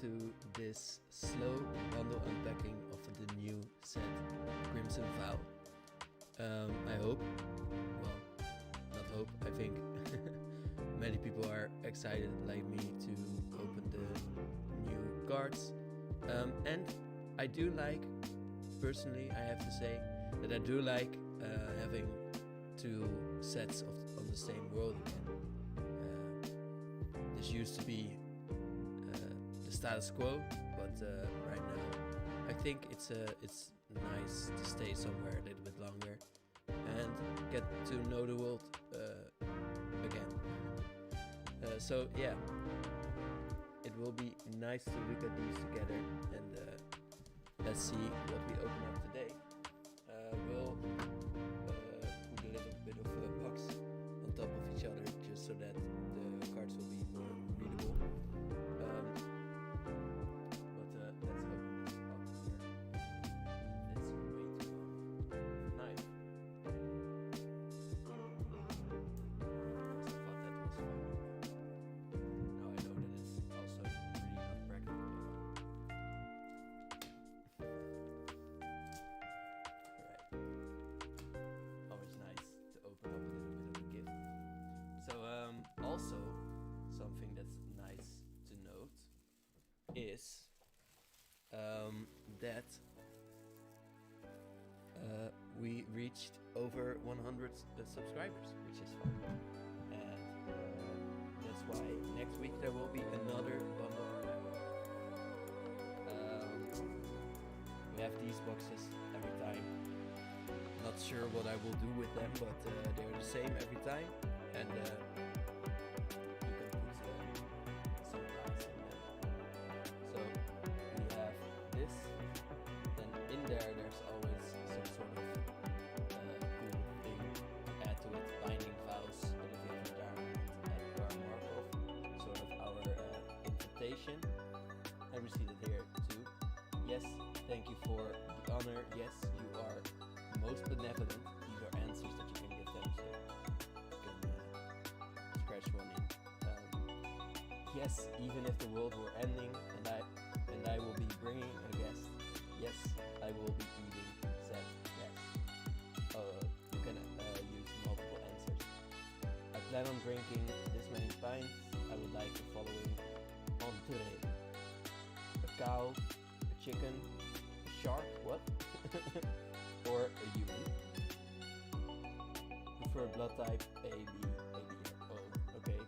to this slow bundle unpacking of the new set Crimson Vow. I hope, well, not hope, I think many people are excited like me to open the new cards. And I do like, personally I have to say, that I do like having two sets on the same world again. This used to be the status quo, but right now I think it's nice to stay somewhere a little bit longer and get to know the world again. So yeah, it will be nice to look at these together, and let's see what we open up today. We'll put a little bit of a box on top of each other just so that the cards will be more readable. Let's open this up here. Let's wait to knife. I thought that was fun. Now I know that it's also really not practical. Alright. Always nice to open up a little bit of a gift. So also something that's nice to note is that we reached over 100 subscribers, which is fun, and that's why next week there will be another bundle. We have these boxes every time. Not sure what I will do with them, but they're the same every time, and you can put some dice in them. So we have this, then in there's always some sort of cool thing to add to it, binding vows, elevator diamond, and our Markov, sort of our invitation. I received it here too. Yes, thank you for the honor. Yes, you are most benevolent. These are answers that you can give them, so you can scratch one in. Yes, even if the world were ending and I will be bringing a guest. Yes, I will be eating said guest. You can use multiple answers. I plan on drinking this many pints. I would like the following on today: a cow, a chicken, a shark, what? Or a human. Preferred blood type A, B, O. Okay.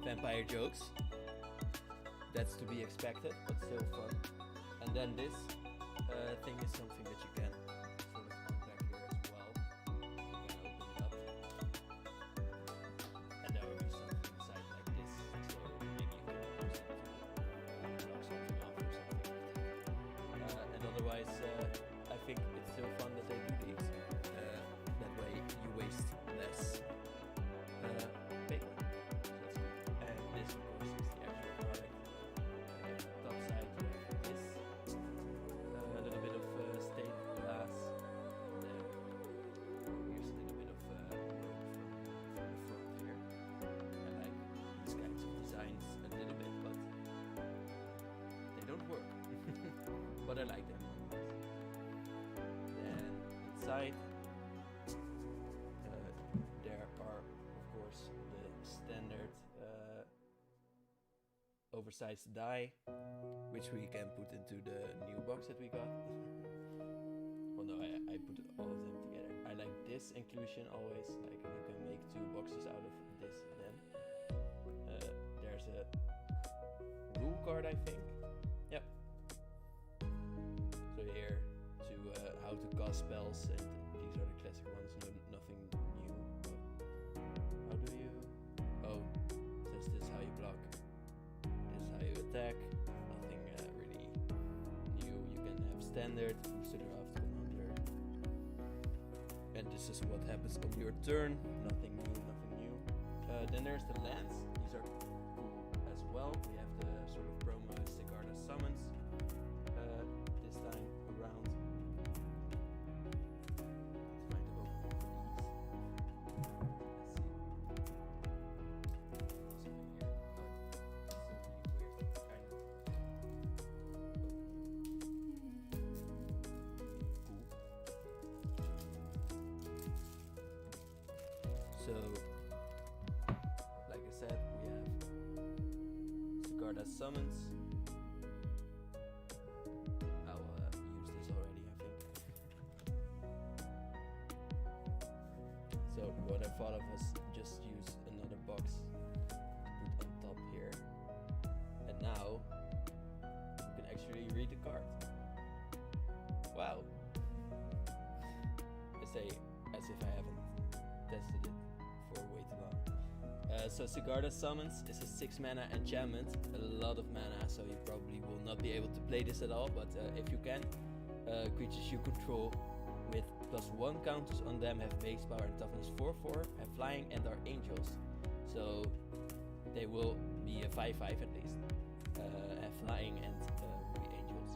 Vampire jokes. That's to be expected, but still fun. And then this thing is something that you can sort of unpack here as well. You can open it up, and there will be something inside like this. So maybe you can use it to block something off or something. And otherwise, I think it's still fun that they do these. That way you waste less paper. So that's cool. And this, of course, is the actual product. Top side, you have this. A little bit of stained glass. And then here's a little bit of rope from the front here. I like these kinds of designs a little bit, but they don't work. But I like them. Then inside there are, of course, the standard oversized die, which we can put into the new box that we got. Well, no, I put all of them together. I like this inclusion always, like you can make two boxes out of this and then. There's a rule card, I think. Yep. So here to how to cast spells, and these are the classic ones, nothing new. How do you? Oh, says this is how you block, this is how you attack. Nothing really new. You can have standard, boosted or after commander, and this is what happens on your turn. Nothing new, nothing new. Then there's the lands. These are cool as well. We have the sort of promo Sigarda summons. This time around. Let's find the opening for these. Let's see. This one here. Oh, this is so really weird. It's kind of So, like I said, we have Sigarda summons. I'll use this already, I think. So what I thought of was just use another box to put on top here. And now you can actually read the card. Wow. I say as if I haven't tested it for way too long. So Sigarda Summons is a 6 mana enchantment, a lot of mana, so you probably will not be able to play this at all, but if you can, creatures you control with +1 counters on them have base power and toughness 4/4, have flying and are angels. So they will be a 5/5 at least, have flying and will be angels.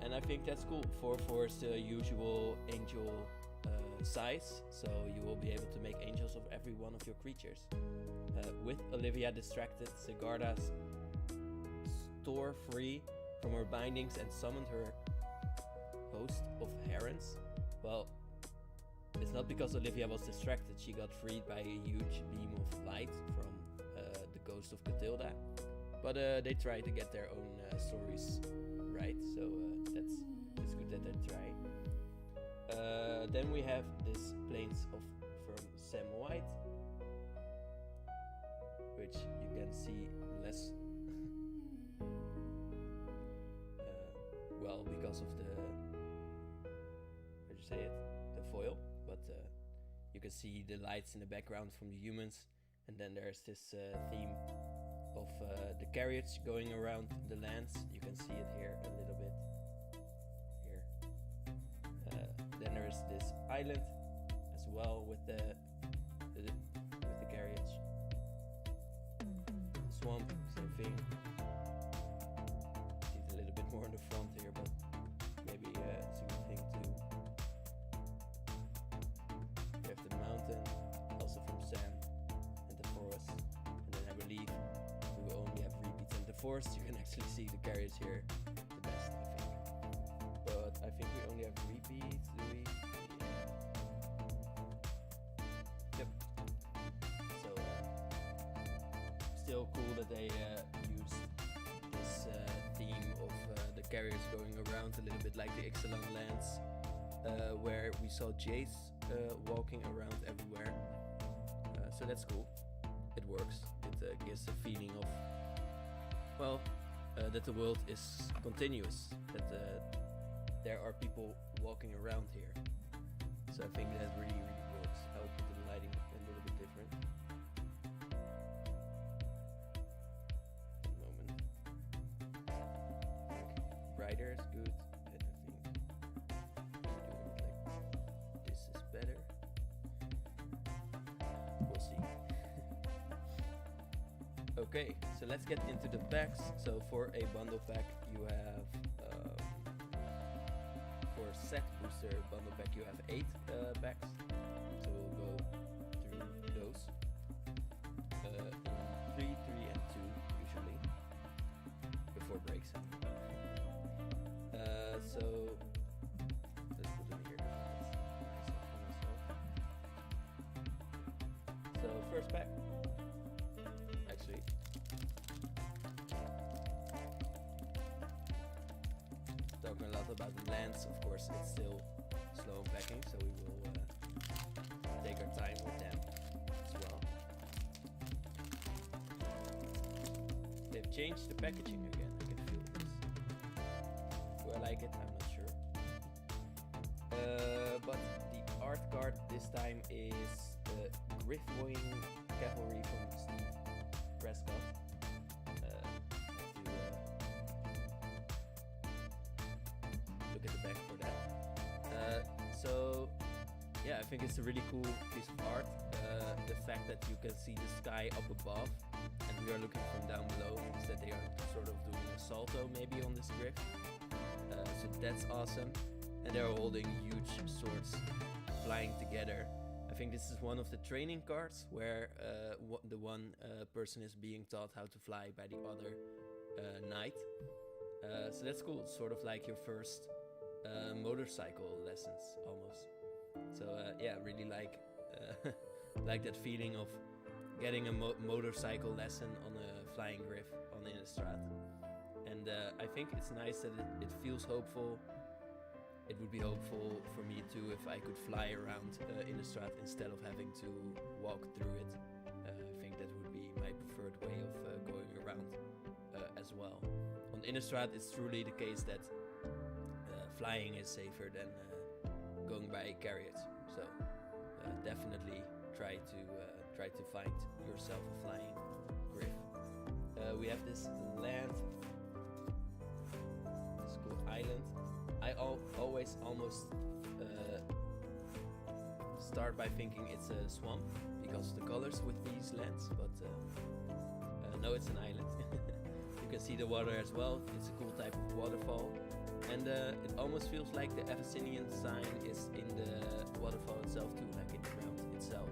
And I think that's cool. 4/4 is the usual angel size, so you will be able to make angels of every one of your creatures. With Olivia distracted, Sigarda's store free from her bindings and summoned her host of herons. Well, it's not because Olivia was distracted, she got freed by a huge beam of light from the ghost of Catilda. But they try to get their own stories right, so it's good that they try. Then we have this Plains from Sam White, which you can see less well because of the the foil, but you can see the lights in the background from the humans, and then there's this theme of the carriage going around the lands. You can see it here a little bit. Then there is this island as well with the carriage. Swamp, same thing. See it a little bit more on the front here, but maybe it's a good thing too. We have the mountain, also from Sam, and the forest. And then I believe we will only have repeats in the forest. You can actually see the carriage here the best, I think. But I think we only have repeats, do we? Yeah. Yep. So, still cool that they used this theme of the carriers going around a little bit like the Ixalan lands, where we saw Jace walking around everywhere. So that's cool. It works. It gives a feeling of, well, that the world is continuous, that there are people walking around here. So I think that really works. I'll put the lighting a little bit different. One moment. Brighter is good, and I think doing it like this is better. We'll see. Okay, so let's get into the packs. So for a bundle pack, you have for set booster bundle pack you have 8 packs. So we'll go through those in 3, 3, and 2 usually before breaks. So let's put them here. So first pack. Actually, talking a lot about the lands, of course it's still slow unpacking, so we will take our time with them as well. They've changed the packaging again, I can feel this. Do I like it? I'm not sure. But the art card this time is the Griffwing Cavalry from Steve Prescott. Look at the back for that. So yeah, I think it's a really cool piece of art. The fact that you can see the sky up above and we are looking from down below means that they are sort of doing a salto maybe on this griff. So that's awesome. And they're holding huge swords flying together. I think this is one of the training cards where the one person is being taught how to fly by the other knight. So that's cool. It's sort of like your first motorcycle lessons almost. So yeah, really like like that feeling of getting a motorcycle lesson on a flying griff on Innistrad. And I think it's nice that it feels hopeful. It would be hopeful for me too if I could fly around Innistrad instead of having to walk through it. I think that would be my preferred way of going around as well. On Innistrad, it's truly the case that flying is safer than going by carriage. So definitely try to find yourself a flying griff. We have this land. It's called Island. I always almost start by thinking it's a swamp because of the colors with these lands, but no, it's an island. You can see the water as well. It's a cool type of waterfall, and it almost feels like the Abyssinian sign is in the waterfall itself too, like in the ground itself,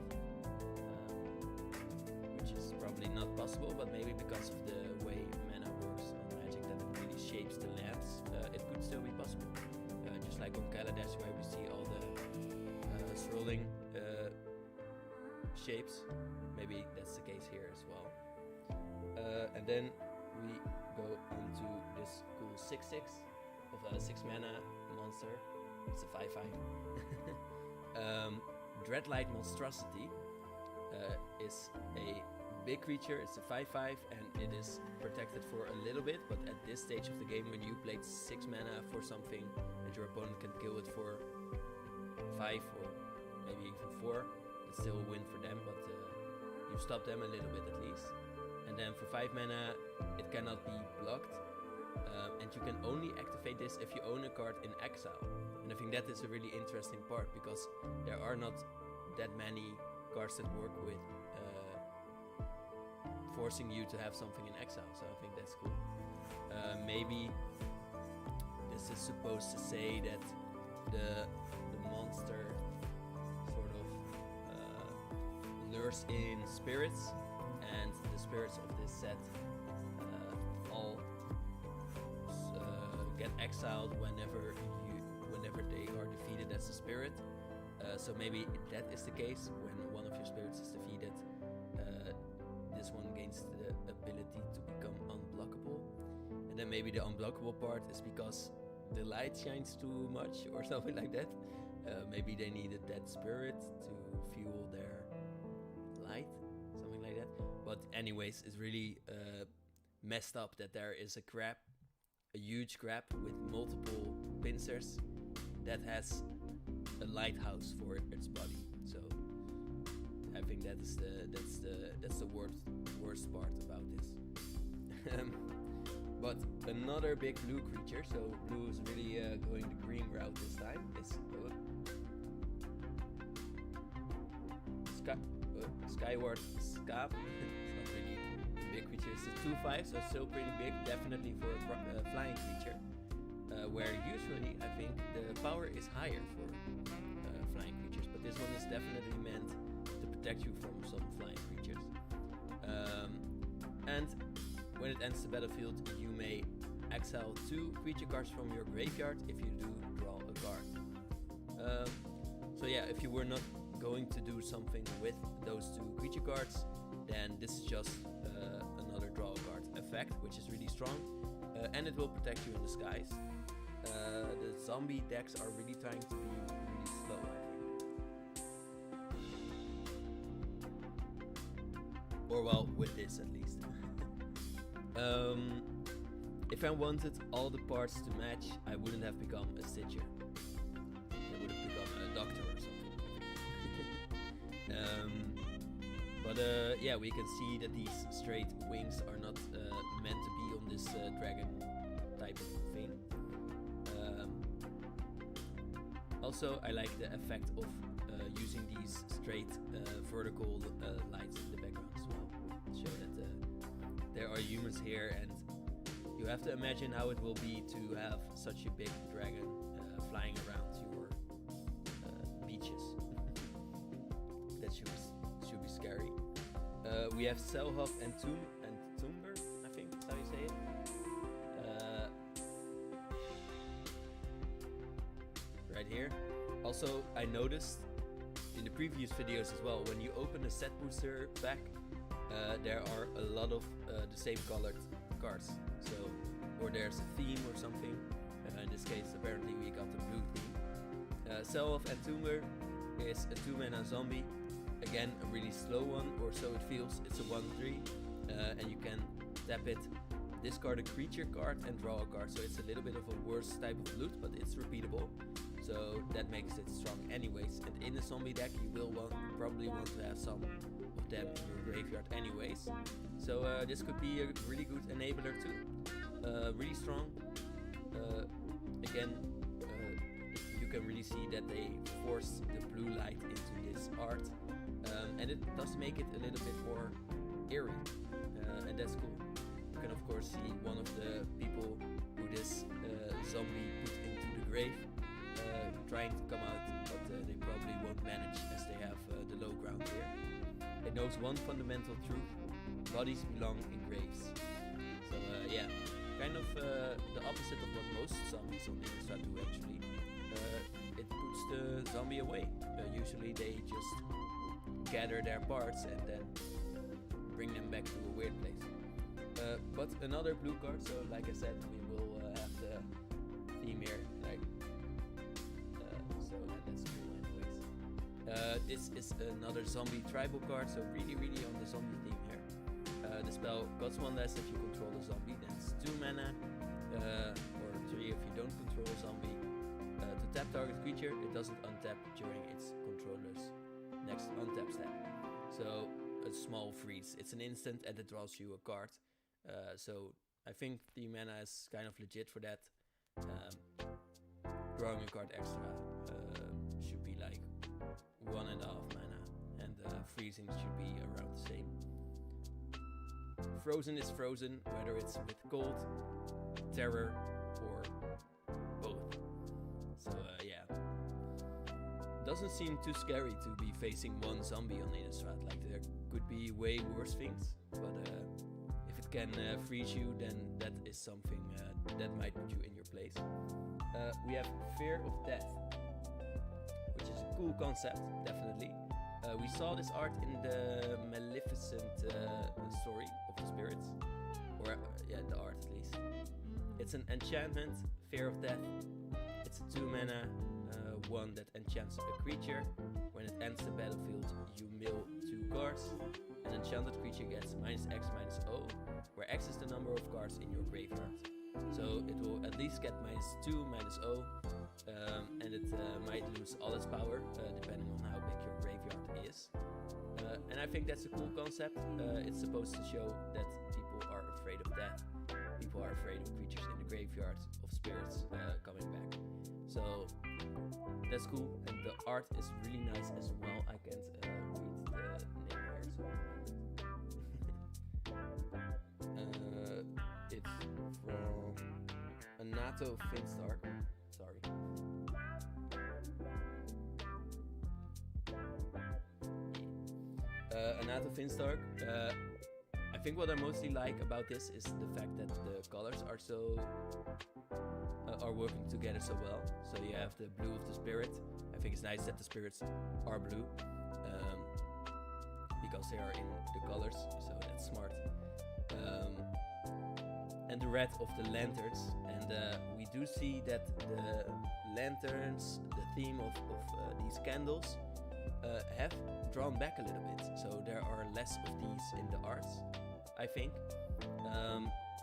which is probably not possible, but maybe because of the way mana works on Magic, that it really shapes the lands, it could still be possible. Just like on Kaladesh, where we see all the swirling shapes, maybe that's the case here as well. And then we go into this cool 6/6 of a 6 mana monster. It's a 5/5. Dreadlight Monstrosity is a big creature. It's a 5/5 and it is protected for a little bit, but at this stage of the game, when you played 6 mana for something and your opponent can kill it for 5 or maybe even 4, it's still a win for them, but you stop them a little bit at least. And then for 5 mana, it cannot be blocked, and you can only activate this if you own a card in exile. And I think that is a really interesting part, because there are not that many cards that work with forcing you to have something in exile, so I think that's cool. Maybe this is supposed to say that the monster sort of lures in spirits, and the spirits of this set all get exiled whenever they are defeated as a spirit. So maybe that is the case when one of your spirits is defeated. This one gains the ability to become unblockable, and then maybe the unblockable part is because the light shines too much or something like that. Maybe they needed that spirit to fuel their light, something like that. But anyways, it's really messed up that there is a huge crab with multiple pincers that has a lighthouse for its body. So I think that's the worst part about this. But another big blue creature, so blue is really going the green route this time, is Skyward Scab. It's not really a big creature, it's a 2/5, so it's still pretty big, definitely for a flying creature. Where usually I think the power is higher for flying creatures, but this one is definitely meant to protect you from some flying creatures. And when it ends the battlefield, you may exile 2 creature cards from your graveyard. If you do, draw a card. So yeah, if you were not going to do something with those 2 creature cards, then this is just another draw a card effect, which is really strong, and it will protect you in the skies. The zombie decks are really trying to be really slow, I think. Or well, with this at least. If I wanted all the parts to match, I wouldn't have become a Stitcher. I would have become a doctor or something. But yeah, we can see that these straight wings are not meant to be on this dragon type of thing. Also, I like the effect of using these straight vertical lights in the background as well. Show that there are humans here, and you have to imagine how it will be to have such a big dragon flying around your beaches. That should be scary. We have Selhawk and Toomber, I think that's how you say it. Right here. Also, I noticed in in the previous videos as well, when you open a set booster pack, there are a lot of the same colored cards. So, or there's a theme or something. In this case, apparently we got the blue theme. Cell of Entomber is a 2-mana zombie. Again, a really slow one, or so it feels. It's a 1/3, and you can tap it, discard a creature card, and draw a card. So it's a little bit of a worse type of loot, but it's repeatable. So that makes it strong anyways. And in a zombie deck, you will probably want to have some of them in your graveyard anyways. So this could be a really good enabler too. Really strong. Again, you can really see that they forced the blue light into this art. And it does make it a little bit more eerie. And that's cool. You can of course see one of the people who this zombie put into the grave trying to come out, but they probably won't manage as they have the low ground here. It knows one fundamental truth: bodies belong in graves. So yeah, kind of the opposite of what most zombies on Innistrad do actually. It puts the zombie away. Usually they just gather their parts and then bring them back to a weird place. But another blue card, so like I said, we will have the theme here, like so that's cool anyways. This is another zombie tribal card, so really on the zombie theme here. The spell costs 1 less if you control the zombie, then it's 2 mana, or 3 if you don't control a zombie. To tap target creature, it doesn't untap during its controller's next untap step. So a small freeze. It's an instant and it draws you a card. So I think the mana is kind of legit for that. Drawing a card extra should be like 1.5 mana, and freezing should be around the same. Frozen is frozen, whether it's with cold, terror, or both. So yeah, doesn't seem too scary to be facing one zombie on Innistrad. Like there could be way worse things, but if it can freeze you, then that is something that might put you in your place. We have Fear of Death, which is a cool concept, definitely. We saw this art in the Maleficent story of the spirits, or yeah, the art at least. It's an enchantment, Fear of Death. It's a 2 mana one that enchants a creature. When it ends the battlefield, you mill 2 cards. An enchanted creature gets -X/-0, where X is the number of cards in your graveyard. So it will at least get -2/-0, and it might lose all its power depending on how big your graveyard is. And I think that's a cool concept. It's supposed to show that people are afraid of death. People are afraid of creatures in the graveyard, of spirits coming back. So that's cool, and the art is really nice as well. I can't read the name here, so it's from Anato Finstark. Sorry. Anato Finstark. I think what I mostly like about this is the fact that the colors are are working together so well. So you have the blue of the spirit. I think it's nice that the spirits are blue, because they are in the colors, so that's smart. And the red of the lanterns, and we do see that the lanterns, the theme of these candles, have drawn back a little bit, so there are less of these in the arts, I think.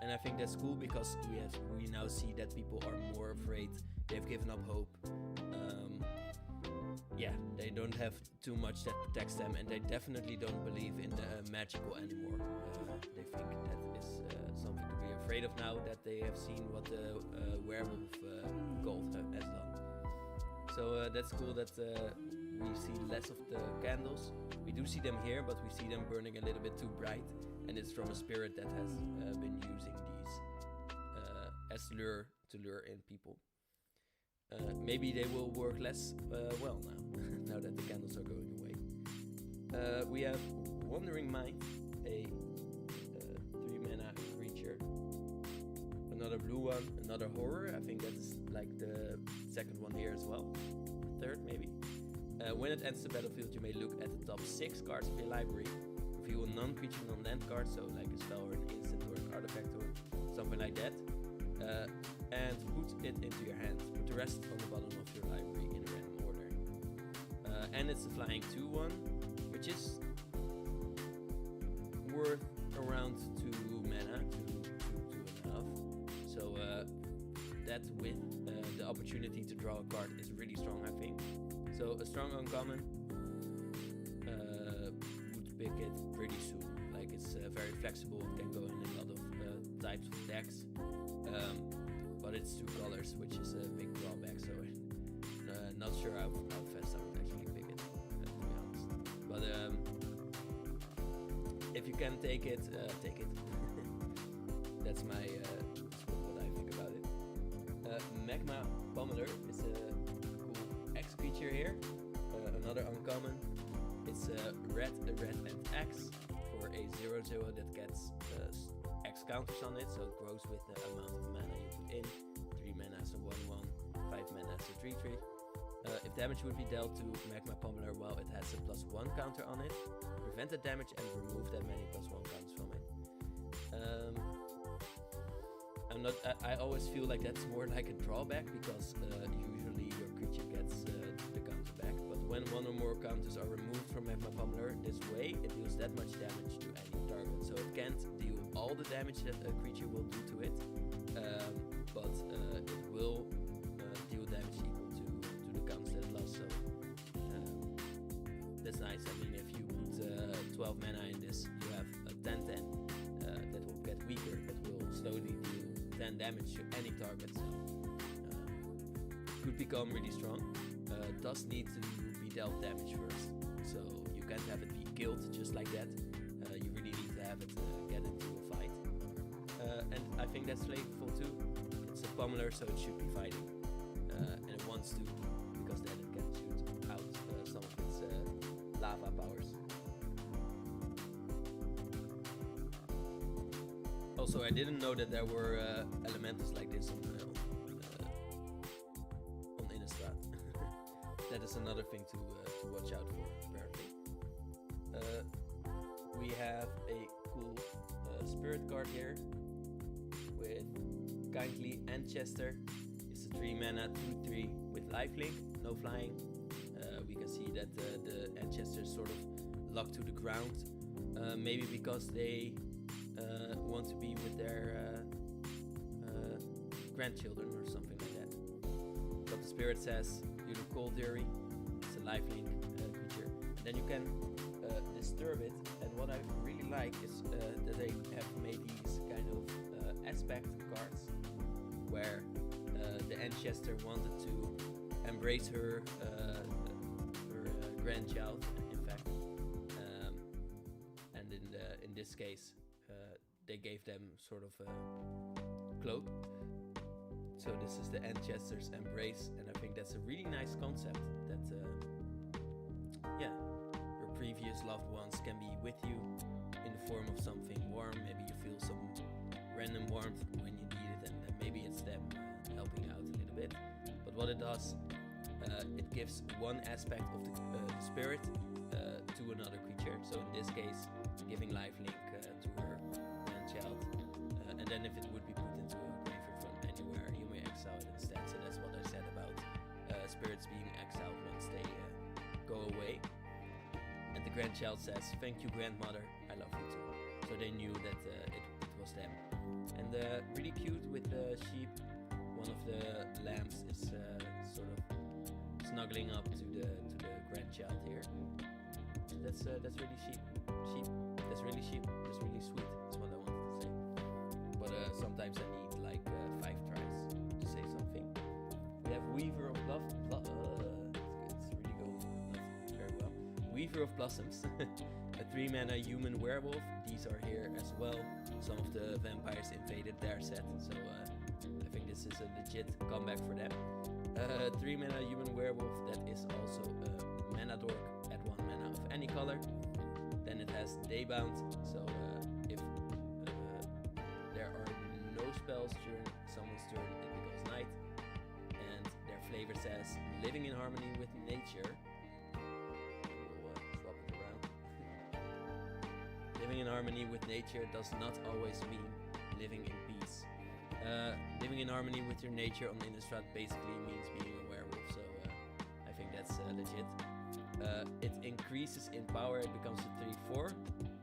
And I think that's cool because we now see that people are more afraid. They've given up hope. Yeah, they don't have too much that protects them, and they definitely don't believe in the magical anymore. They think that is something to be afraid of now that they have seen what the werewolf gold has done. So that's cool that we see less of the candles. We do see them here, but we see them burning a little bit too bright, and it's from a spirit that has been using these as lure to lure in people. Maybe they will work less well now, now that the candles are going away. We have Wandering Mind, a 3 mana creature. Another blue one, another horror. I think that's like the second one here as well. Third maybe. When it enters the battlefield, you may look at the top 6 cards of your library, reveal a non-creature non-land card, so like a spell or an instant or an artifact or something like that, and put it into your hand. Put the rest on the bottom of your library in a random order. And it's a flying 2/1, which is worth around 2 mana, 2.5. So that with the opportunity to draw a card is really strong, I think. So a strong uncommon, would pick it pretty soon. Like it's very flexible, it can go in a lot of types of decks, but it's 2 colors, which is a big drawback. So not sure how fast I would actually pick it, to be honest. But if you can take it, take it. That's my what I think about it. Magma Pummeler is a cool X creature here, another uncommon. It's a red and X for a 0/0 that gets X counters on it, so it grows with the amount of mana you put in. 3 mana as a 1/1, 5 mana as a 3/3. If damage would be dealt to Magma Pummeler while it has a +1 counter on it, prevent the damage and remove that many +1 counters from it. I always feel like that's more like a drawback, because usually your creature gets the counter back. But when 1 or more counters are removed from Magma Pummeler this way, it deals that much damage to any target. So it can't deal all the damage that a creature will do to it, but it will deal damage equal to the counters that it lost. So that's nice. I mean, if you put 12 mana in this, you have a 10/10 that will get weaker, but will slowly deal 10 damage to any target, so could become really strong. Does need to be dealt damage first, so you can't have it be killed just like that. You really need to have it get into a fight, and I think that's flavorful too. It's a pummeler, so it should be fighting, and it wants to, because then it can shoot out some of its lava powers. Also, I didn't know that there were elementals like this on Innistrad. That is another thing to watch out for, apparently. We have a cool spirit card here with Kindly Ancestor. It's a 3 mana 2/3 with lifelink, no flying. We can see that the Ancestor is sort of locked to the ground, maybe because they want to be with their grandchildren or something like that. But the spirit says you do Cold Fury, it's a lifelink creature, and then you can disturb it. And what I really like is that they have made these kind of aspect cards where the Ancestor wanted to embrace her grandchild, in fact, and in this case they gave them sort of a cloak. So this is the Ancestor's Embrace, and I think that's a really nice concept, that yeah, your previous loved ones can be with you in the form of something warm. Maybe you feel some random warmth when you need it, and maybe it's them helping out a little bit. But what it does, it gives one aspect of the spirit to another creature. So in this case, giving lifelink to her grandchild, and then if it would be put into a graveyard from anywhere, you may exile it instead. So that's what I said about spirits being exiled once they go away. And the grandchild says, "Thank you, grandmother, I love you too." So they knew that it was them. And really cute with the sheep. One of the lambs is sort of snuggling up to the grandchild here. So that's really sheep. That's really sheep. That's really sweet. That's what I wanted to say. But sometimes I need like 5 tries to say something. We have Weaver of it's really going not very well. Weaver of Blossoms, a 3 mana human werewolf. These are here as well. Some of the vampires invaded their set, so I think this is a legit comeback for them. 3 mana human werewolf that is also a mana dork at 1 mana of any color. Then it has Daybound, so if there are no spells during someone's turn, it becomes night. And their flavor says living in harmony with nature. living in harmony with nature does not always mean living in peace. Living in harmony with your nature on Innistrad basically means being a werewolf, so I think that's legit. It increases in power, it becomes a 3/4,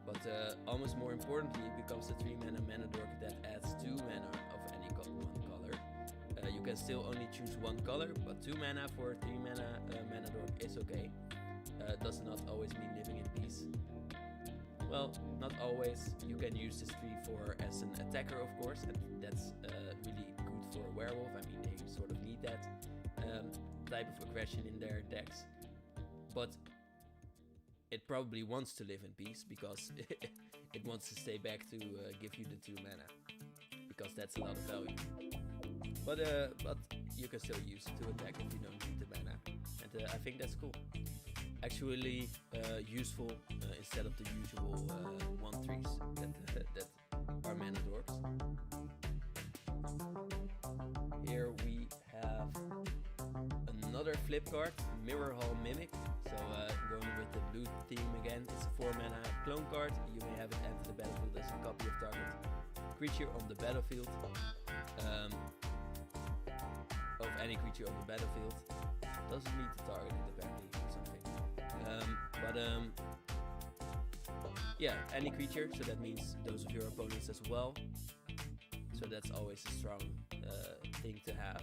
but almost more importantly, it becomes a 3 mana dork that adds 2 mana of any one color. You can still only choose one color, but 2 mana for 3 mana dork is okay. Does not always mean living in peace. Well, not always. You can use this 3/4 as an attacker, of course, and that's really good for a werewolf. I mean, they sort of need that type of aggression in their decks. But it probably wants to live in peace because it wants to stay back to give you the 2 mana, because that's a lot of value. But you can still use it to attack if you don't need the mana, and I think that's cool. Actually useful instead of the usual 1/3s that are mana dorks. Here we have another flip card, Mirror Hall Mimic. So going with the blue theme again, it's a 4 mana clone card. You may have it enter the battlefield as a copy of target creature on the battlefield. Of any creature on the battlefield. Doesn't need to target it apparently or something. Yeah, any creature, so that means those of your opponents as well. So that's always a strong thing to have.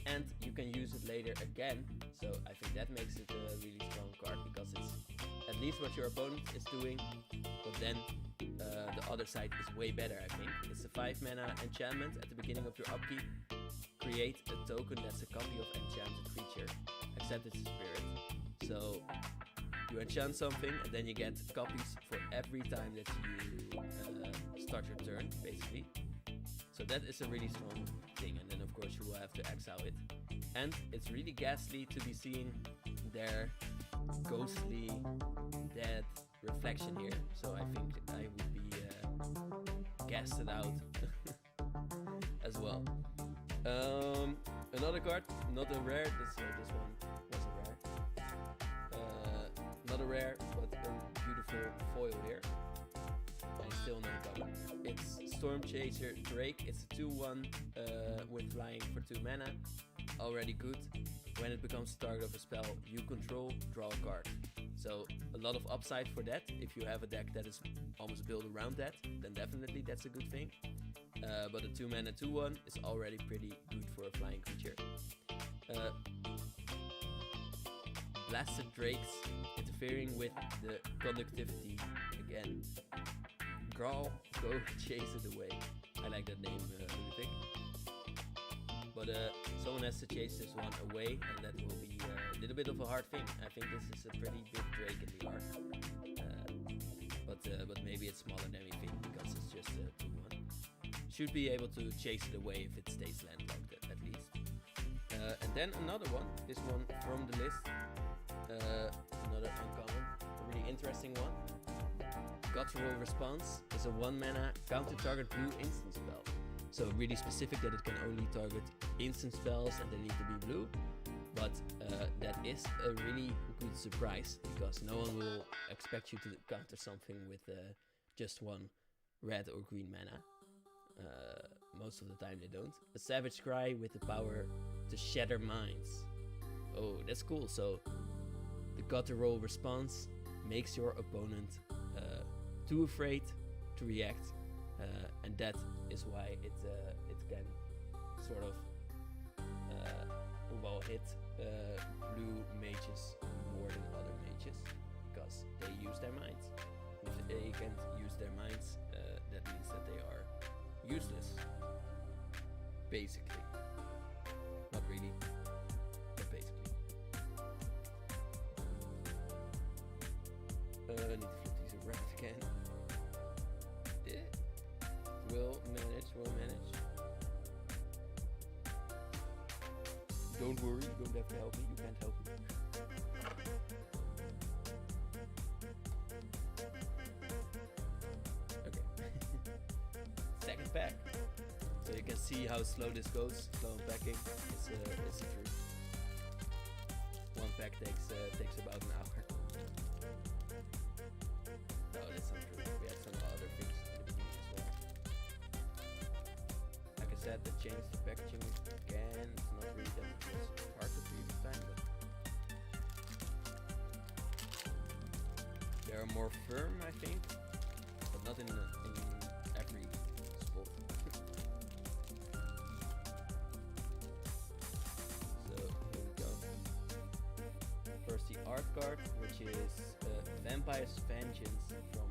And you can use it later again, so I think that makes it a really strong card, because it's at least what your opponent is doing, but then the other side is way better, I think. It's a 5 mana enchantment at the beginning of your upkeep. Create a token that's a copy of enchanted creature, except it's a spirit. So you enchant something and then you get copies for every time that you start your turn, basically. So that is a really strong thing, and then of course you will have to exile it. And it's really ghastly to be seeing their ghostly dead reflection here, so I think I would be gasted out as well. Another card, not a rare, this one was a rare. Not a rare, but a beautiful foil here. And still no common. It's Storm Chaser Drake, it's a 2/1 with flying for 2 mana. Already good. When it becomes the target of a spell you control, draw a card. So a lot of upside for that. If you have a deck that is almost built around that, then definitely that's a good thing. But a 2 mana 2/1 is already pretty good for a flying creature. Blasted Drakes, interfering with the conductivity again. Growl, go chase it away. I like that name, really thick. But someone has to chase this one away, and that will be a little bit of a hard thing. I think this is a pretty big Drake in the art. But maybe it's smaller than we think, because it's just a 2/1. Should be able to chase it away if it stays landlocked at least. And then another one, this one from the list, another uncommon, a really interesting one. Guttural Response is a 1 mana counter target blue instant spell. So really specific that it can only target instant spells and they need to be blue. But that is a really good surprise, because no one will expect you to counter something with just 1 red or green mana. Most of the time they don't. A Savage Cry with the power to shatter minds. Oh, that's cool. So the Guttural Response makes your opponent too afraid to react, and that is why it can sort of hit blue mages more than other mages, because they use their minds. If they can't use their minds, that means that they are useless, basically. Not really, but basically. I need to flip these around again. Yeah. We'll manage. Don't worry, you don't have to help me, you can't help me. Okay. Second pack. So you can see how slow this goes. Slow unpacking. It's a truth. One pack takes about an hour. No, that's not true. We had some changed the packaging again. It's not really that hard to read this time, but they are more firm, I think, but not in every spot. So here we go. First the art card, which is Vampire's Vengeance from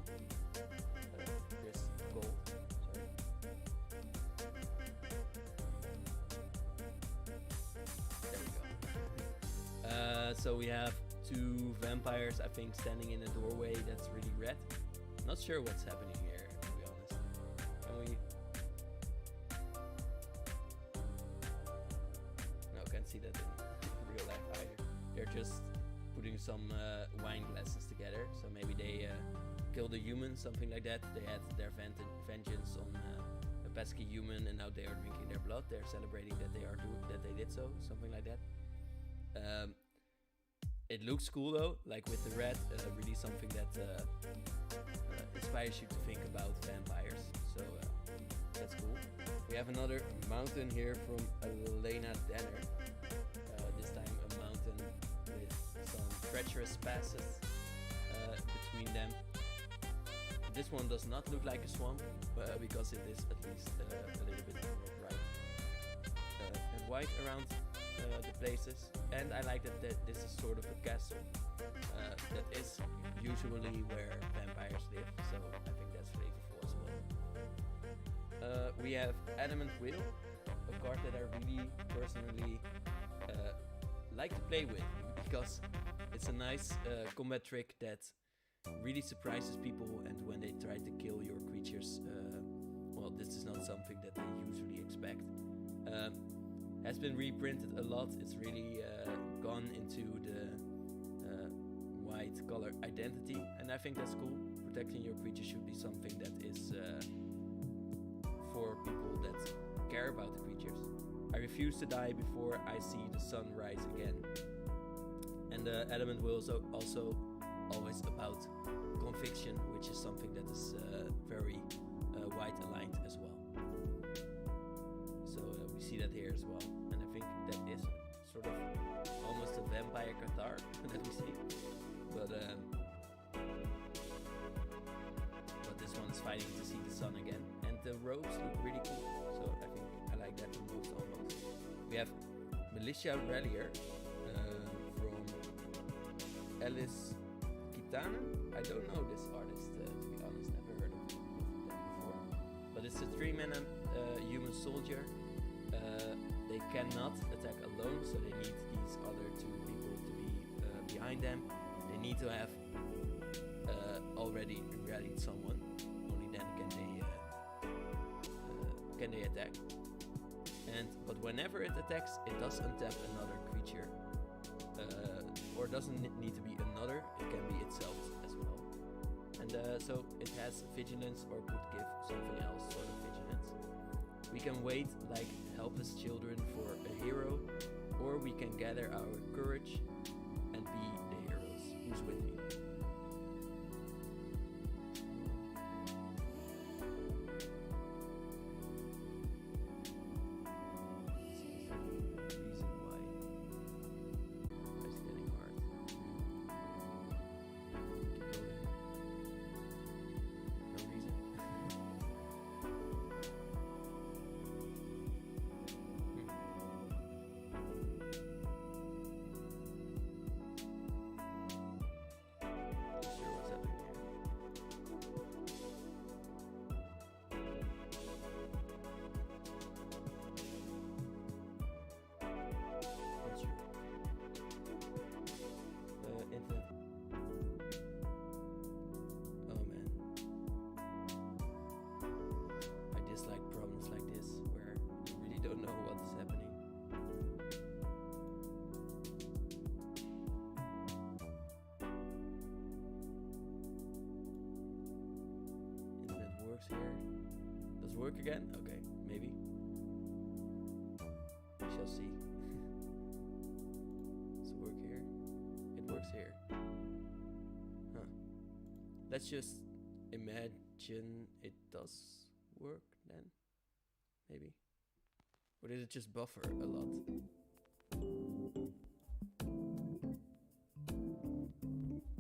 Chris Gold. Sorry. There we go. So we have two vampires, I think, standing in a doorway that's really red. Not sure what's happening here, to be honest. Can we... No, can't see that in real life either. They're just putting some wine glasses together, so maybe they killed a human, something like that. They had their vengeance on a pesky human, and now they are drinking their blood. They're celebrating that they did so, something like that. It looks cool though, like with the red, really something that inspires you to think about vampires. So that's cool. We have another mountain here from Elena Denner. This time a mountain with some treacherous passes between them. This one does not look like a swamp, because it is at least a little bit more bright and white around the places. And I like that this is sort of a castle that is usually where vampires live, so I think that's flavorful as well. We have Adamant Will, a card that I really personally like to play with, because it's a nice combat trick that really surprises people, and when they try to kill your creatures, well, this is not something that they usually expect. Has been reprinted a lot. It's really gone into the white color identity, and I think that's cool. Protecting your creature should be something that is for people that care about the creatures. I refuse to die before I see the sun rise again. And Adamant Will is also always about conviction, which is something that is very white aligned as well. So we see that here as well, and I think that is sort of almost a vampire Qatar that we see, but this one is fighting to see the sun again, and the robes look really cool, so I think I like that the most almost. We have Militia Rallier from Alice Kitana. I don't know this artist, to be honest, never heard of them before, but it's a 3-mana human soldier. They cannot attack alone, so they need these other 2 people to be behind them. They need to have already rallied someone. Only then can they attack. But whenever it attacks, it does untap another creature, or doesn't need to be another. It can be itself as well. And so it has vigilance, or could give something else sort of vigilance. We can wait like helpless children for a hero, or we can gather our courage and be the heroes. Who's with me? Reason why it's getting hard. Keep going. No reason. Here. Does it work again? Okay, maybe. We shall see. Does it work here? It works here. Huh. Let's just imagine it does work then. Maybe. Or did it just buffer a lot?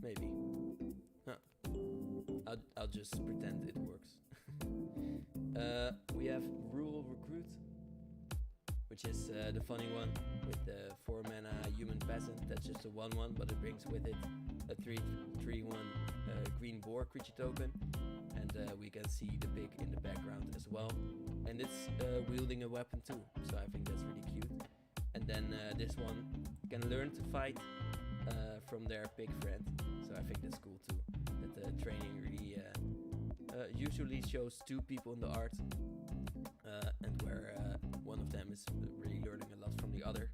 Maybe. Huh. I'll just pretend it works. We have Rural Recruit, which is the funny one with the 4 mana Human Peasant. That's just a 1/1, but it brings with it a 3/3/1 green boar creature token. And we can see the pig in the background as well. And it's wielding a weapon too, so I think that's really cute. And then this one can learn to fight from their pig friend, so I think that's cool too. That the training really usually shows 2 people in the art, and where one of them is really learning a lot from the other.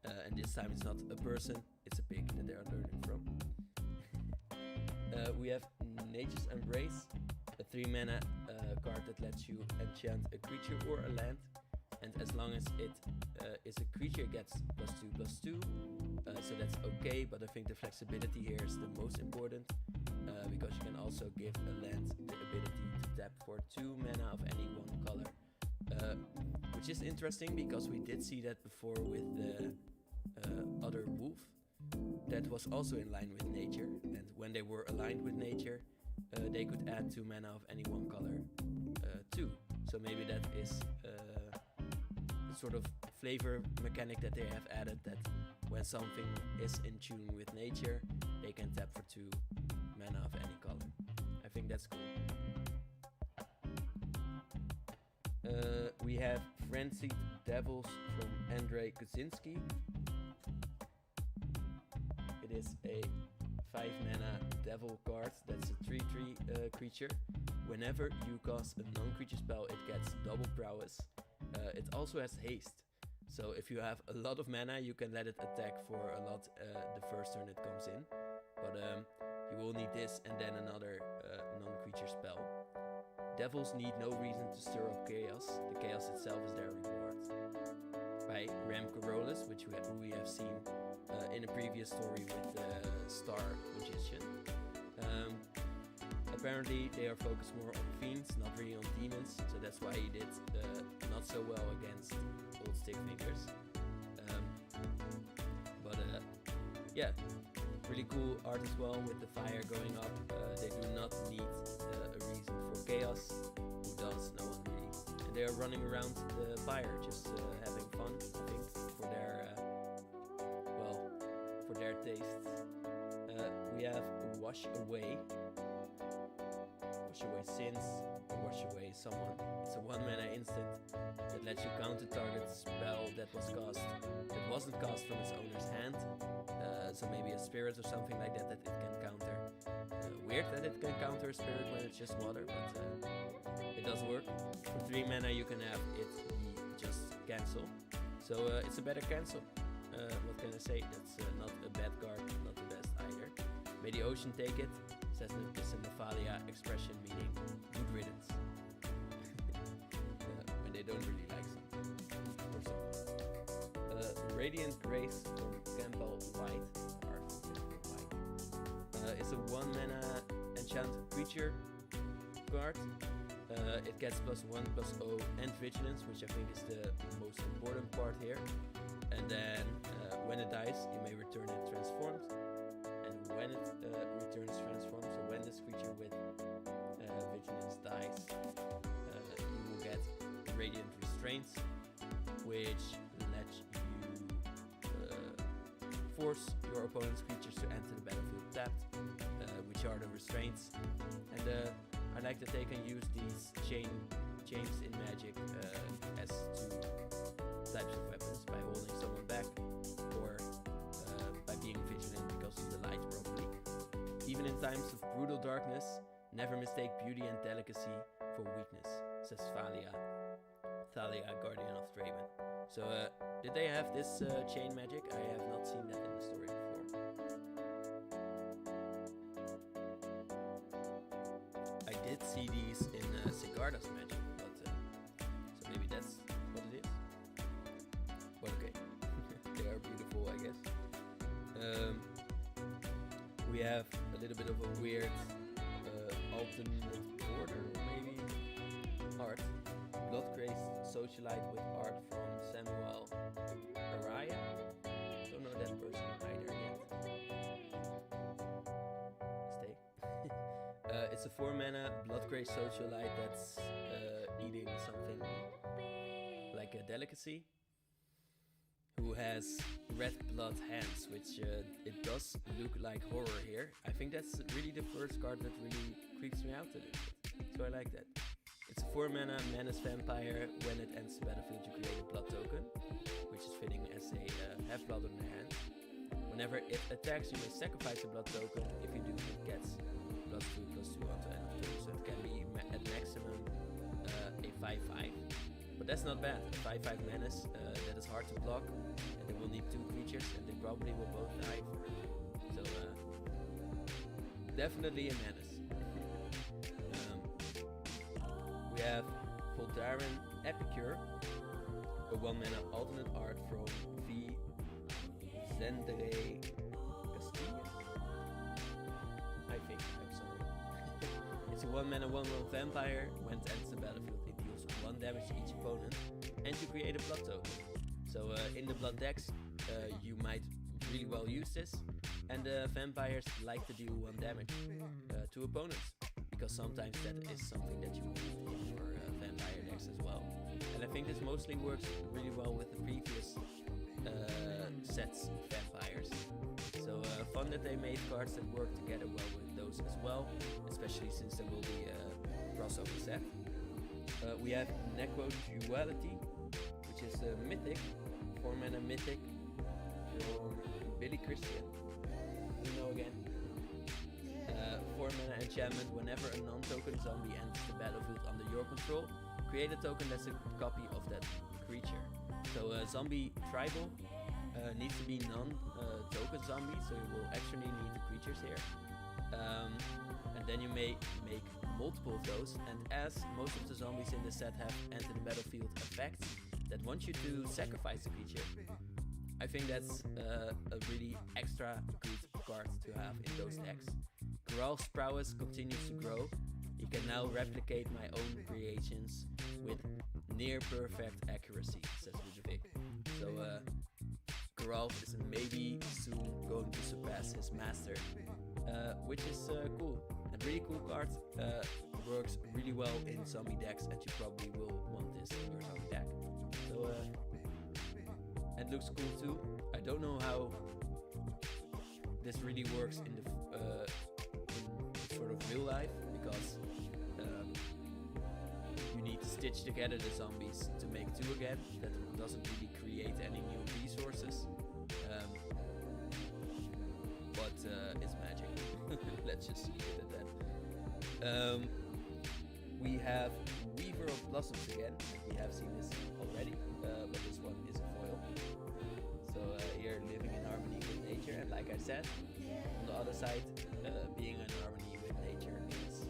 And this time it's not a person, it's a pig that they are learning from. We have Nature's Embrace, a 3 mana card that lets you enchant a creature or a land, and as long as it is a creature, it gets +2/+2, so that's okay, but I think the flexibility here is the most important, because you can also give a land the ability to tap for 2 mana of any one color, which is interesting because we did see that before with the other wolf. That was also in line with nature, and when they were aligned with nature, they could add 2 mana of any one color too. So maybe that is the sort of flavor mechanic that they have added, that when something is in tune with nature, they can tap for 2 mana of any color. I think that's cool. We have Frenzied Devils from Andrei Kuczynski. It is a 5 mana devil card that's a 3/3 creature. Whenever you cast a non-creature spell, it gets double prowess. It also has haste, so if you have a lot of mana, you can let it attack for a lot the first turn it comes in. But you will need this and then another non-creature spell. Devils need no reason to stir up chaos. The chaos itself is their reward. By Ram Corollas, which we have seen in a previous story with the Star Magician. Apparently they are focused more on fiends, not really on demons, so that's why he did not so well against Old Stick Fingers. Yeah, really cool art as well with the fire going up. They do not need a reason for chaos. Who does? No one really. And they are running around the fire, just having fun, I think, for their tastes. We have Wash Away. Wash Away Sins, or Wash Away Someone. It's a 1 mana instant that lets you counter target spell that wasn't cast from its owner's hand. So maybe a spirit or something like that it can counter. Weird that it can counter a spirit when it's just water, but it does work. For 3 mana you can have it just cancel. So it's a better cancel. What can I say? That's not a bad card, not the best either. May the ocean take it, says the Nephalia expression, meaning good riddance. When they don't really like something or something. Radiant Grace from Campbell White. It's a 1 mana enchant creature card. It gets +1/+0 and vigilance, which I think is the most important part here. And then when it dies, you may return it transformed. And when it returns transformed, so when this creature with vigilance dies, you will get Radiant Restraints, which lets you force your opponent's creatures to enter the battlefield tapped, which are the restraints. And I like that they can use these chains in Magic as 2 types of weapons, by holding someone back or by being vigilant because of the light properly. Even in times of brutal darkness, never mistake beauty and delicacy for weakness, says Thalia, Guardian of Draven. So did they have this chain magic? I have not seen that in the story before. I did see these in Sigarda's magic, but so maybe that's what it is. But okay, they are beautiful, I guess. We have a little bit of a weird alternate border, maybe, art. Bloodcrazed Socialite with art from it's a 4 mana Blood Grey Socialite that's eating something like a delicacy, who has red blood hands, which it does look like horror here. I think that's really the first card that really creeps me out a little bit, so I like that. It's a 4 mana Menace Vampire. When it enters the battlefield, you create a blood token, which is fitting as they have blood on their hands. Whenever it attacks, you may sacrifice a blood token. If you do, it gets +2/+2 onto end of turn, so it can be at maximum a 5/5. But that's not bad. A 5/5 Menace, that is hard to block, and they will need 2 creatures, and they probably will both die for it. So, definitely a Menace. We have Voldaren Epicure, a 1 mana alternate art from V. Zendere Castilla? I think, I'm sorry. It's a 1 mana 1/1 vampire. When it enters the battlefield, it deals 1 damage to each opponent, and you create a blood token. So in the blood decks, you might really well use this, and vampires like to deal 1 damage to opponents, because sometimes that is something that you need in your vampire decks as well. And I think this mostly works really well with the previous sets of vampires. So fun that they made cards that work together well with those as well, especially since there will be a crossover set. We have Necro Duality, which is a mythic, 4 mana mythic from Billy Christian. You know again. 4 mana enchantment. Whenever a non-token zombie enters the battlefield under your control, create a token that's a copy of that creature. So zombie tribal needs to be non-token zombie, so you will actually need the creatures here. And then you may make multiple of those, and as most of the zombies in the set have entered the battlefield effects that want you to sacrifice the creature, I think that's a really extra good card to have in those decks. Geralf's prowess continues to grow. He can now replicate my own creations with near perfect accuracy, says Ludovic. So Geralf is maybe soon going to surpass his master, which is cool. A really cool card. Works really well in zombie decks, and you probably will want this in your zombie deck. So it looks cool too. I don't know how this really works in the in sort of real life, because you need to stitch together the zombies to make 2 again. That doesn't really create any new resources, but it's magic. Let's just leave it at that. We have Weaver of Blossoms again. We have seen this already, but this one is a foil. So here, living in harmony with nature, and like I said, on the other side, being in harmony with nature is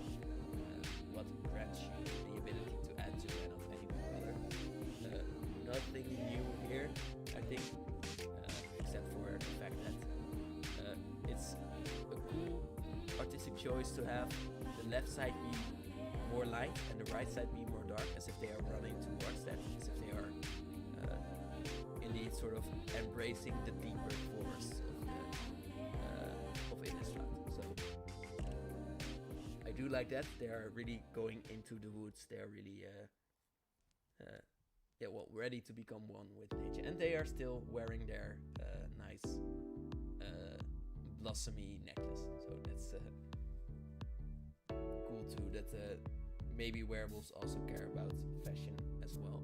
what grants you the ability to add to and of any one color. Nothing new here, I think, except for the fact that it's a cool artistic choice to have the left side be more light and the right side be more dark, as if they are running towards that, as if they are indeed sort of embracing the deeper forests of Innistrad. So I do like that. They are really going into the woods. They are really ready to become one with nature, and they are still wearing their nice blossomy necklace. So that's cool too. That maybe werewolves also care about fashion as well.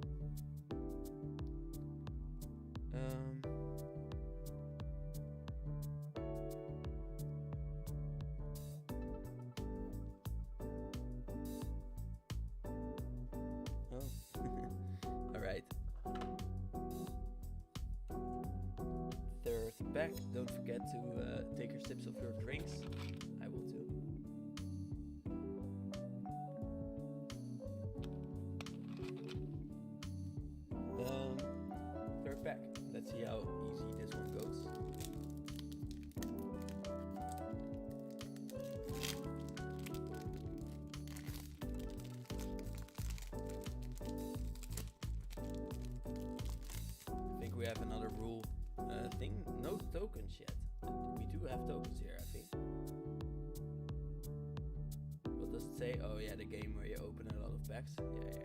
Alright. Third pack. Don't forget to take your sips of your drinks. I will too. Third pack. Let's see how easy this one goes. I think we have another rule thing. No tokens yet. We do have tokens here, I think. What does say? Oh yeah, the game where you open a lot of packs. Yeah.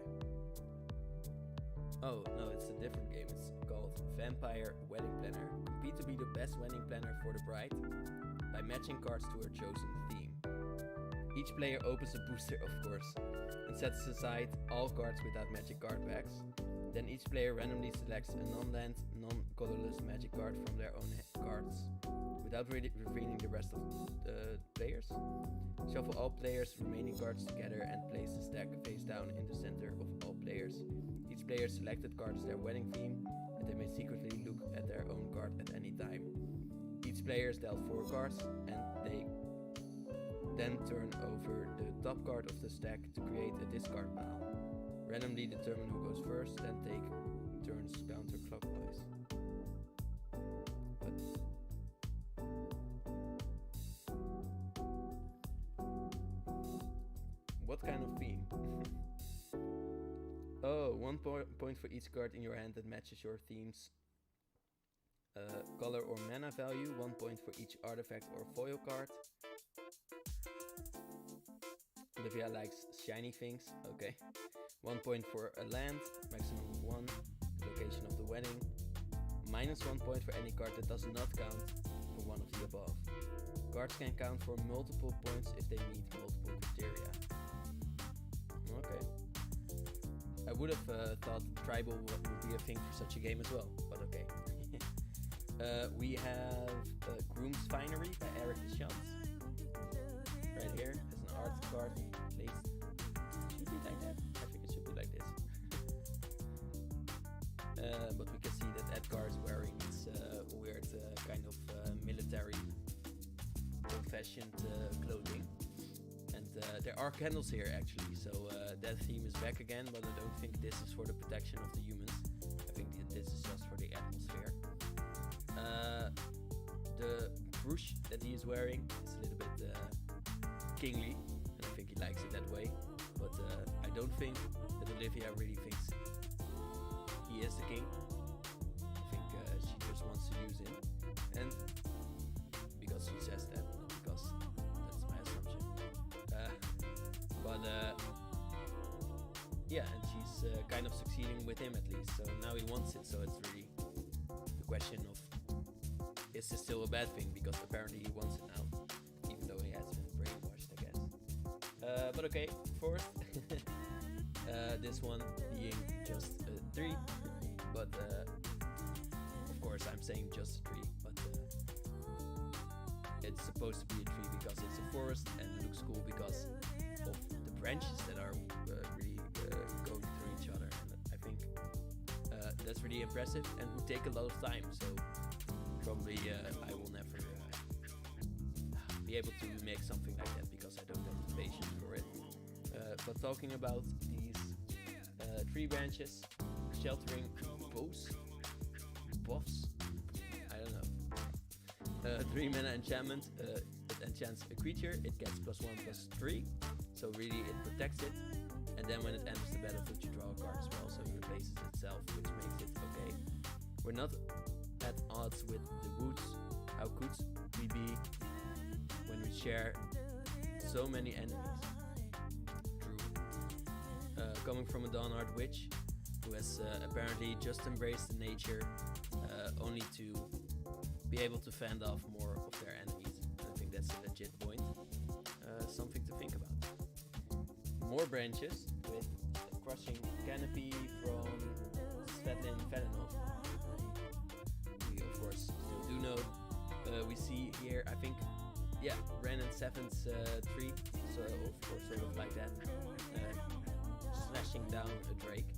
Oh no, it's a different game. It's called Vampire Wedding Planner. Compete to be the best wedding planner for the bride by matching cards to her chosen theme. Each player opens a booster, of course, and sets aside all cards without magic card packs. Then each player randomly selects a non-land, non-colorless magic card from their own cards, without revealing the rest of the players. Shuffle all players' remaining cards together and place the stack face down in the center of all players. Each player's selected card is their wedding theme, and they may secretly look at their own card at any time. Each player is dealt 4 cards, and they then turn over the top card of the stack to create a discard pile. Randomly determine who goes first, then take turns counterclockwise. What kind of theme? Oh, 1 point for each card in your hand that matches your theme's color or mana value. 1 point for each artifact or foil card. Olivia likes shiny things. Okay. 1 point for a land, maximum of 1, the location of the wedding. Minus 1 point for any card that does not count for one of the above. Cards can count for multiple points if they meet multiple criteria. Okay. I would have thought tribal would be a thing for such a game as well, but okay. We have Groom's Finery by Eric Deschamps. Right here, as an art card, placed. Should be like that. I think it should be like this. But we can see that Edgar is wearing this weird kind of military old-fashioned clothing. And there are candles here actually, so that theme is back again, but I don't think this is for the protection of the humans. I think this is just for the atmosphere. The brush that he is wearing is a little bit kingly, and I think he likes it that way, but I don't think that Olivia really thinks he is the king. I think she just wants to use him, and because she says that, not because that's my assumption. Yeah, and she's kind of succeeding with him at least, so now he wants it, so it's really the question of, is this still a bad thing, because apparently he wants it now, even though he has been brainwashed, I guess. But okay, fourth, this one being just a 3, but of course I'm saying just a 3, but it's supposed to be a 3 because it's a forest and it looks cool because of the branches that are really going through each other, and I think that's really impressive and would take a lot of time, so probably I will never be able to make something like that because I don't have the patience for it. But talking about these 3 branches, sheltering buffs, I don't know. 3 mana enchantment, it enchants a creature, it gets +1/+3, so really it protects it, and then when it enters the battlefield you draw a card as well, so it replaces itself, which makes it okay. We're not at odds with the woods. How could we be when we share so many enemies? True. Coming from a Dawnhard witch who has apparently just embraced nature only to be able to fend off more of their enemies. And I think that's a legit point. Something to think about. More branches with a crushing canopy from Svetlin Velenov. We of course still do know. We see here, I think, yeah, Ren and 7's 3, so or sort of like that, slashing down a Drake.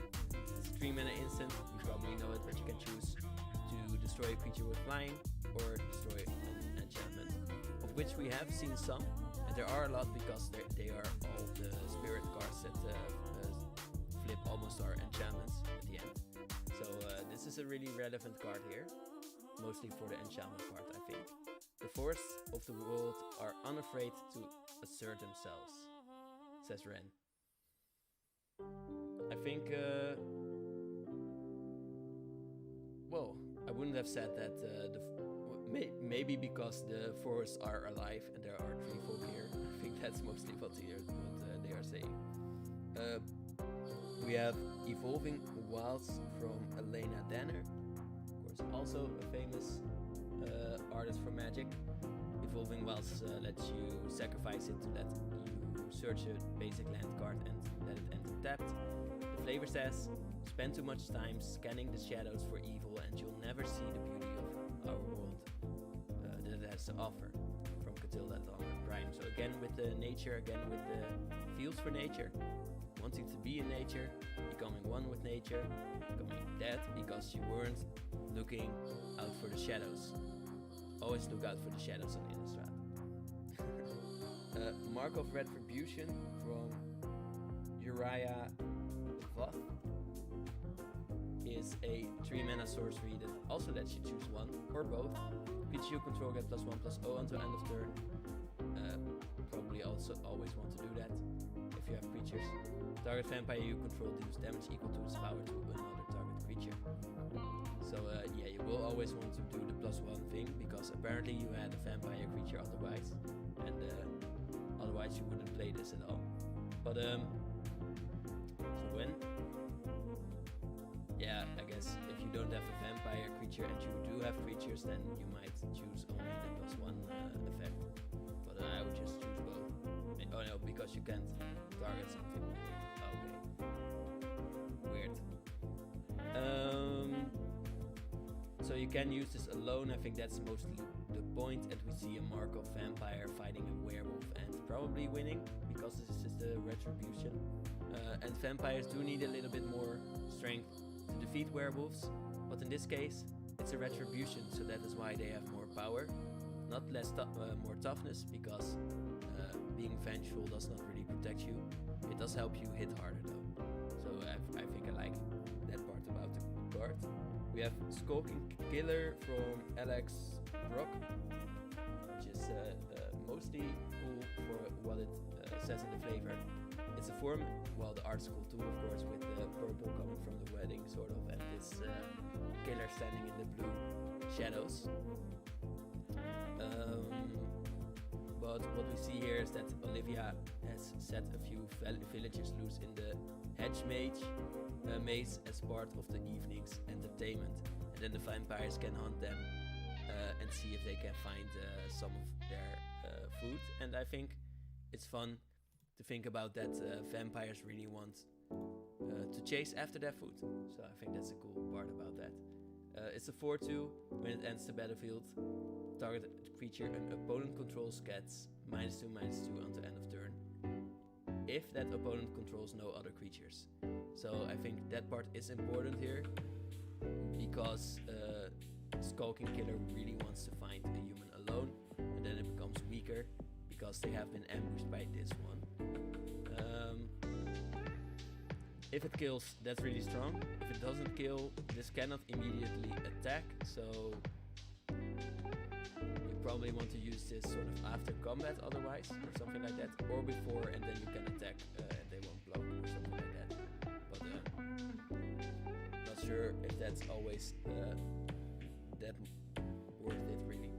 It's a 3 mana instant, you probably know it, but you can choose to destroy a creature with flying or destroy an enchantment, of which we have seen some, and there are a lot because they are all the spirit cards that flip almost our enchantments at the end. So this is a really relevant card here, mostly for the enchantment part, I think. The forests of the world are unafraid to assert themselves, says Ren. I think, well, I wouldn't have said that maybe because the forests are alive and there are tree folk here. I think that's mostly what they have Evolving Wilds from Elena Danner, of course also a famous artist for Magic. Evolving Wilds lets you sacrifice it to let you search a basic land card and let it enter tapped. The flavor says, spend too much time scanning the shadows for evil and you'll never see the beauty of our world that it has to offer. From Catilda Dawn Prime. So again with the nature, again with the feels for nature, wanting to be in nature, becoming one with nature, becoming dead because you weren't looking out for the shadows. Always look out for the shadows on Innistrad. Mark of Retribution from Uriah Voth is a 3-mana sorcery that also lets you choose one or both. Creature you control get +1/+0 until end of turn. Probably also always want to do that if you have creatures. Target vampire you control deals damage equal to its power to another target creature. So yeah, you will always want to do the +1 thing because apparently you had a vampire creature otherwise, and otherwise you wouldn't play this at all. But so when, yeah, I guess if you don't have a vampire creature and you do have creatures, then you might choose only the +1 effect. But I would just choose both. Oh no, because you can't target something. Okay. Weird. So you can use this alone. I think that's mostly the point. And we see a Mark of Vampire fighting a werewolf and probably winning because this is the Retribution. And vampires do need a little bit more strength to defeat werewolves. But in this case, it's a Retribution, so that is why they have more power. Not more toughness, because being vengeful does not really protect you. It does help you hit harder though. So I think I like that part about the card. We have Skulking Killer from Alex Brock, which is mostly cool for what it says in the flavor. It's a form, well the art's cool too of course, with the purple coming from the wedding sort of, and this killer standing in the blue shadows. But what we see here is that Olivia has set a few villagers loose in the Hedge maze as part of the evening's entertainment, and then the vampires can hunt them and see if they can find some of their food. And I think it's fun to think about that vampires really want to chase after their food. So I think that's a cool part about that. It's a 4/2. When it ends the battlefield, target creature an opponent controls gets -2/-2 until end of turn, if that opponent controls no other creatures. So I think that part is important here, because Skulking Killer really wants to find a human alone, and then it becomes weaker because they have been ambushed by this one. If it kills, that's really strong. If it doesn't kill, this cannot immediately attack, so you probably want to use this sort of after combat otherwise, or something like that, or before, and then you can attack and they won't block, or something like that. But not sure if that's always that worth it really.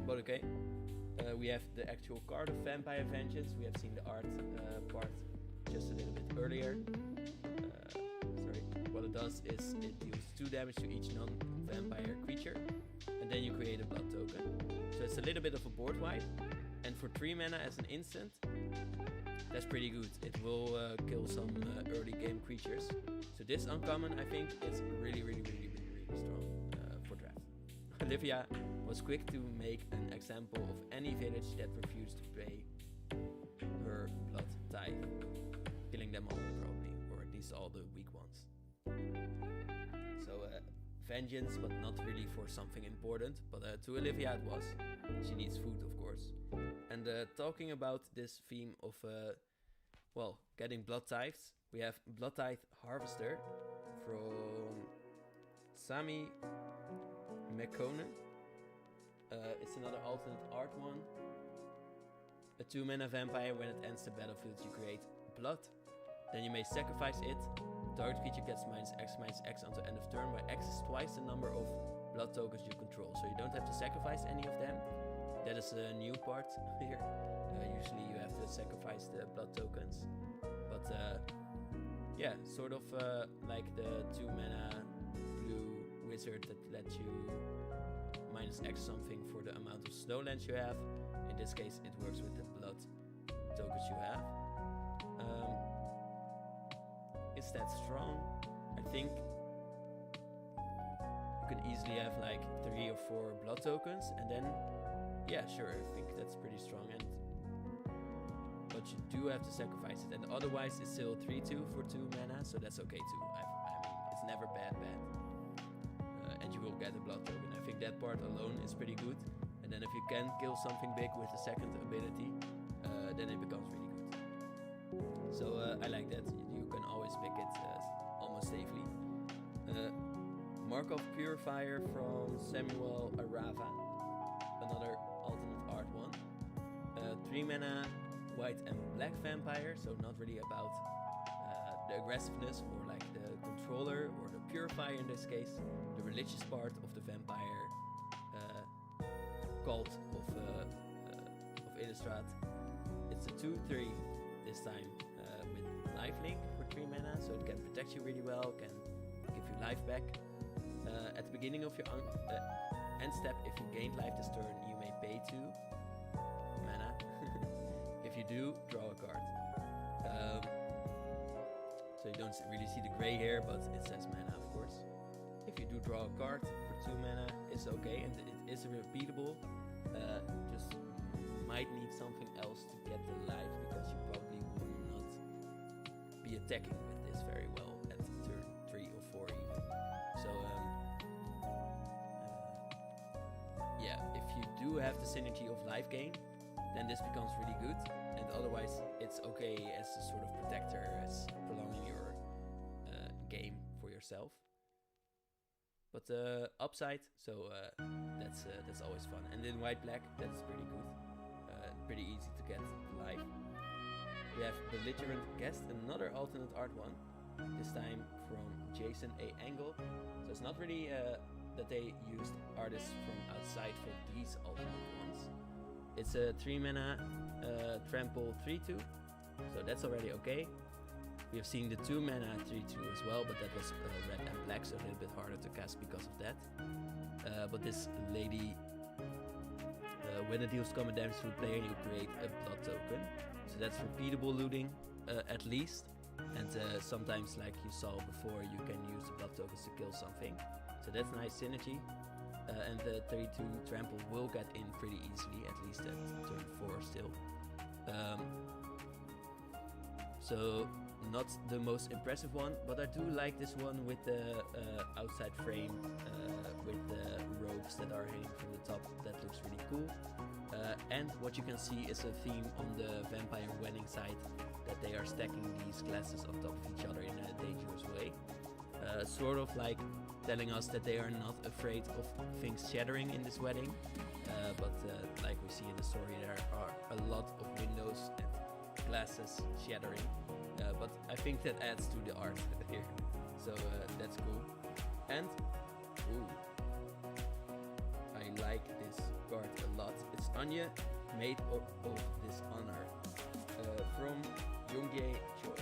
But okay, we have the actual card of Vampire Vengeance. We have seen the art part just a little bit earlier. Sorry. What it does is it deals 2 damage to each non-vampire creature, and then you create a blood token. So it's a little bit of a board wipe, and for 3 mana as an instant, that's pretty good. It will kill some early game creatures. So this uncommon, I think, is really strong for draft. Olivia was quick to make an example of any village that refused to pay her blood tithe, killing them all probably, or at least all the weak ones. So vengeance, but not really for something important, but to Olivia it was. She needs food, of course. And talking about this theme of well, getting blood tithes, we have Blood Tithe Harvester from Sami McConan. It's another alternate art one. A 2-mana vampire. When it ends the battlefield, you create blood. Then you may sacrifice it. Target creature gets -X/-X until end of turn, where X is twice the number of blood tokens you control. So you don't have to sacrifice any of them. That is a new part here. Usually you have to sacrifice the blood tokens. But yeah, sort of like the 2 mana blue wizard that lets you minus X something for the amount of snowlands you have. In this case, it works with the blood tokens you have. Is that strong? I think you can easily have like 3 or 4 blood tokens, and then, yeah, sure, I think that's pretty strong. And but you do have to sacrifice it, and otherwise it's still 3/2 for 2 mana, so that's okay too. I mean, it's never bad. And you will get a blood token. I think that part alone is pretty good. And then if you can kill something big with the second ability, then it becomes really good. So I like that. You can always pick it almost safely. Mark of Purifier from Samuel Arava, another alternate art one. 3 mana white and black vampire, so not really about the aggressiveness or like the controller or the purifier in this case, the religious part of the vampire cult of Innistrad. It's a 2/3 this time with lifelink for 3 mana, so it can protect you really well, can give you life back. At the beginning of your end step, if you gain life this turn, you may pay 2 mana. If you do, draw a card. So you don't really see the gray here, but it says mana, of course. If you do draw a card for 2 mana, it's okay, and it is repeatable. Just might need something else to get the life, because you probably will not be attacking with this very well at turn 3 or 4 even. So yeah, if you do have the synergy of life gain, then this becomes really good, and otherwise it's okay as a sort of protector, as prolonging your game for yourself. But upside, so that's always fun. And in white-black, that's pretty good. Pretty easy to get live. We have Belligerent Guest, another alternate art one. This time from Jason A. Angle. So it's not really that they used artists from outside for these alternate ones. It's a 3 mana trample 3/2. So that's already okay. We have seen the 2 mana 3/2 as well, but that was red and black, so a little bit harder to cast because of that. But this lady, when it deals common damage to a player, you create a blood token. So that's repeatable looting, at least. And sometimes, like you saw before, you can use the blood tokens to kill something. So that's nice synergy. And the 3/2 trample will get in pretty easily, at least at turn 4 still. So not the most impressive one, but I do like this one with the outside frame, with the ropes that are hanging from the top. That looks really cool. And what you can see is a theme on the vampire wedding side, that they are stacking these glasses on top of each other in a dangerous way. Sort of like telling us that they are not afraid of things shattering in this wedding. But like we see in the story, there are a lot of windows and glasses shattering. But I think that adds to the art here. So that's cool. And ooh, I like this card a lot. It's Anya, made of this honor, from Youngye Choi.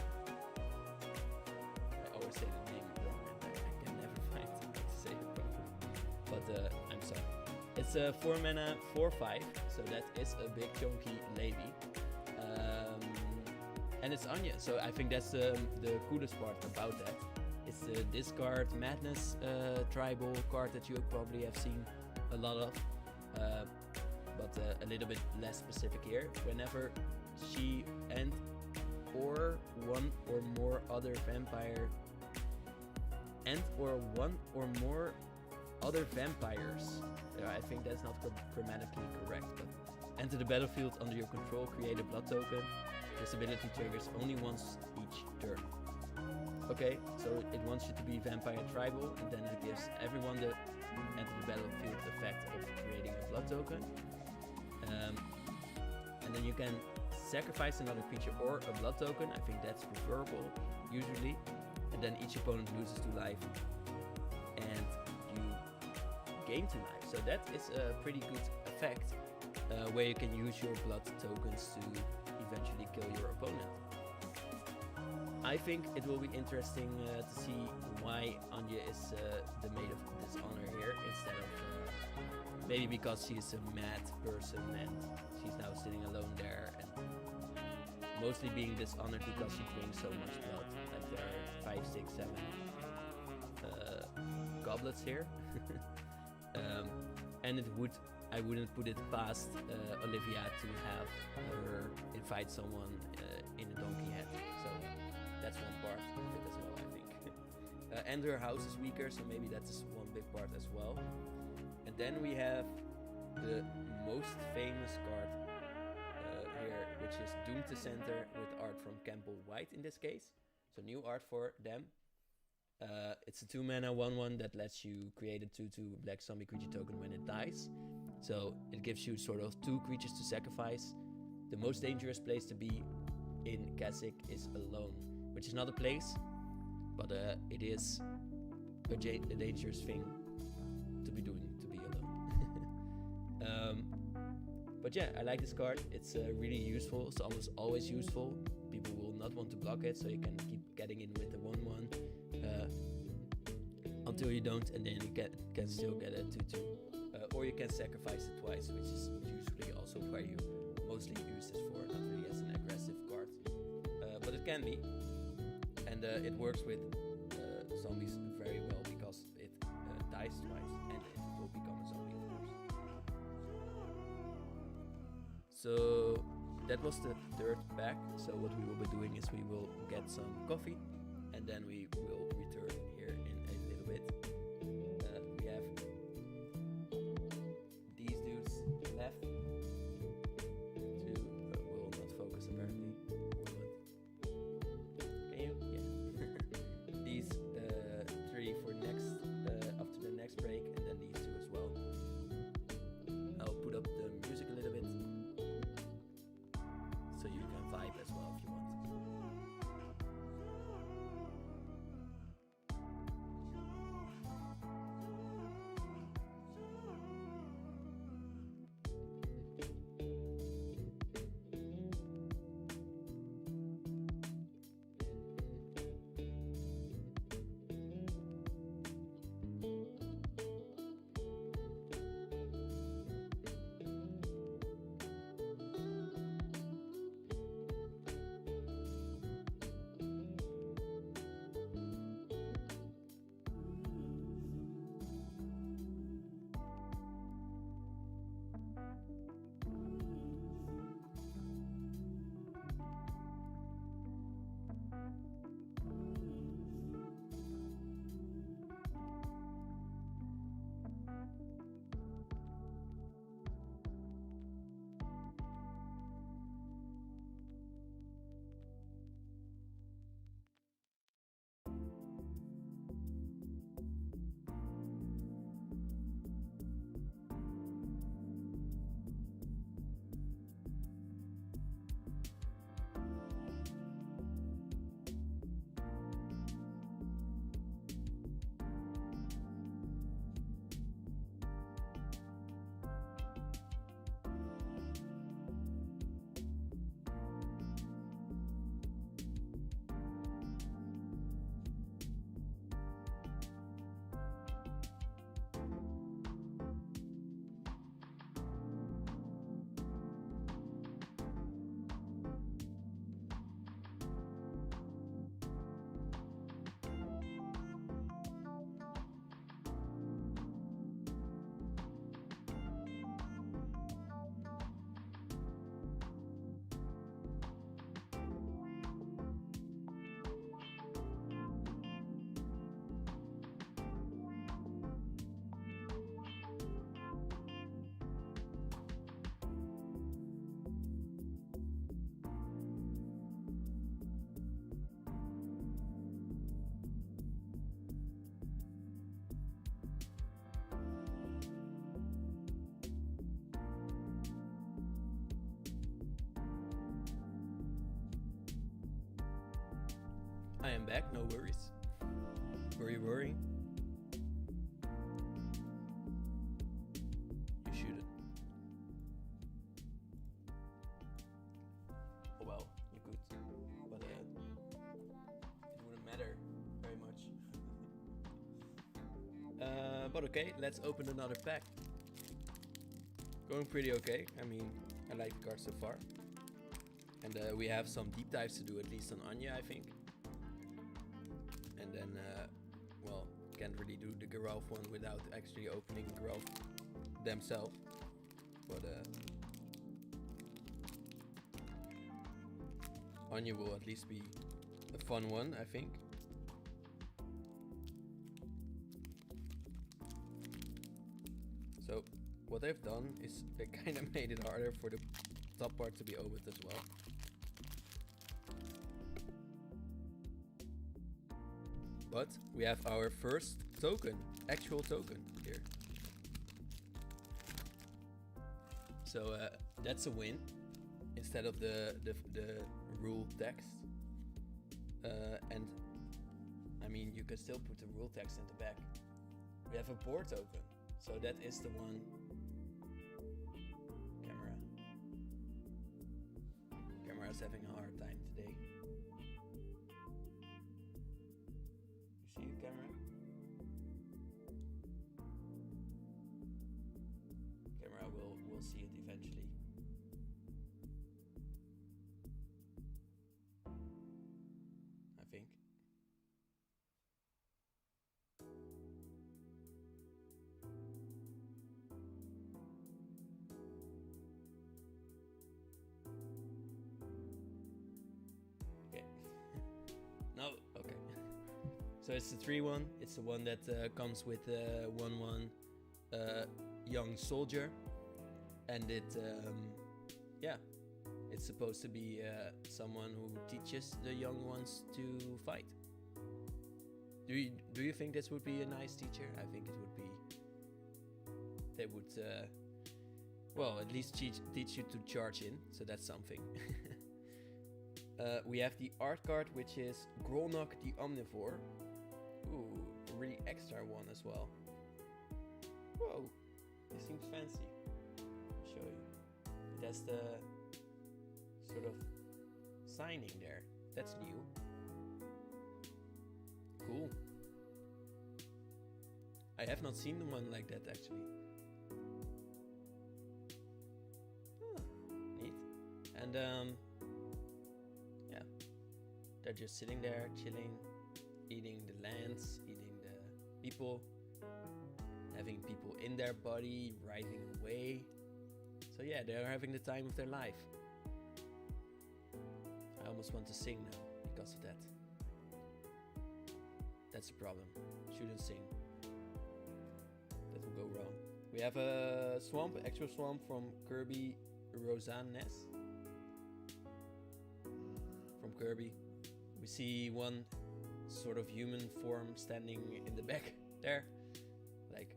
I always say the name wrong, and I can never find how to say it properly. But I'm sorry. It's a 4 mana 4/5, so that is a big chunky lady. And it's Anya, so I think that's the coolest part about that. It's the discard madness tribal card that you probably have seen a lot of, but a little bit less specific here. Whenever she or one or more other vampire other vampires, I think that's not grammatically correct, but enter the battlefield under your control, create a blood token. This ability triggers only once each turn. Okay, so it wants you to be vampire tribal, and then it gives everyone the enter the battlefield effect of creating a blood token. And then you can sacrifice another creature or a blood token. I think that's preferable, usually. And then each opponent loses 2 life, and you gain 2 life. So that is a pretty good effect, where you can use your blood tokens to eventually kill your opponent. I think it will be interesting to see why Anya is the Maid of Dishonor here instead of maybe because she's a mad person and she's now sitting alone there and mostly being dishonored because she drinks so much blood. Like there are 5, 6, 7 goblets here. And I wouldn't put it past Olivia to have her invite someone in a donkey head. So that's one part of it as well, I think. And her house is weaker, so maybe that's one big part as well. And then we have the most famous card here, which is Doom to Center with art from Campbell White in this case. So new art for them. It's a 2-mana 1/1 that lets you create a 2/2 black zombie creature token when it dies. So it gives you sort of 2 creatures to sacrifice. The most dangerous place to be in Kashyyyk is alone, which is not a place, but it is a dangerous thing to be doing, to be alone. But yeah, I like this card. It's really useful. It's almost always useful. People will not want to block it, so you can keep getting in with the 1/1 until you don't, and then you can still get a 2/2. Or you can sacrifice it twice, which is usually also where you mostly use this for, not really as an aggressive card. But it can be. And it works with zombies very well because it dies twice and it will become a zombie, of course. So that was the 3rd pack. So what we will be doing is we will get some coffee and then we will return here in a little bit. We have these dudes left. Will not focus apparently. Can you? Yeah. These 3 for next after the next break, and then these 2 as well. I'll put up the music a little bit so you can vibe as well if you want. I am back, no worries. Were you worrying? You shouldn't. Oh well, you could. But But okay, let's open another pack. Going pretty okay. I mean, I like the cards so far. And we have some deep dives to do, at least on Anya, I think. And then, well, can't really do the Geralf one without actually opening Geralf themselves. But Anya will at least be a fun one, I think. So what I've done is they kind of made it harder for the top part to be opened as well. But we have our first token, actual token here. So that's a win instead of the rule text. And I mean, you can still put the rule text in the back. We have a board token. So that is the one. Camera's having a hard time today. You see it, camera? Camera will see it eventually. I think. No, okay. So it's the 3-1. It's the one that comes with 1/1 young soldier, and it, yeah, it's supposed to be someone who teaches the young ones to fight. Do you think this would be a nice teacher? I think it would be. They would, well, at least teach you to charge in. So that's something. We have the art card, which is Grolnok the Omnivore. Ooh, a really extra one as well. Whoa, this seems fancy. I'll show you. It has the sort of signing there. That's new. Cool. I have not seen one like that actually. Neat. And yeah, they're just sitting there, chilling, eating the lands, eating the people, having people in their body, riding away. So yeah, they're having the time of their life. I almost want to sing now because of that. That's a problem. Shouldn't sing. That will go wrong. We have a swamp, actual swamp from Kirby Rosannes. From Kirby. We see one sort of human form standing in the back there. Like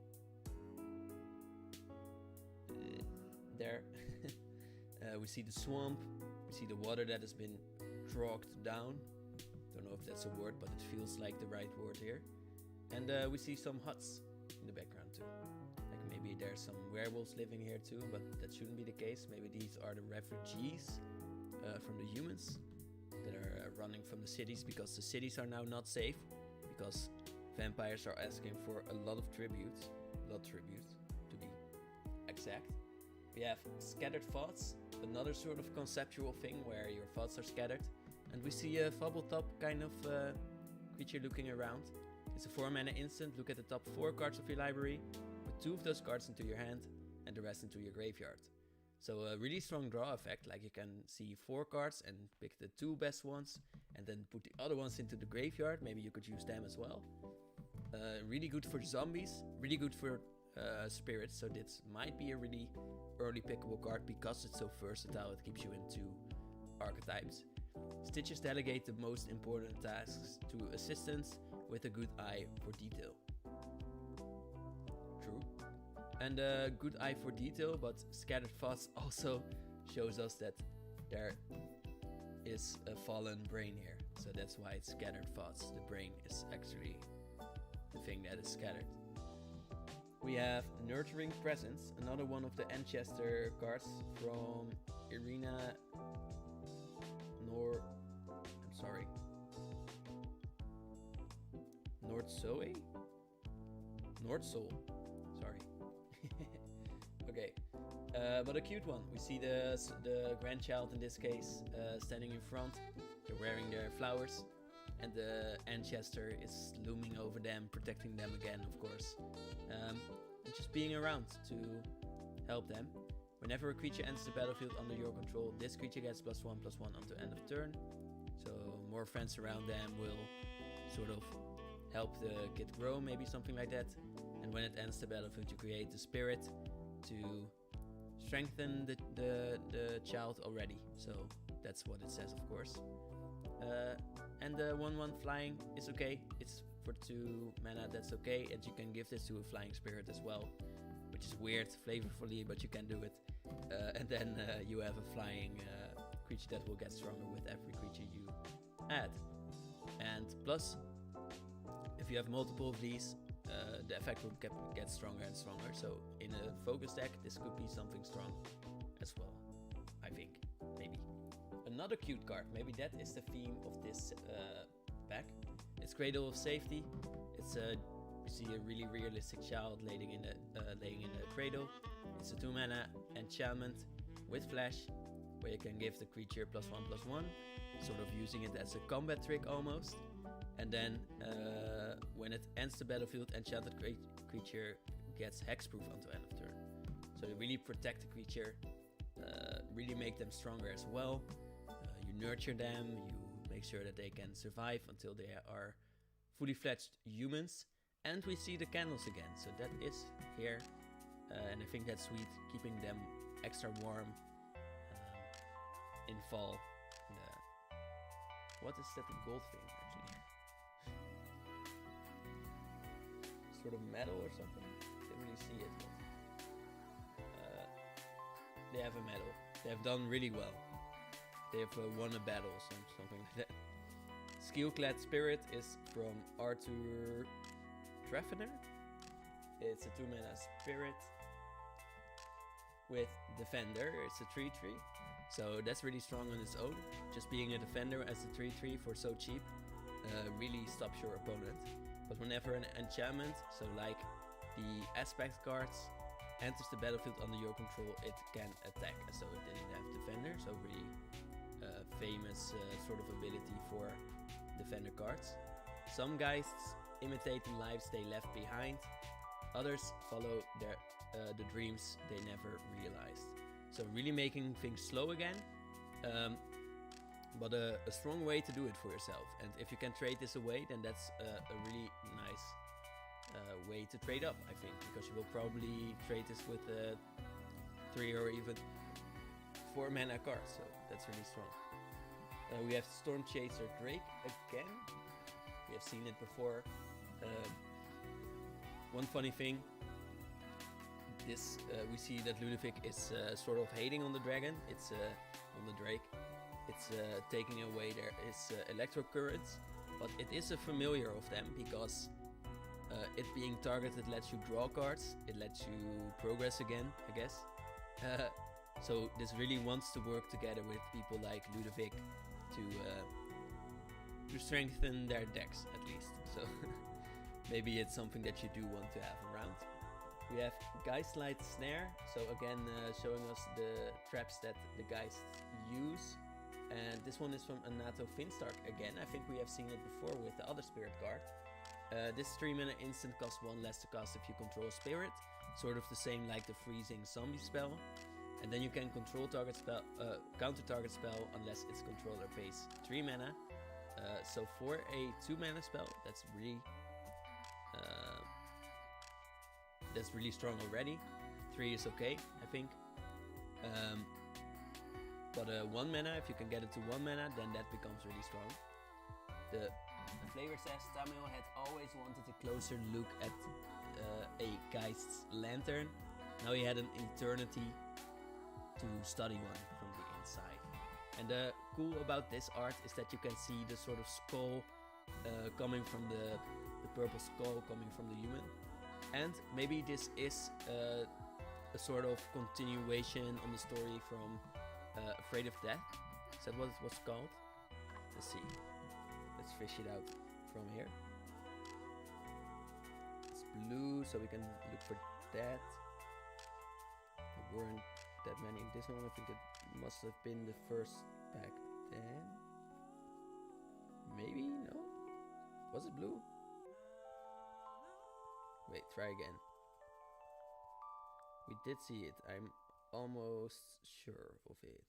there. We see the swamp. We see the water that has been dropped down. Don't know if that's a word, but it feels like the right word here. And we see some huts in the background too. Like maybe there's some werewolves living here too, but that shouldn't be the case. Maybe these are the refugees from the humans that are running from the cities, because the cities are now not safe, because vampires are asking for a lot of tribute. To be exact. We have scattered thoughts, another sort of conceptual thing where your thoughts are scattered. And we see a Fubbletop kind of creature looking around. It's a 4-mana instant. Look at the top 4 cards of your library. Put 2 of those cards into your hand and the rest into your graveyard. So a really strong draw effect. Like you can see 4 cards and pick the 2 best ones and then put the other ones into the graveyard. Maybe you could use them as well. Really good for zombies. Really good for spirits. So this might be a really early pickable card because it's so versatile. It keeps you into archetypes. Stitches delegate the most important tasks to assistants with a good eye for detail. True. And a good eye for detail, but scattered thoughts also shows us that there is a fallen brain here. So that's why it's scattered thoughts. The brain is actually the thing that is scattered. We have Nurturing Presence, another one of the Enchester cards from Irina Soul. Sorry. Okay. But a cute one. We see the grandchild in this case standing in front. They're wearing their flowers. And the ancestor is looming over them, protecting them again, of course. And just being around to help them. Whenever a creature enters the battlefield under your control, this creature gets +1/+1 until end of turn. So more friends around them will sort of help the kid grow, maybe something like that. And when it ends the battlefield, you create the spirit to strengthen the child already. So that's what it says, of course. And the 1/1 flying is okay. It's for 2 mana, that's okay. And you can give this to a flying spirit as well, which is weird, flavorfully, but you can do it. And then you have a flying creature that will get stronger with every creature you add. And plus, if you have multiple of these, the effect will get stronger and stronger. So in a focus deck, this could be something strong as well, I think, maybe. Another cute card, maybe that is the theme of this pack. It's Cradle of Safety. It's you see a really realistic child laying in the cradle. It's a 2 mana enchantment with flash, where you can give the creature +1/+1, sort of using it as a combat trick almost. And then when it ends the battlefield, enchanted creature gets hexproof until end of turn. So you really protect the creature, really make them stronger as well. You nurture them, you make sure that they can survive until they are fully fledged humans. And we see the candles again, so that is here. And I think that's sweet, keeping them extra warm in fall. What is that gold thing actually? Sort of metal or something? Can't really see it, but they have a medal. They have done really well. They have won a battle or something like that. Skillclad Spirit is from Arthur Treffner. It's a 2 mana spirit with Defender. It's a 3/3. So that's really strong on its own. Just being a Defender as a 3/3 for so cheap really stops your opponent. But whenever an enchantment, so like the aspect cards, enters the battlefield under your control, it can attack. So it didn't have Defender, so really famous sort of ability for Defender cards. Some Geists imitate the lives they left behind. Others follow the dreams they never realized. So really making things slow again, but a strong way to do it for yourself. And if you can trade this away, then that's a really nice way to trade up, I think, because you will probably trade this with 3 or even 4 mana cards, so that's really strong. We have Storm Chaser Drake again. We have seen it before. One funny thing, this we see that Ludovic is sort of hating on the dragon. It's on the Drake. It's taking away his electro currents, but it is a familiar of them because it being targeted lets you draw cards. It lets you progress again, I guess. So this really wants to work together with people like Ludovic to strengthen their decks at least. So maybe it's something that you do want to have around. We have Geistlight Snare, so again showing us the traps that the Geists use. And this one is from Anato Finstark again. I think we have seen it before with the other spirit card. This 3 mana instant costs 1 less to cast if you control a spirit. Sort of the same like the freezing zombie spell. And then you can control target spell, counter target spell unless its controller pays 3 mana. So for a 2 mana spell, that's really strong already. 3 is okay, I think. But 1 mana, if you can get it to 1 mana, then that becomes really strong. The flavor says Tamil had always wanted a closer look at a Geist's lantern. Now he had an eternity to study one from the inside. And cool about this art is that you can see the sort of skull coming from the purple skull coming from the human. And maybe this is a sort of continuation on the story from Afraid of Death. Is that what it was called? Let's see. Let's fish it out from here. It's blue, so we can look for that. There weren't that many in this one. I think it must have been the first pack then. Maybe? No? Was it blue? Wait, try again. We did see it. I'm almost sure of it.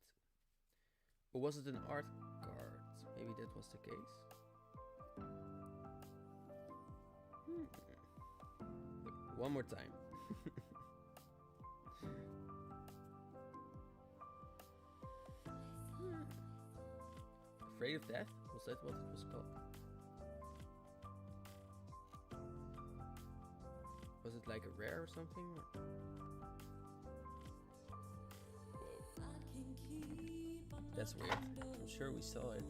Or was it an art card? Maybe that was the case. One more time. Afraid of Death? Was that what it was called? Was it like a rare or something? Whoa. That's weird. I'm sure we saw it.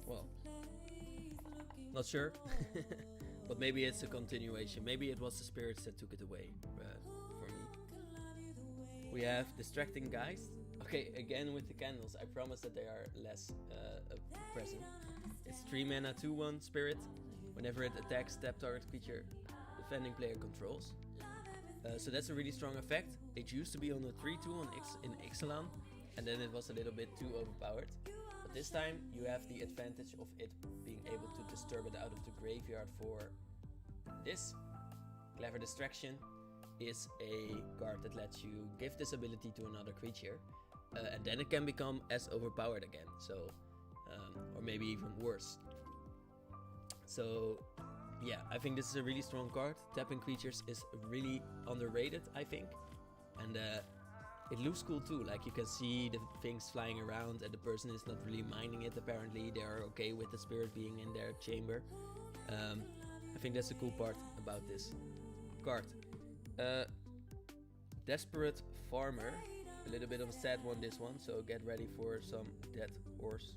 Well, not sure. But maybe it's a continuation. Maybe it was the spirits that took it away for me. We have Distracting Guys. Okay, again with the candles. I promise that they are less present. It's 3 mana, 2/1 spirit. Whenever it attacks, tap target creature defending player controls. So that's a really strong effect. It used to be on a 3/2 in Ixalan, and then it was a little bit too overpowered. But this time you have the advantage of it being able to disturb it out of the graveyard for this. Clever Distraction is a card that lets you give this ability to another creature, and then it can become as overpowered again. So, or maybe even worse. So, yeah, I think this is a really strong card. Tapping creatures is really underrated, I think. And it looks cool too. Like you can see the things flying around and the person is not really minding it apparently. They are okay with the spirit being in their chamber. I think that's a cool part about this card. Desperate Farmer. A little bit of a sad one, this one. So get ready for some Dead Horse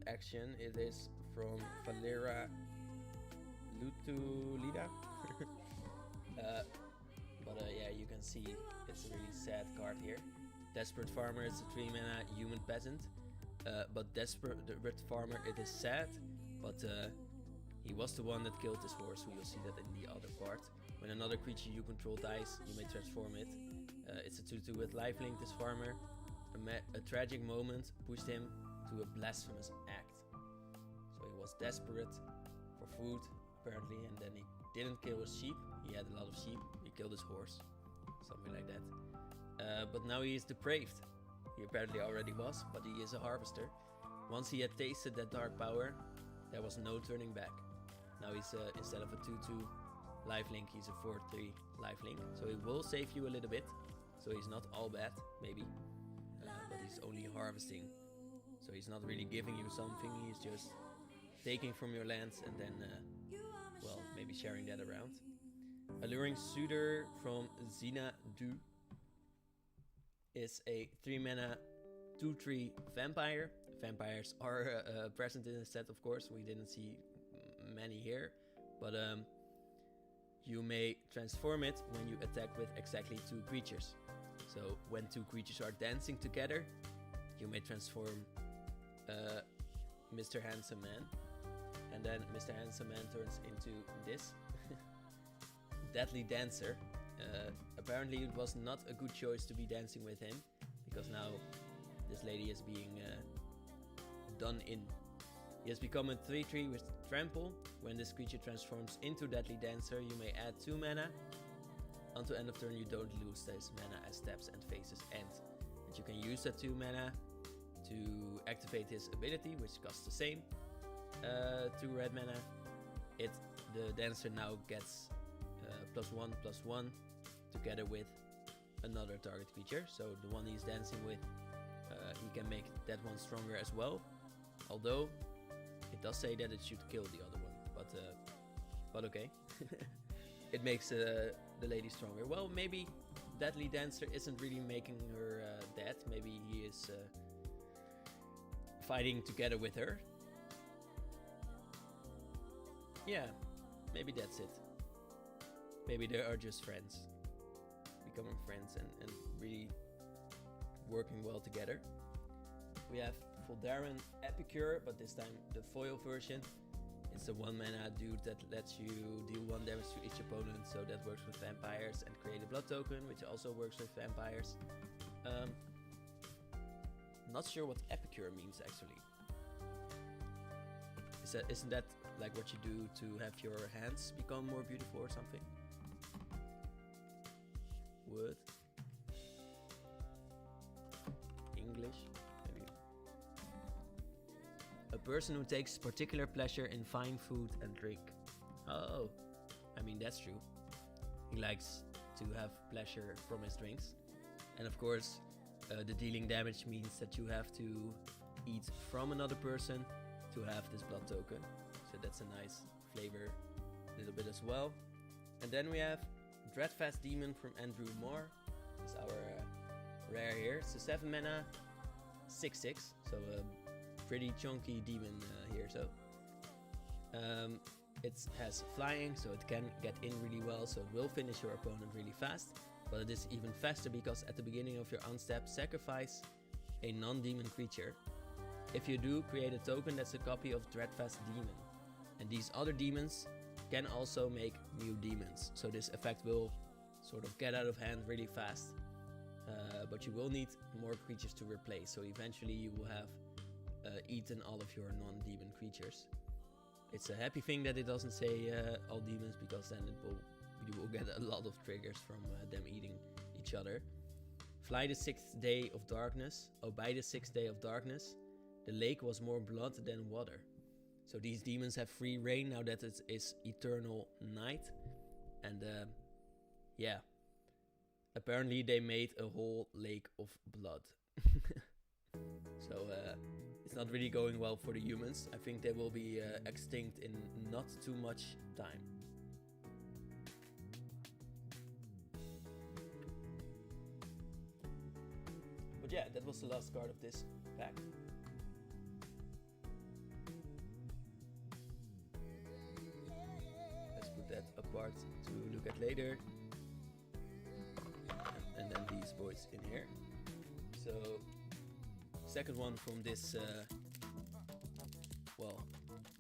action. It is from Valera Lutulida. Yeah, you can see it's a really sad card here. Desperate Farmer is a 3 mana human peasant. But Desperate Farmer, it is sad, but he was the one that killed this horse, so you'll see that in the other part. When another creature you control dies, you may transform it. It's a 2/2 with lifelink, this farmer. A tragic moment pushed him to a blasphemous act. So he was desperate for food, apparently, and then he didn't kill his sheep. He had a lot of sheep. He killed his horse, something like that. But now he is depraved. He apparently already was, but he is a harvester. Once he had tasted that dark power, there was no turning back. Now he's instead of a 2/2 lifelink, he's a 4/3 lifelink. So he will save you a little bit. So he's not all bad, maybe, but he's only harvesting. So he's not really giving you something. He's just taking from your lands and then, well, maybe sharing that around. Alluring Suitor from Zina Du is a 3 mana 2/3 vampire. Vampires are present in the set, of course. We didn't see many here, but you may transform it when you attack with exactly 2 creatures. So when 2 creatures are dancing together, you may transform Mr. Handsome Man, and then Mr. Handsome Man turns into this Deadly Dancer. Apparently it was not a good choice to be dancing with him, because now this lady is being done in. He has become a 3/3 with Trample. When this creature transforms into Deadly Dancer, you may add 2 mana. Until end of turn, you don't lose this mana as steps and phases end. And you can use that 2 mana to activate his ability, which costs the same. 2 red mana. The dancer now gets +1/+1 together with another target creature. So the one he's dancing with, he can make that one stronger as well. Although it does say that it should kill the other one, but okay. It makes the lady stronger. Well, maybe Deadly Dancer isn't really making her dead. Maybe he is fighting together with her. Yeah, maybe that's it. Maybe they are just friends, becoming friends and really working well together. We have Voldaren Epicure, but this time the foil version. It's a 1 mana dude that lets you deal 1 damage to each opponent, so that works with vampires, and create a blood token, which also works with vampires. Not sure what Epicure means actually. Isn't that like what you do to have your hands become more beautiful or something? Wood. English, maybe. A person who takes particular pleasure in fine food and drink. Oh, I mean that's true. He likes to have pleasure from his drinks. And of course, the dealing damage means that you have to eat from another person to have this blood token. So that's a nice flavor a little bit as well. And then we have Dreadfast Demon from Andrew Moore. It's our rare here. It's a 7 mana 6/6, so a pretty chunky demon here. So it has flying, so it can get in really well, so it will finish your opponent really fast. But it is even faster because at the beginning of your unstep, sacrifice a non-demon creature. If you do, create a token that's a copy of Dreadfast Demon. And these other demons can also make new demons. So this effect will sort of get out of hand really fast. But you will need more creatures to replace. So eventually you will have eaten all of your non-demon creatures. It's a happy thing that it doesn't say all demons, because then you will get a lot of triggers from them eating each other. Fly the 6th day of darkness. Oh, by the 6th day of darkness, the lake was more blood than water. So these demons have free reign now that it is eternal night. And yeah, apparently they made a whole lake of blood. So it's not really going well for the humans. I think they will be extinct in not too much time. But yeah, that was the last card of this pack. Let's put that apart to look at later. And then these boys in here. So, second one from this, well,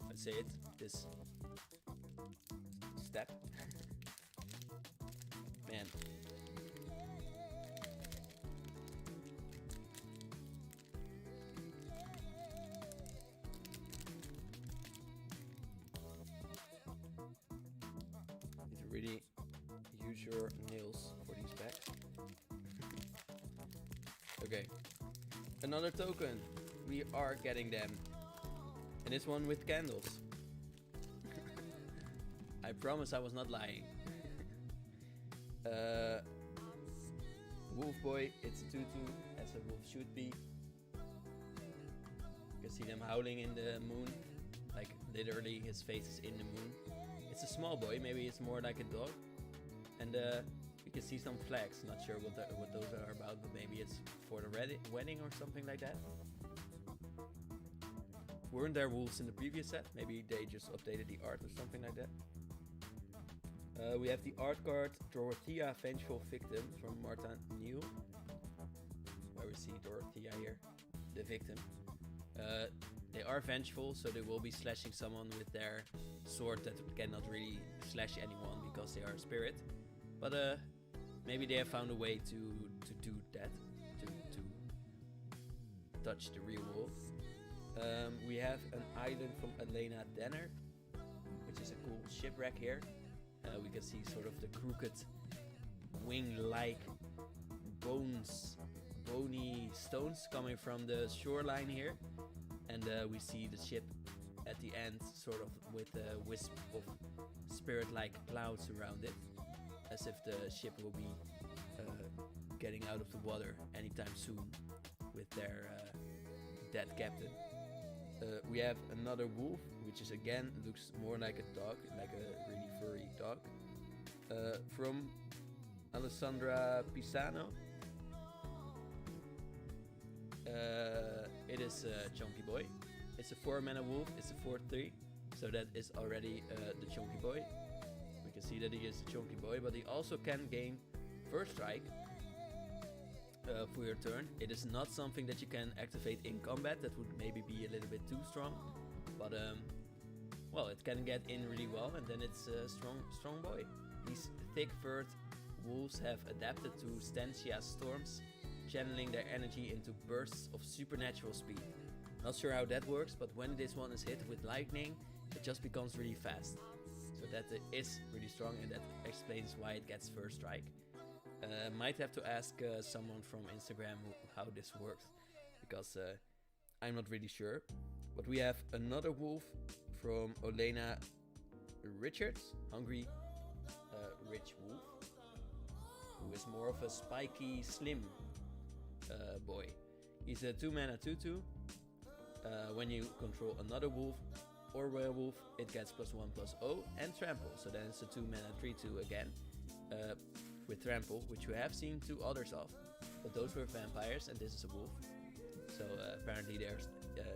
let's say it, this step. Man. Need to really use your nails for these packs. Okay, another token. We are getting them. And this one with candles. I promise I was not lying. Wolf Boy, it's a 2/2, as a wolf should be. You can see them howling in the moon. Like literally his face is in the moon. It's a small boy, maybe it's more like a dog. And you can see some flags, not sure what those are about, but maybe it's for the wedding or something like that. Weren't there wolves in the previous set? Maybe they just updated the art or something like that. We have the art card Dorothea, Vengeful Victim from Marta New, where we see Dorothea here, the victim. They are vengeful, so they will be slashing someone with their sword that cannot really slash anyone because they are a spirit. But maybe they have found a way to do that, to touch the real wolf. We have an island from Elena Denner, which is a cool shipwreck here. We can see sort of the crooked wing-like bony stones coming from the shoreline here. And we see the ship at the end sort of with a wisp of spirit-like clouds around it, as if the ship will be getting out of the water anytime soon with their dead captain. We have another wolf, which is again looks more like a dog, like a really furry dog, from Alessandra Pisano. It is a chunky boy. It's a 4 mana wolf. It's a 4/3, so that is already the chunky boy. We can see that he is a chunky boy, but he also can gain first strike for your turn. It is not something that you can activate in combat. That would maybe be a little bit too strong, but well, it can get in really well, and then it's a strong boy. These thick-furred wolves have adapted to Stantia's storms, channeling their energy into bursts of supernatural speed. Not sure how that works, but when this one is hit with lightning, it just becomes really fast. So that is really strong, and that explains why it gets first strike. Might have to ask someone from Instagram how this works, because I'm not really sure. But we have another wolf from Olena Richards, Hungry Rich Wolf, who is more of a spiky, slim boy. He's a 2-mana 2/2. When you control another wolf or werewolf, it gets +1/+0 and trample. So then it's a 2-mana 3/2 again, with trample, which we have seen 2 others of, but those were vampires and this is a wolf. So apparently they're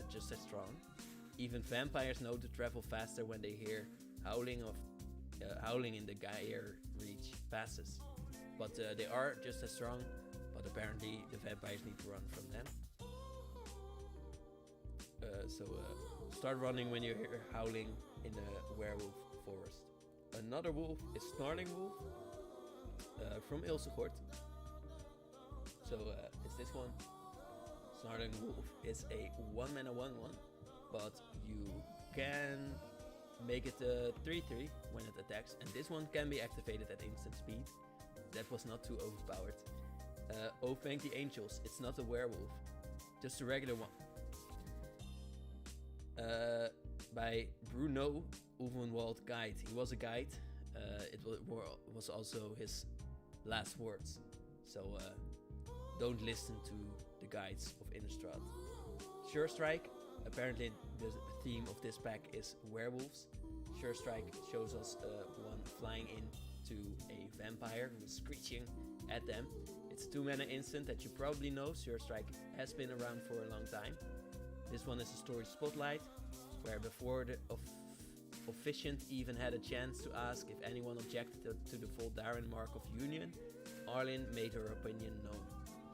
just as strong. Even vampires know to travel faster when they hear howling in the Gaia reach passes. But they are just as strong, but apparently the vampires need to run from them. So start running when you hear howling in the werewolf forest. Another wolf is Snarling Wolf from Ilsegord. So it's this one. Snarling Wolf is a 1-mana 1/1, but you can make it a 3/3 when it attacks, and this one can be activated at instant speed. That was not too overpowered. Oh, thank the angels, it's not a werewolf, just a regular one. By Bruno Ulvenwald Guide. He was a guide. It was also his last words. So don't listen to the guides of Innistrad. Sure Strike. Apparently the theme of this pack is werewolves. Sure Strike shows us one flying into a vampire who is screeching at them. It's a 2-mana instant that you probably know. Sure Strike has been around for a long time. This one is a story spotlight, where before the Officiant even had a chance to ask if anyone objected to the Voldaren Mark of Union, Arlene made her opinion known.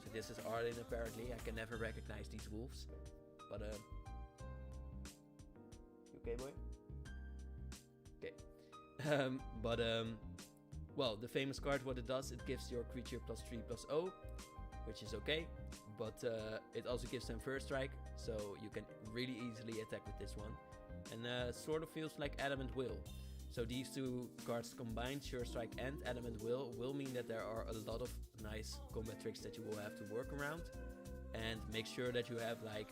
So this is Arlene apparently. I can never recognize these wolves. But you okay, boy? Okay. Well, the famous card, what it does, it gives your creature +3/+0, which is okay. But it also gives them first strike, so you can really easily attack with this one. And sort of feels like Adamant Will. So these 2 cards combined, Sure Strike and Adamant will mean that there are a lot of nice combat tricks that you will have to work around. And make sure that you have like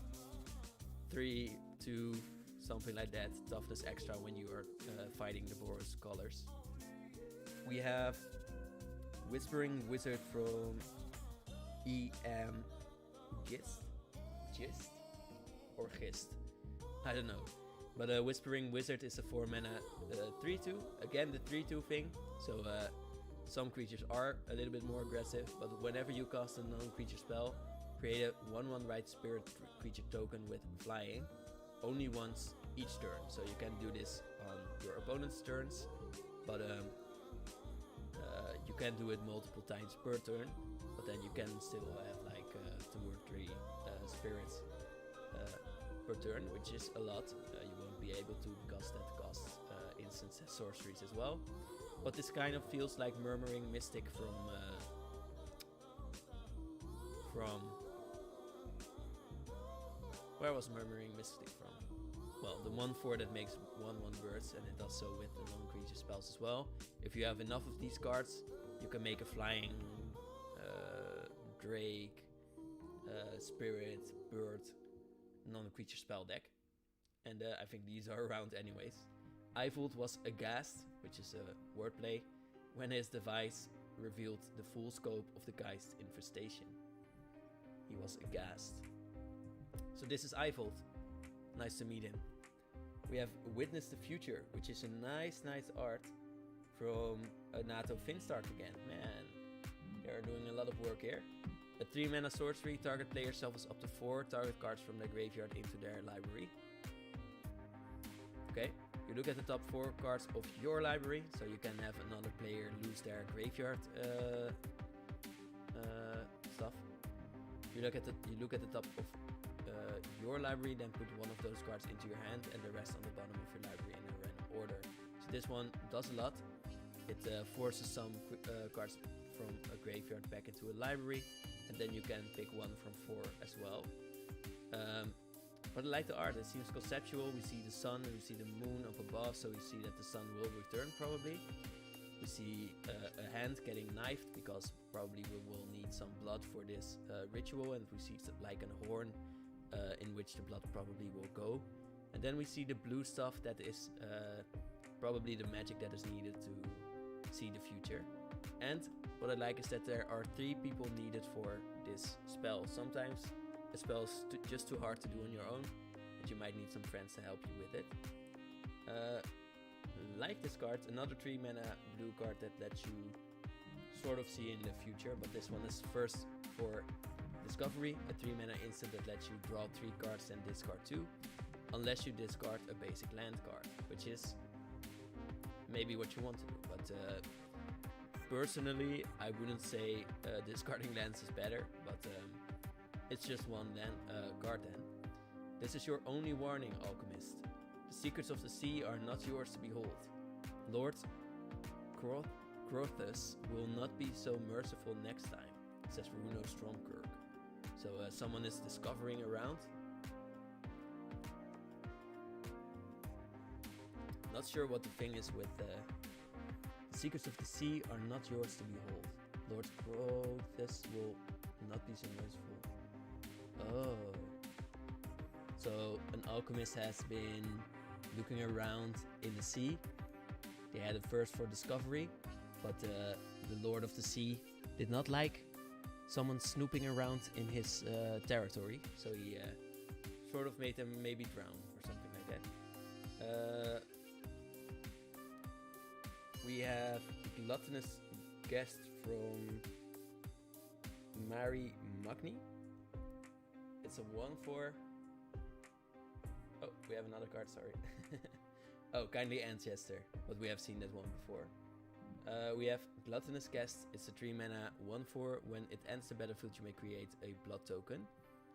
3, 2, something like that, toughness extra when you are fighting the Boros colors. We have Whispering Wizard from EM Gist or Gist, I don't know. But Whispering Wizard is a 4-mana 3/2. Again, the 3/2 thing. So some creatures are a little bit more aggressive, but whenever you cast a non-creature spell, create a 1/1 Right Spirit creature token with flying only once each turn. So you can do this on your opponent's turns, but you can do it multiple times per turn. But then you can still have like 2 or 3 spirits per turn, which is a lot. You won't be able to, because that costs instants and sorceries as well. But this kind of feels like Murmuring Mystic from where was Murmuring Mystic from? Well, the 1/4 that makes 1/1 birds, and it does so with the non-creature spells as well. If you have enough of these cards, you can make a flying Drake, Spirit, Bird, non-creature spell deck. And I think these are around anyways. Eivold was aghast, which is a wordplay, when his device revealed the full scope of the Geist infestation. He was aghast. So this is Eivold. Nice to meet him. We have Witness the Future, which is a nice art from Nato Finstark again. Man, they are doing a lot of work here. A 3-mana sorcery, target player shuffles up to 4 target cards from their graveyard into their library. Okay, you look at the top 4 cards of your library, so you can have another player lose their graveyard stuff. You look at the top of your library, then put one of those cards into your hand and the rest on the bottom of your library in a random order. So this one does a lot. It forces some cards from a graveyard back into a library, and then you can pick one from 4 as well. But I like the art. It seems conceptual. We see the sun, we see the moon up above, so we see that the sun will return probably. We see a hand getting knifed because probably we will need some blood for this ritual, and we see like a horn in which the blood probably will go. And then we see the blue stuff that is probably the magic that is needed to see the future. And what I like is that there are 3 people needed for this spell. Sometimes a spell is just too hard to do on your own, and you might need some friends to help you with it. Like this card, another 3 mana blue card that lets you sort of see in the future, but this one is first for discovery, a 3 mana instant that lets you draw 3 cards and discard 2, unless you discard a basic land card, which is maybe what you want to do, but personally I wouldn't say discarding lands is better, but it's just one land card then. This is your only warning, Alchemist. The secrets of the sea are not yours to behold. Lord Crothus will not be so merciful next time, says Runo Stromkirk. So someone is discovering around. Not sure what the thing is with the secrets of the sea are not yours to behold. Lord Crothus will not be so merciful. Oh. So an alchemist has been looking around in the sea. They had a thirst for discovery, but the Lord of the Sea did not like someone snooping around in his territory, so he sort of made them maybe drown or something like that. We have Gluttonous Guest from Mary Magni. It's a 1/4. Oh, we have another card, sorry. Oh, Kindly Ancestor, but we have seen that one before. We have Gluttonous Guest. It's a 3 mana 1/4. When it ends the battlefield, you may create a blood token.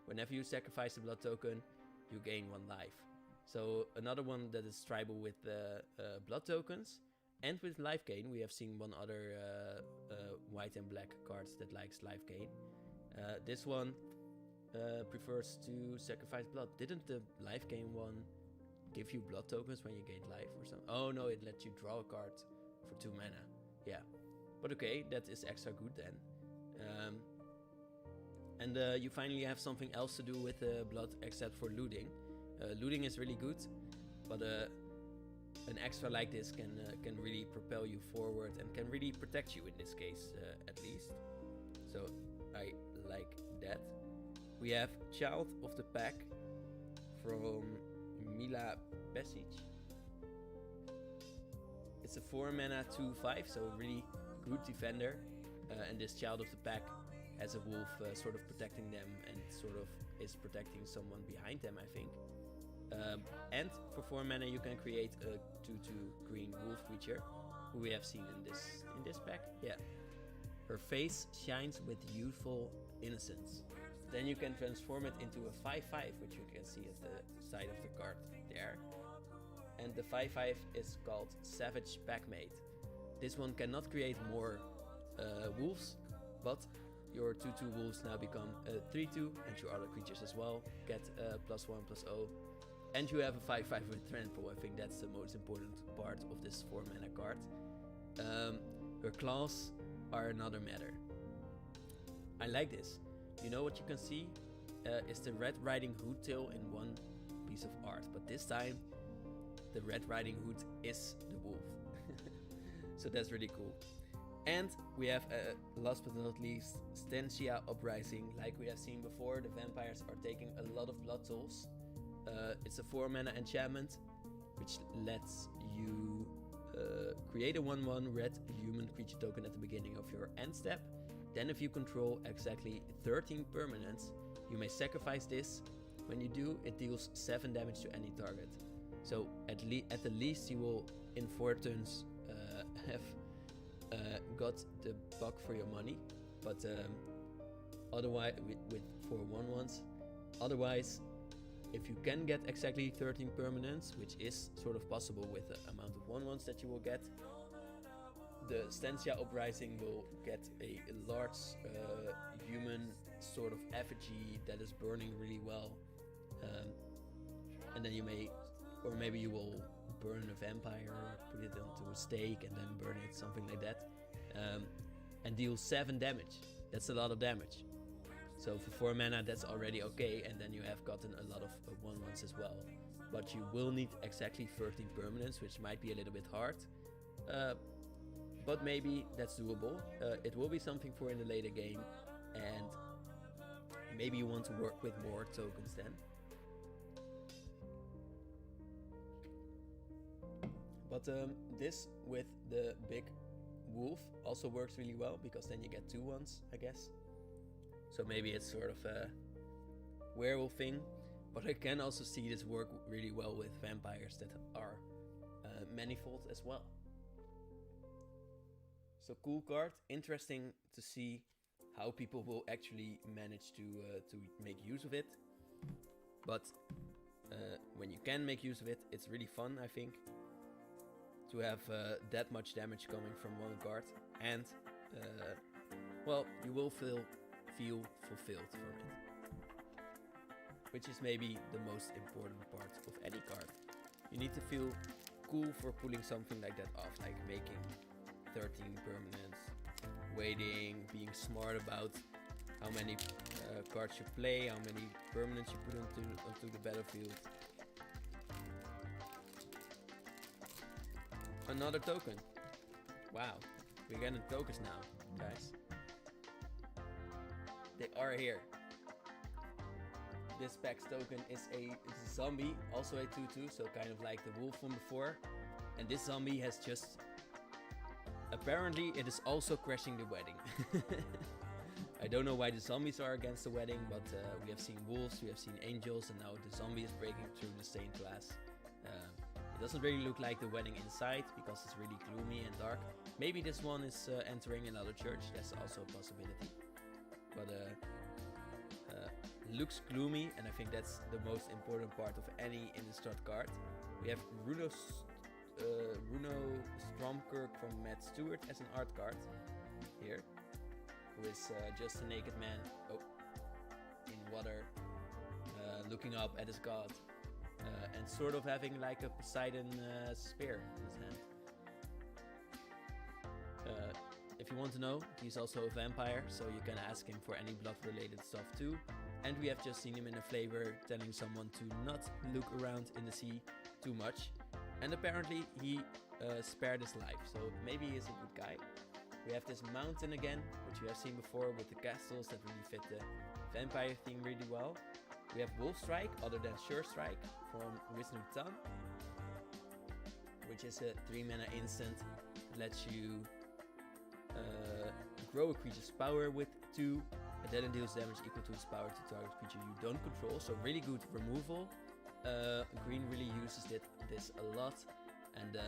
Whenever you sacrifice a blood token, you gain 1 life. So another one that is tribal with the blood tokens. And with life gain, we have seen one other white and black cards that likes life gain. This one prefers to sacrifice blood. Didn't the life gain one give you blood tokens when you gained life or something? Oh no, it lets you draw a card for 2 mana. Yeah, but okay, that is extra good then. And you finally have something else to do with blood except for looting. Looting is really good, but an extra like this can really propel you forward and can really protect you in this case, at least. So I like that. We have Child of the Pack from Mila Besic. It's a 4 mana 2/5, so really good defender. And this Child of the Pack has a wolf sort of protecting them and sort of is protecting someone behind them, I think. And for 4 mana you can create a 2/2 green wolf creature who we have seen in this pack. Yeah. Her face shines with youthful innocence. Then you can transform it into a 5/5, which you can see at the side of the card there. And the 5/5 is called Savage Packmate. This one cannot create more wolves, but your 2/2 wolves now become a 3/2, and your other creatures as well get +1/+0. And you have a 5/5 with Trample. I think that's the most important part of this 4 mana card. Her claws are another matter. I like this. You know what you can see is the Red Riding Hood tail in one piece of art, but this time the Red Riding Hood is the wolf. So that's really cool. And we have, last but not least, Stantia Uprising. Like we have seen before, the vampires are taking a lot of blood tolls. It's a 4 mana enchantment, which lets you create a 1/1 red human creature token at the beginning of your end step. Then if you control exactly 13 permanents, you may sacrifice this. When you do, it deals 7 damage to any target. So at the least you will, in 4 turns, have got the buck for your money. But otherwise, with 4 1/1s, otherwise if you can get exactly 13 permanents, which is sort of possible with the amount of 1/1s that you will get, the Stantia Uprising will get a large human sort of effigy that is burning really well. And then you may, or maybe you will burn a vampire, put it onto a stake and then burn it, something like that. And deal 7 damage. That's a lot of damage. So for 4 mana that's already okay, and then you have gotten a lot of 1/1s as well. But you will need exactly 13 permanents, which might be a little bit hard. But maybe that's doable. It will be something for in the later game, and maybe you want to work with more tokens then. But this with the big wolf also works really well, because then you get 2/1s, I guess. So maybe it's sort of a werewolf thing, but I can also see this work really well with vampires that are manifold as well. So cool card, interesting to see how people will actually manage to make use of it. But when you can make use of it, it's really fun, I think, to have that much damage coming from one card, and well, you will feel fulfilled from it, which is maybe the most important part of any card. You need to feel cool for pulling something like that off, like making 13 permanents, waiting, being smart about how many cards you play, how many permanents you put onto the battlefield. Another token. Wow, we're getting tokens now, guys. They are here. This pack's token is a zombie, also a 2/2, so kind of like the wolf from before. And this zombie has just... apparently it is also crashing the wedding. I don't know why the zombies are against the wedding, but we have seen wolves, we have seen angels, and now the zombie is breaking through the stained glass. It doesn't really look like the wedding inside, because it's really gloomy and dark. Maybe this one is entering another church, that's also a possibility. But looks gloomy, and I think that's the most important part of any Innistrad card. We have Runo Stromkirk from Matt Stewart as an art card here, who is just a naked man in water, looking up at his god, and sort of having like a Poseidon spear in his hand. If you want to know, he's also a vampire, so you can ask him for any blood related stuff too. And we have just seen him in a flavor telling someone to not look around in the sea too much. And apparently he spared his life, so maybe he's a good guy. We have this mountain again, which we have seen before with the castles that really fit the vampire theme really well. We have Wolf Strike, other than Sure Strike, from Wisdom Tongue, which is a 3 mana instant that lets you grow a creature's power with 2, and then it deals damage equal to its power to target creature you don't control, so really good removal. Green really uses this a lot, and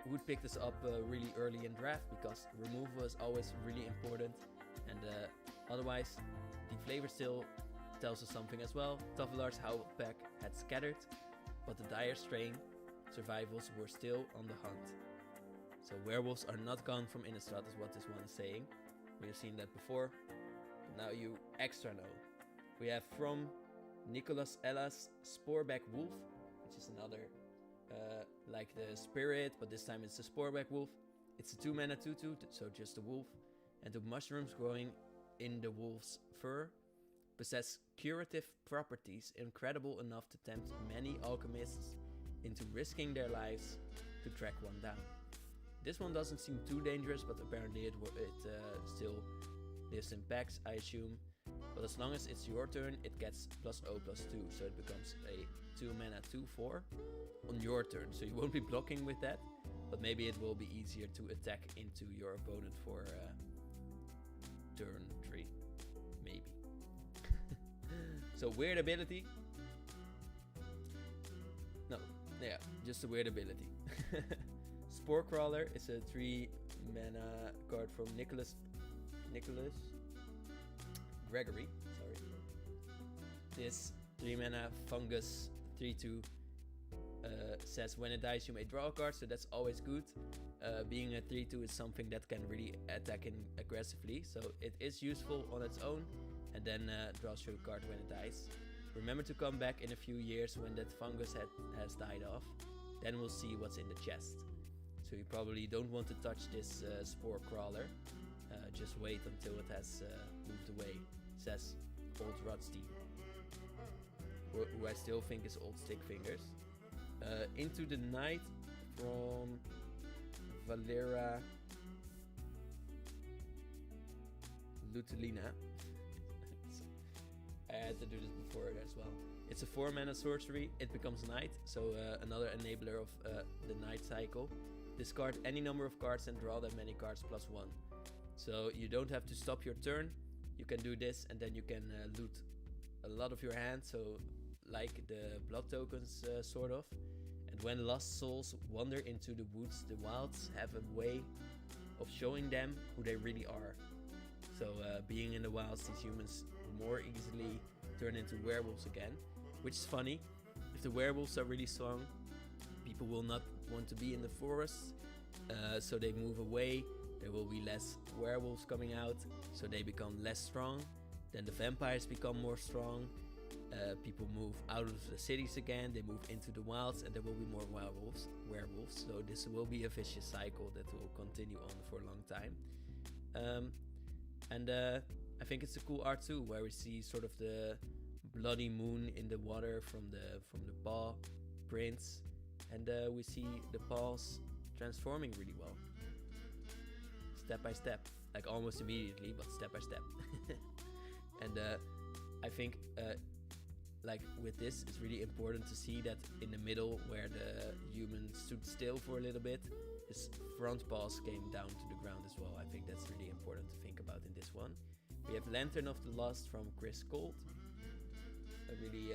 would pick this up really early in draft, because removal is always really important, and otherwise the flavor still tells us something as well. Tough Howl Pack had scattered, but the Dire Strain survivals were still on the hunt. So werewolves are not gone from Innistrad is what this one is saying. We have seen that before, but now you extra know. We have from Nicholas Ellis Sporeback Wolf, which is another like the spirit, but this time it's a Sporeback Wolf. It's a 2 mana 2/2, so just a wolf. And the mushrooms growing in the wolf's fur possess curative properties incredible enough to tempt many alchemists into risking their lives to track one down. This one doesn't seem too dangerous, but apparently it still lives in packs, I assume. But as long as it's your turn, it gets +0/+2, so it becomes a 2 mana 2/4 on your turn. So you won't be blocking with that, but maybe it will be easier to attack into your opponent for turn 3, maybe. So weird ability. No, yeah, just a weird ability. Spore Crawler is a 3 mana card from Nicholas Gregory. Sorry. this 3 mana fungus 3/2 says when it dies you may draw a card, so that's always good. Being a 3/2 is something that can really attack in aggressively, so it is useful on its own, and then draws you a card when it dies. Remember to come back in a few years when that fungus has died off, then we'll see what's in the chest. So you probably don't want to touch this Spore Crawler, just wait until it has moved away. It says Old Rusty, who I still think is Old Stick Fingers. Into the Night from Valera Lutulina. I had to do this before as well. It's a 4 mana sorcery, it becomes night, so another enabler of the night cycle. Discard any number of cards and draw that many cards +1. So you don't have to stop your turn, you can do this and then you can loot a lot of your hand, so like the blood tokens sort of. And when lost souls wander into the woods, the wilds have a way of showing them who they really are. So being in the wilds, these humans more easily turn into werewolves again, which is funny. If the werewolves are really strong, people will not want to be in the forest, so they move away. There will be less werewolves coming out, so they become less strong. Then the vampires become more strong. People move out of the cities again, they move into the wilds, and there will be more werewolves. So this will be a vicious cycle that will continue on for a long time. I think it's a cool art too, where we see sort of the bloody moon in the water from the paw prints, and we see the paws transforming really well, step by step, like almost immediately, but step by step. And I think like with this, it's really important to see that in the middle where the human stood still for a little bit, his front paws came down to the ground as well. I think that's really important to think about in this one. We have Lantern of the Lost from Chris Cold, a really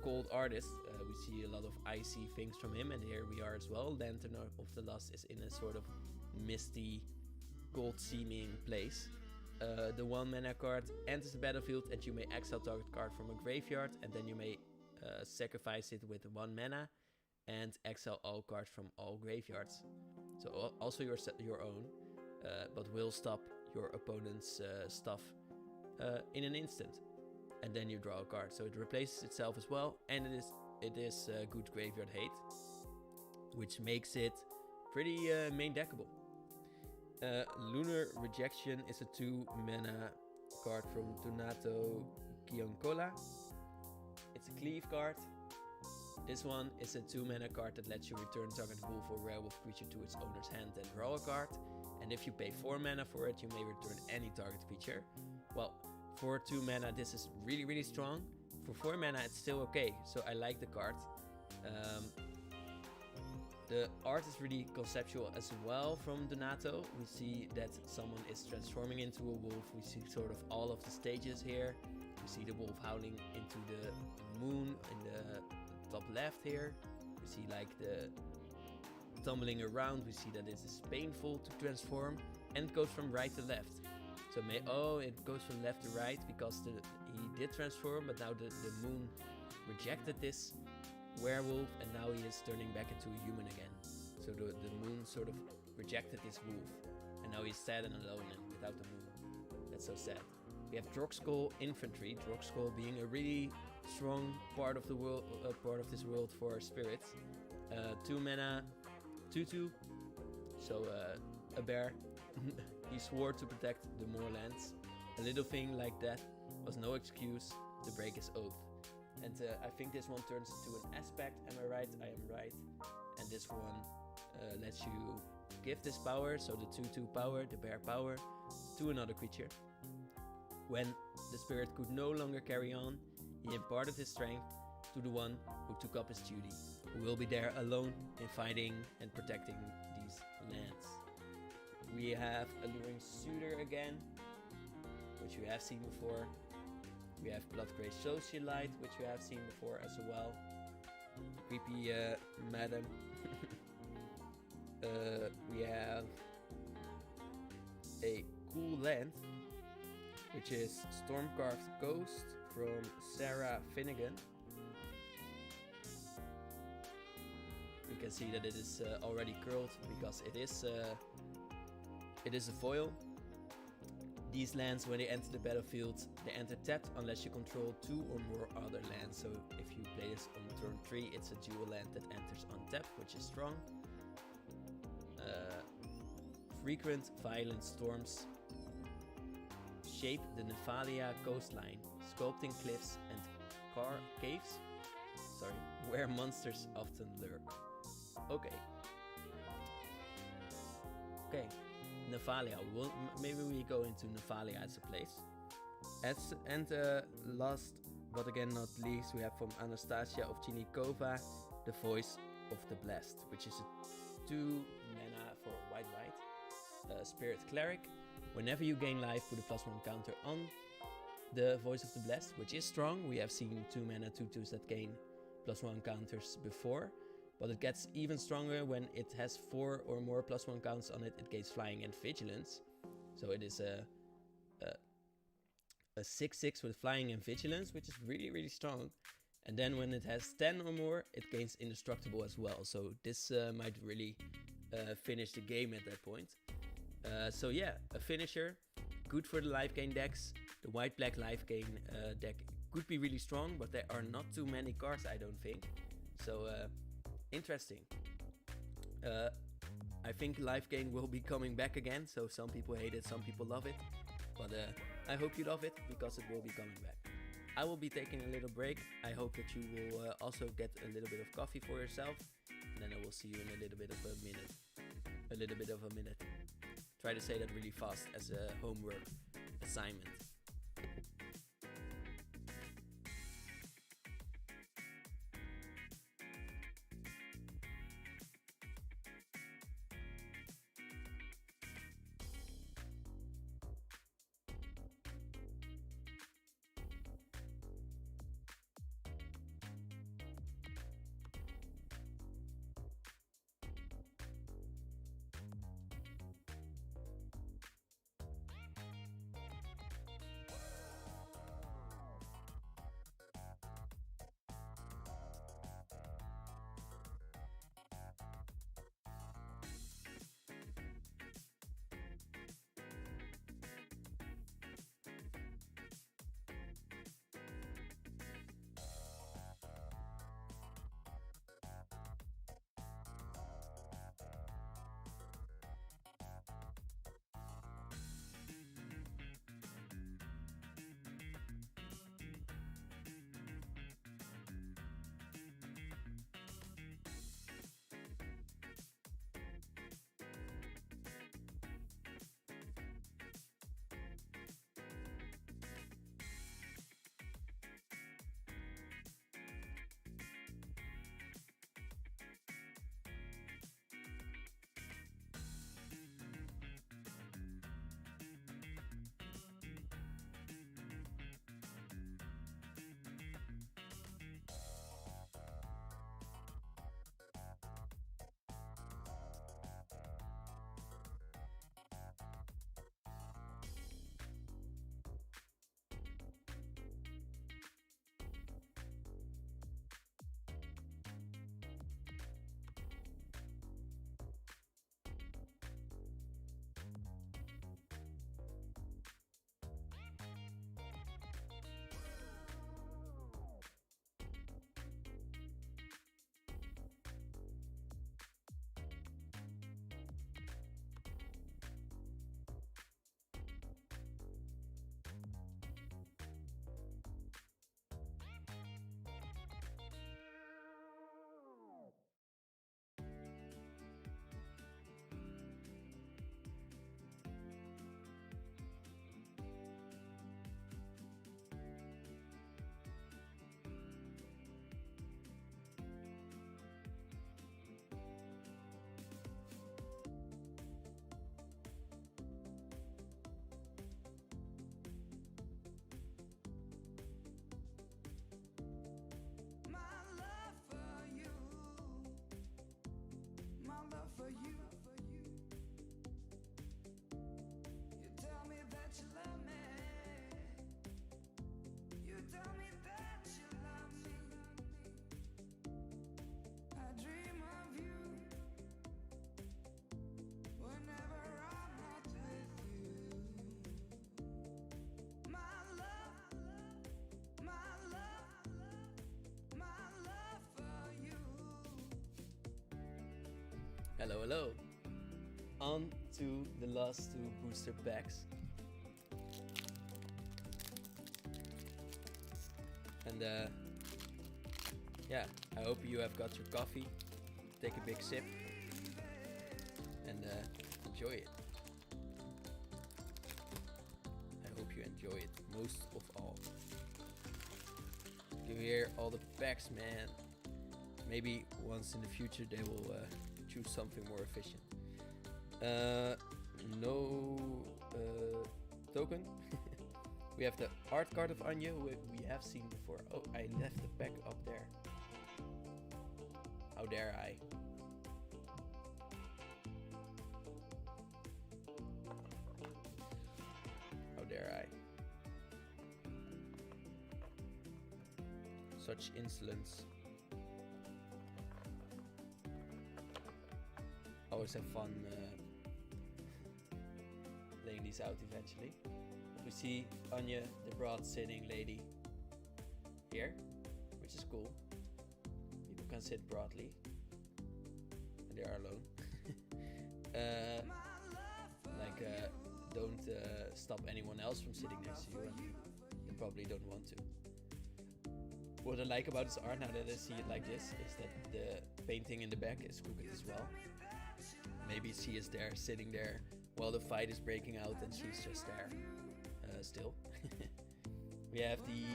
cold artist. We see a lot of icy things from him, and here we are as well. Lantern of the Lost is in a sort of misty, cold seeming place. The 1 mana card enters the battlefield and you may exile target card from a graveyard, and then you may sacrifice it with 1 mana and exile all cards from all graveyards. So also your own, but will stop your opponent's stuff in an instant, and then you draw a card. So it replaces itself as well, and it is good graveyard hate, which makes it pretty main deckable. Lunar Rejection is a 2 mana card from Donato Giancola. It's a cleave card. This one is a 2 mana card that lets you return target wolf or werewolf creature to its owner's hand and draw a card. And if you pay 4 mana for it, you may return any target creature. Well, for 2 mana this is really, really strong. For 4 mana it's still okay, so I like the card. The art is really conceptual as well from Donato. We see that someone is transforming into a wolf. We see sort of all of the stages here. We see the wolf howling into the moon in the top left here. We see like the tumbling around. We see that it is painful to transform, and it goes from right to left. So it goes from left to right because he did transform, but now the moon rejected this werewolf, and now he is turning back into a human again. So the moon sort of rejected this wolf, and now he's sad and alone and without the moon. That's so sad. We have Drogskull Infantry. Drogskull being a really strong part of the world, part of this world for spirits. 2 mana, 2/2. So a bear. He swore to protect the moorlands. A little thing like that was no excuse to break his oath. And I think this one turns into an aspect. Am I right? I am right. And this one lets you give this power, so the 2/2 power, the bear power, to another creature. When the spirit could no longer carry on, he imparted his strength to the one who took up his duty, who will be there alone in fighting and protecting these lands. We have Alluring Suitor again, which we have seen before. We have Bloodgrey Socialite, which we have seen before as well. Creepy madam. We have a cool land, which is Stormcarved Ghost from Sarah Finnegan. You can see that it is already curled because it is a foil. These lands, when they enter the battlefield, they enter tapped unless you control 2 or more other lands. So if you play this on turn 3, it's a dual land that enters untapped, which is strong. Frequent violent storms shape the Nephalia coastline, sculpting cliffs and caves, where monsters often lurk. Okay. Nephalia. Maybe we go into Nephalia as a place. And last but again not least, we have from Anastasia of Chinikova, the Voice of the Blessed, which is a 2 mana for white. Spirit Cleric. Whenever you gain life, put a +1 counter on the Voice of the Blessed, which is strong. We have seen 2 mana 2/2s that gain +1 counters before, but it gets even stronger when it has 4 or more +1 counts on it. It gains Flying and Vigilance, so it is a 6/6 with Flying and Vigilance, which is really strong. And then when it has 10 or more, it gains Indestructible as well. So this might really finish the game at that point. So yeah, a finisher, good for the life gain decks. The white-black life gain deck could be really strong, but there are not too many cards, I don't think. So interesting. I think life gain will be coming back again, so some people hate it, some people love it. But I hope you love it, because it will be coming back. I will be taking a little break. I hope that you will also get a little bit of coffee for yourself. And then I will see you in a little bit of a minute. Try to say that really fast as a homework assignment. Hello, hello. On to the last 2 booster packs. And yeah, I hope you have got your coffee. Take a big sip and enjoy it. I hope you enjoy it most of all. You hear all the packs, man. Maybe once in the future they will choose something more efficient. No token. We have the art card of Anya, we have seen before. Oh, I left the pack up there. How dare I? How dare I? Such insolence. Always have fun laying these out eventually. We see Anya, the broad sitting lady, here, which is cool. People can sit broadly when they are alone. Don't stop anyone else from sitting next to you, and you probably don't want to. What I like about this art now that I see it like this is that the painting in the back is crooked as well. Maybe she is there, sitting there, while the fight is breaking out and she's just there. Still. We have the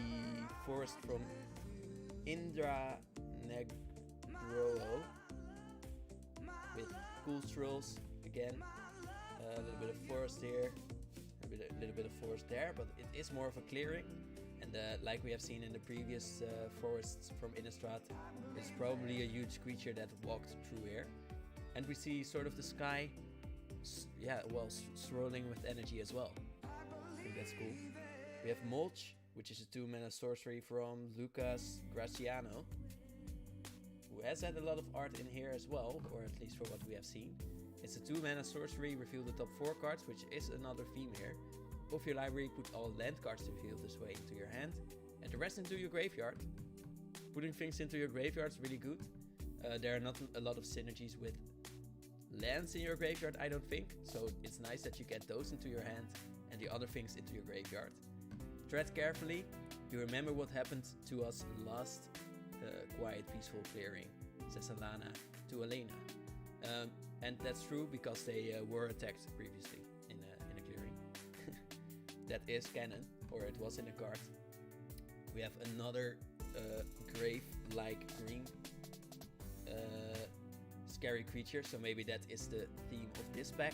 forest from Indra Negrolo with cool strolls again. A little bit of forest here, a little bit of forest there, but it is more of a clearing. And like we have seen in the previous forests from Innistrad, it's probably a huge creature that walked through here. And we see sort of the sky, swirling with energy as well. I think that's cool. We have Mulch, which is a 2-mana sorcery from Lucas Graciano, who has had a lot of art in here as well, or at least for what we have seen. It's a 2-mana sorcery, reveal the top 4 cards, which is another theme here. Of your library, put all land cards revealed this way into your hand, and the rest into your graveyard. Putting things into your graveyard is really good. There are not a lot of synergies with lands in your graveyard, I don't think, so it's nice that you get those into your hand and the other things into your graveyard. Tread carefully. You remember what happened to us last quiet, peaceful clearing, says Alana to Elena. And that's true because they were attacked previously in a clearing. That is canon, or it was in a card. We have another grave-like green scary creature, so maybe that is the theme of this pack.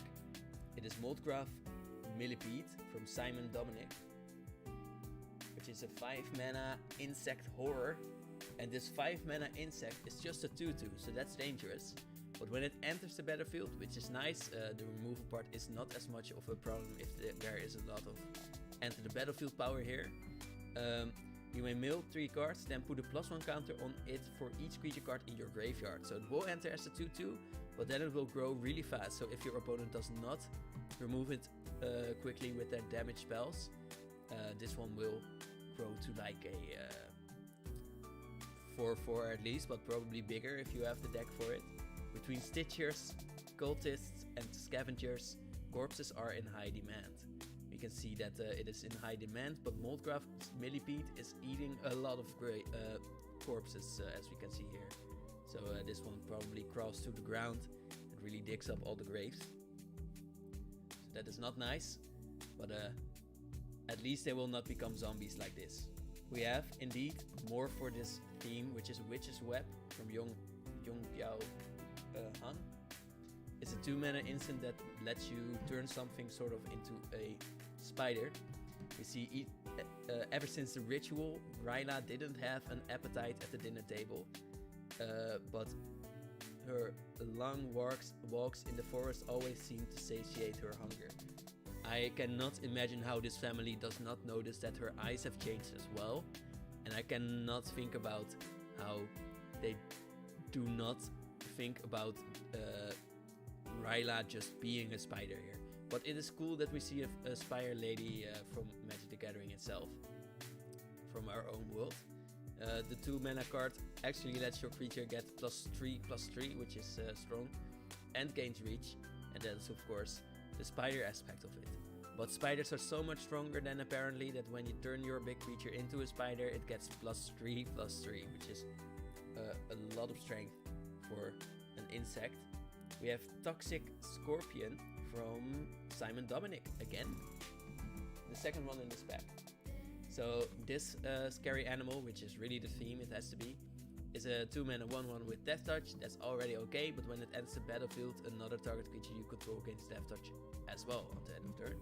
It is Moldgraf Millipede from Simon Dominic, which is a 5-mana insect horror. And this 5-mana insect is just a 2/2, so that's dangerous. But when it enters the battlefield, which is nice, the removal part is not as much of a problem if there is a lot of enter the battlefield power here. You may mill 3 cards, then put a +1 counter on it for each creature card in your graveyard. So it will enter as a 2/2, but then it will grow really fast. So if your opponent does not remove it quickly with their damage spells, this one will grow to like a 4/4 at least, but probably bigger if you have the deck for it. Between Stitchers, Cultists and Scavengers, corpses are in high demand. You can see that it is in high demand, but Moldgraf Millipede is eating a lot of corpses, as we can see here. So this one probably crawls to the ground and really digs up all the graves. So that is not nice, but at least they will not become zombies like this. We have indeed more for this theme, which is Witch's Web from Yong Piao Han. It's a 2-mana instant that lets you turn something sort of into a spider. We see ever since the ritual, Gryla didn't have an appetite at the dinner table, but her long walks in the forest always seem to satiate her hunger. I cannot imagine how this family does not notice that her eyes have changed as well, and I cannot think about how they do not think about Ryla just being a spider here. But it is cool that we see a spire lady from Magic the Gathering itself, from our own world. The 2-mana card actually lets your creature get +3/+3, which is strong. and gains reach, and that's of course the spider aspect of it. But spiders are so much stronger than apparently that when you turn your big creature into a spider, it gets +3/+3, which is a lot of strength for an insect. We have Toxic Scorpion from Simon Dominic again, the second one in this pack. So this scary animal, which is really the theme it has to be, is a 2-mana 1/1 with Death Touch. That's already okay, but when it enters the battlefield, another target creature you control gains Death Touch as well on the end of turn.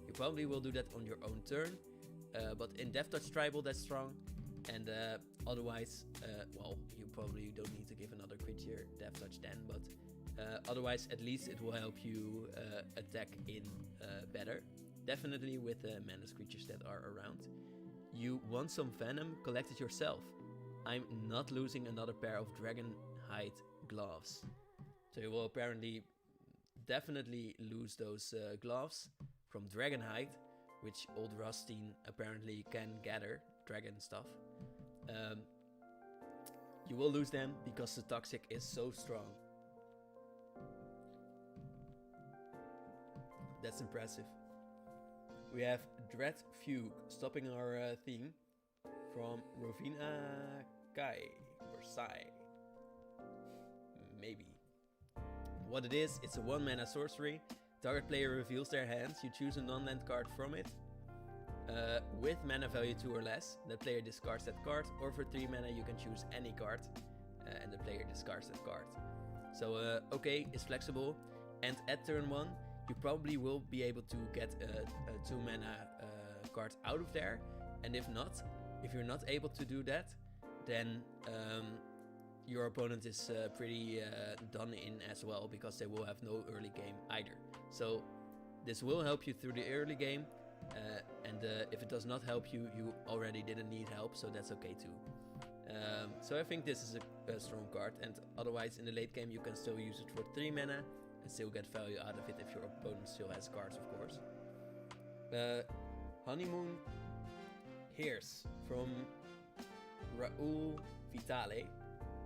You probably will do that on your own turn, but in Death Touch Tribal that's strong, and otherwise, well, you probably don't need to give another creature Death Touch then, but otherwise at least it will help you attack in better. Definitely with the Menace creatures that are around. You want some Venom, collect it yourself. I'm not losing another pair of Dragonhide gloves. So you will apparently definitely lose those gloves from Dragonhide, which old Rustine apparently can gather dragon stuff. You will lose them because the Toxic is so strong. That's impressive. We have Dread Fugue, stopping our theme from Rovina Kai or Sai. Maybe. What it is, it's a 1-mana sorcery. Target player reveals their hands. You choose a non-land card from it with mana value 2 or less. The player discards that card, or for 3 mana you can choose any card and the player discards that card. So okay, it's flexible, and at turn 1 you probably will be able to get a 2 mana card out of there, and if you're not able to do that, then your opponent is pretty done in as well, because they will have no early game either. So this will help you through the early game, and if it does not help you, you already didn't need help, so that's okay too. So I think this is a strong card, and otherwise in the late game you can still use it for 3 mana and still get value out of it if your opponent still has cards, of course. Honeymoon Hears from Raul Vitale,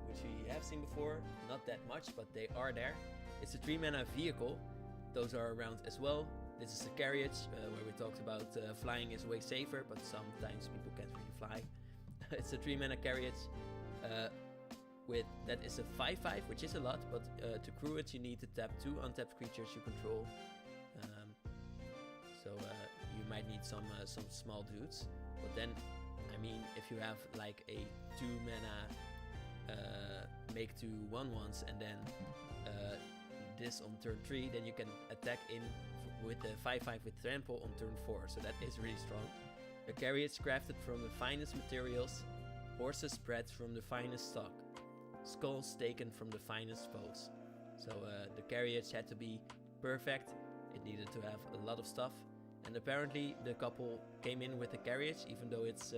which we have seen before, not that much, but they are there. It's a 3 mana vehicle, those are around as well. This is a carriage, where we talked about flying is way safer, but sometimes people can't really fly. It's a 3 mana carriage, that is a 5/5, which is a lot, but to crew it you need to tap 2 untapped creatures you control. So you might need some small dudes, but then, I mean, if you have like a 2 mana make 2 1/1s and then this on turn 3, then you can attack in with the 5/5 with trample on turn 4, so that is really strong. A carriage crafted from the finest materials, horses bred from the finest stock, skulls taken from the finest foes. So the carriage had to be perfect, it needed to have a lot of stuff, and apparently the couple came in with the carriage, even though it's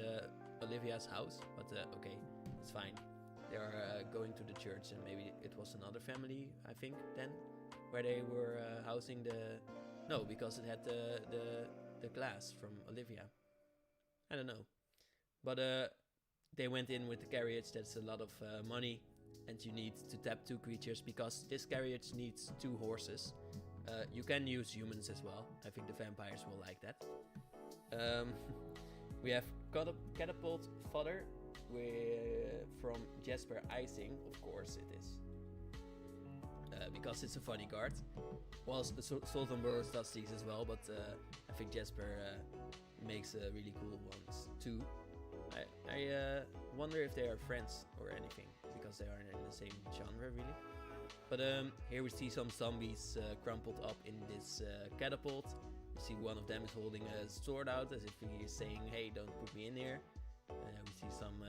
Olivia's house, but okay, it's fine. They are going to the church, and maybe it was another family, I think, then, where they were housing the... No, because it had the glass from Olivia. I don't know. But they went in with the carriage. That's a lot of money, and you need to tap 2 creatures, because this carriage needs 2 horses. You can use humans as well. I think the vampires will like that. We have Catapult Fodder from Jasper Icing. Of course it is. Because it's a funny card. Well, Sultan Burrows does these as well, but I think Jasper makes really cool ones too. I wonder if they are friends or anything, because they are in the same genre really. But here we see some zombies crumpled up in this catapult. You see one of them is holding a sword out as if he is saying, hey, don't put me in here. We see some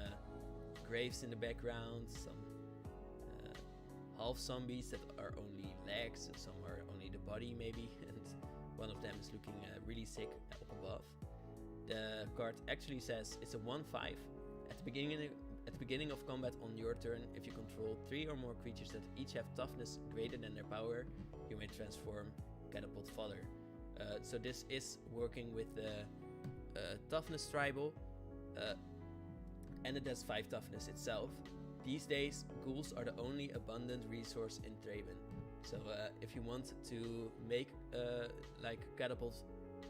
graves in the background, some half zombies that are only legs, some are only the body maybe, and one of them is looking really sick up above. The card actually says it's a 1/5. At the beginning of combat on your turn, if you control 3 or more creatures that each have toughness greater than their power, you may transform Catapult Fodder. So this is working with the toughness tribal, and it has 5 toughness itself. These days, ghouls are the only abundant resource in Draven. So if you want to make like catapult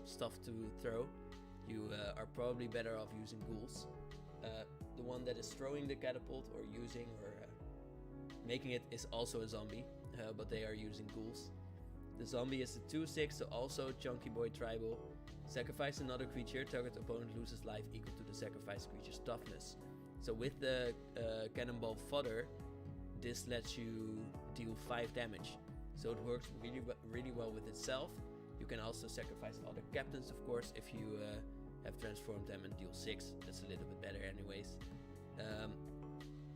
stuff to throw, you are probably better off using ghouls. The one that is throwing the catapult or using or making it is also a zombie, but they are using ghouls. The zombie is a 2/6, so also Chunky Boy Tribal. Sacrifice another creature, target opponent loses life equal to the sacrificed creature's toughness. So with the Cannonball Fodder, this lets you deal 5 damage. So it works really well with itself. You can also sacrifice other captains, of course, if you have transformed them and deal 6. That's a little bit better anyways.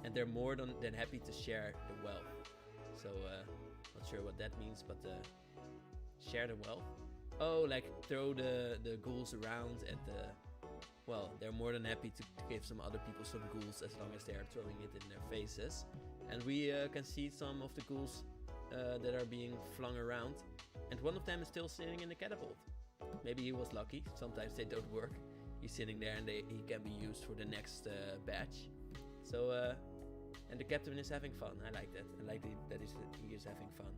And they're more than happy to share the wealth. So not sure what that means, but share the wealth. Oh, like throw the ghouls around and well, they're more than happy to give some other people some ghouls as long as they are throwing it in their faces. And we can see some of the ghouls that are being flung around, and one of them is still sitting in the catapult. Maybe he was lucky. Sometimes they don't work. He's sitting there and he can be used for the next batch. So and the captain is having fun. I like that. I like that he is having fun.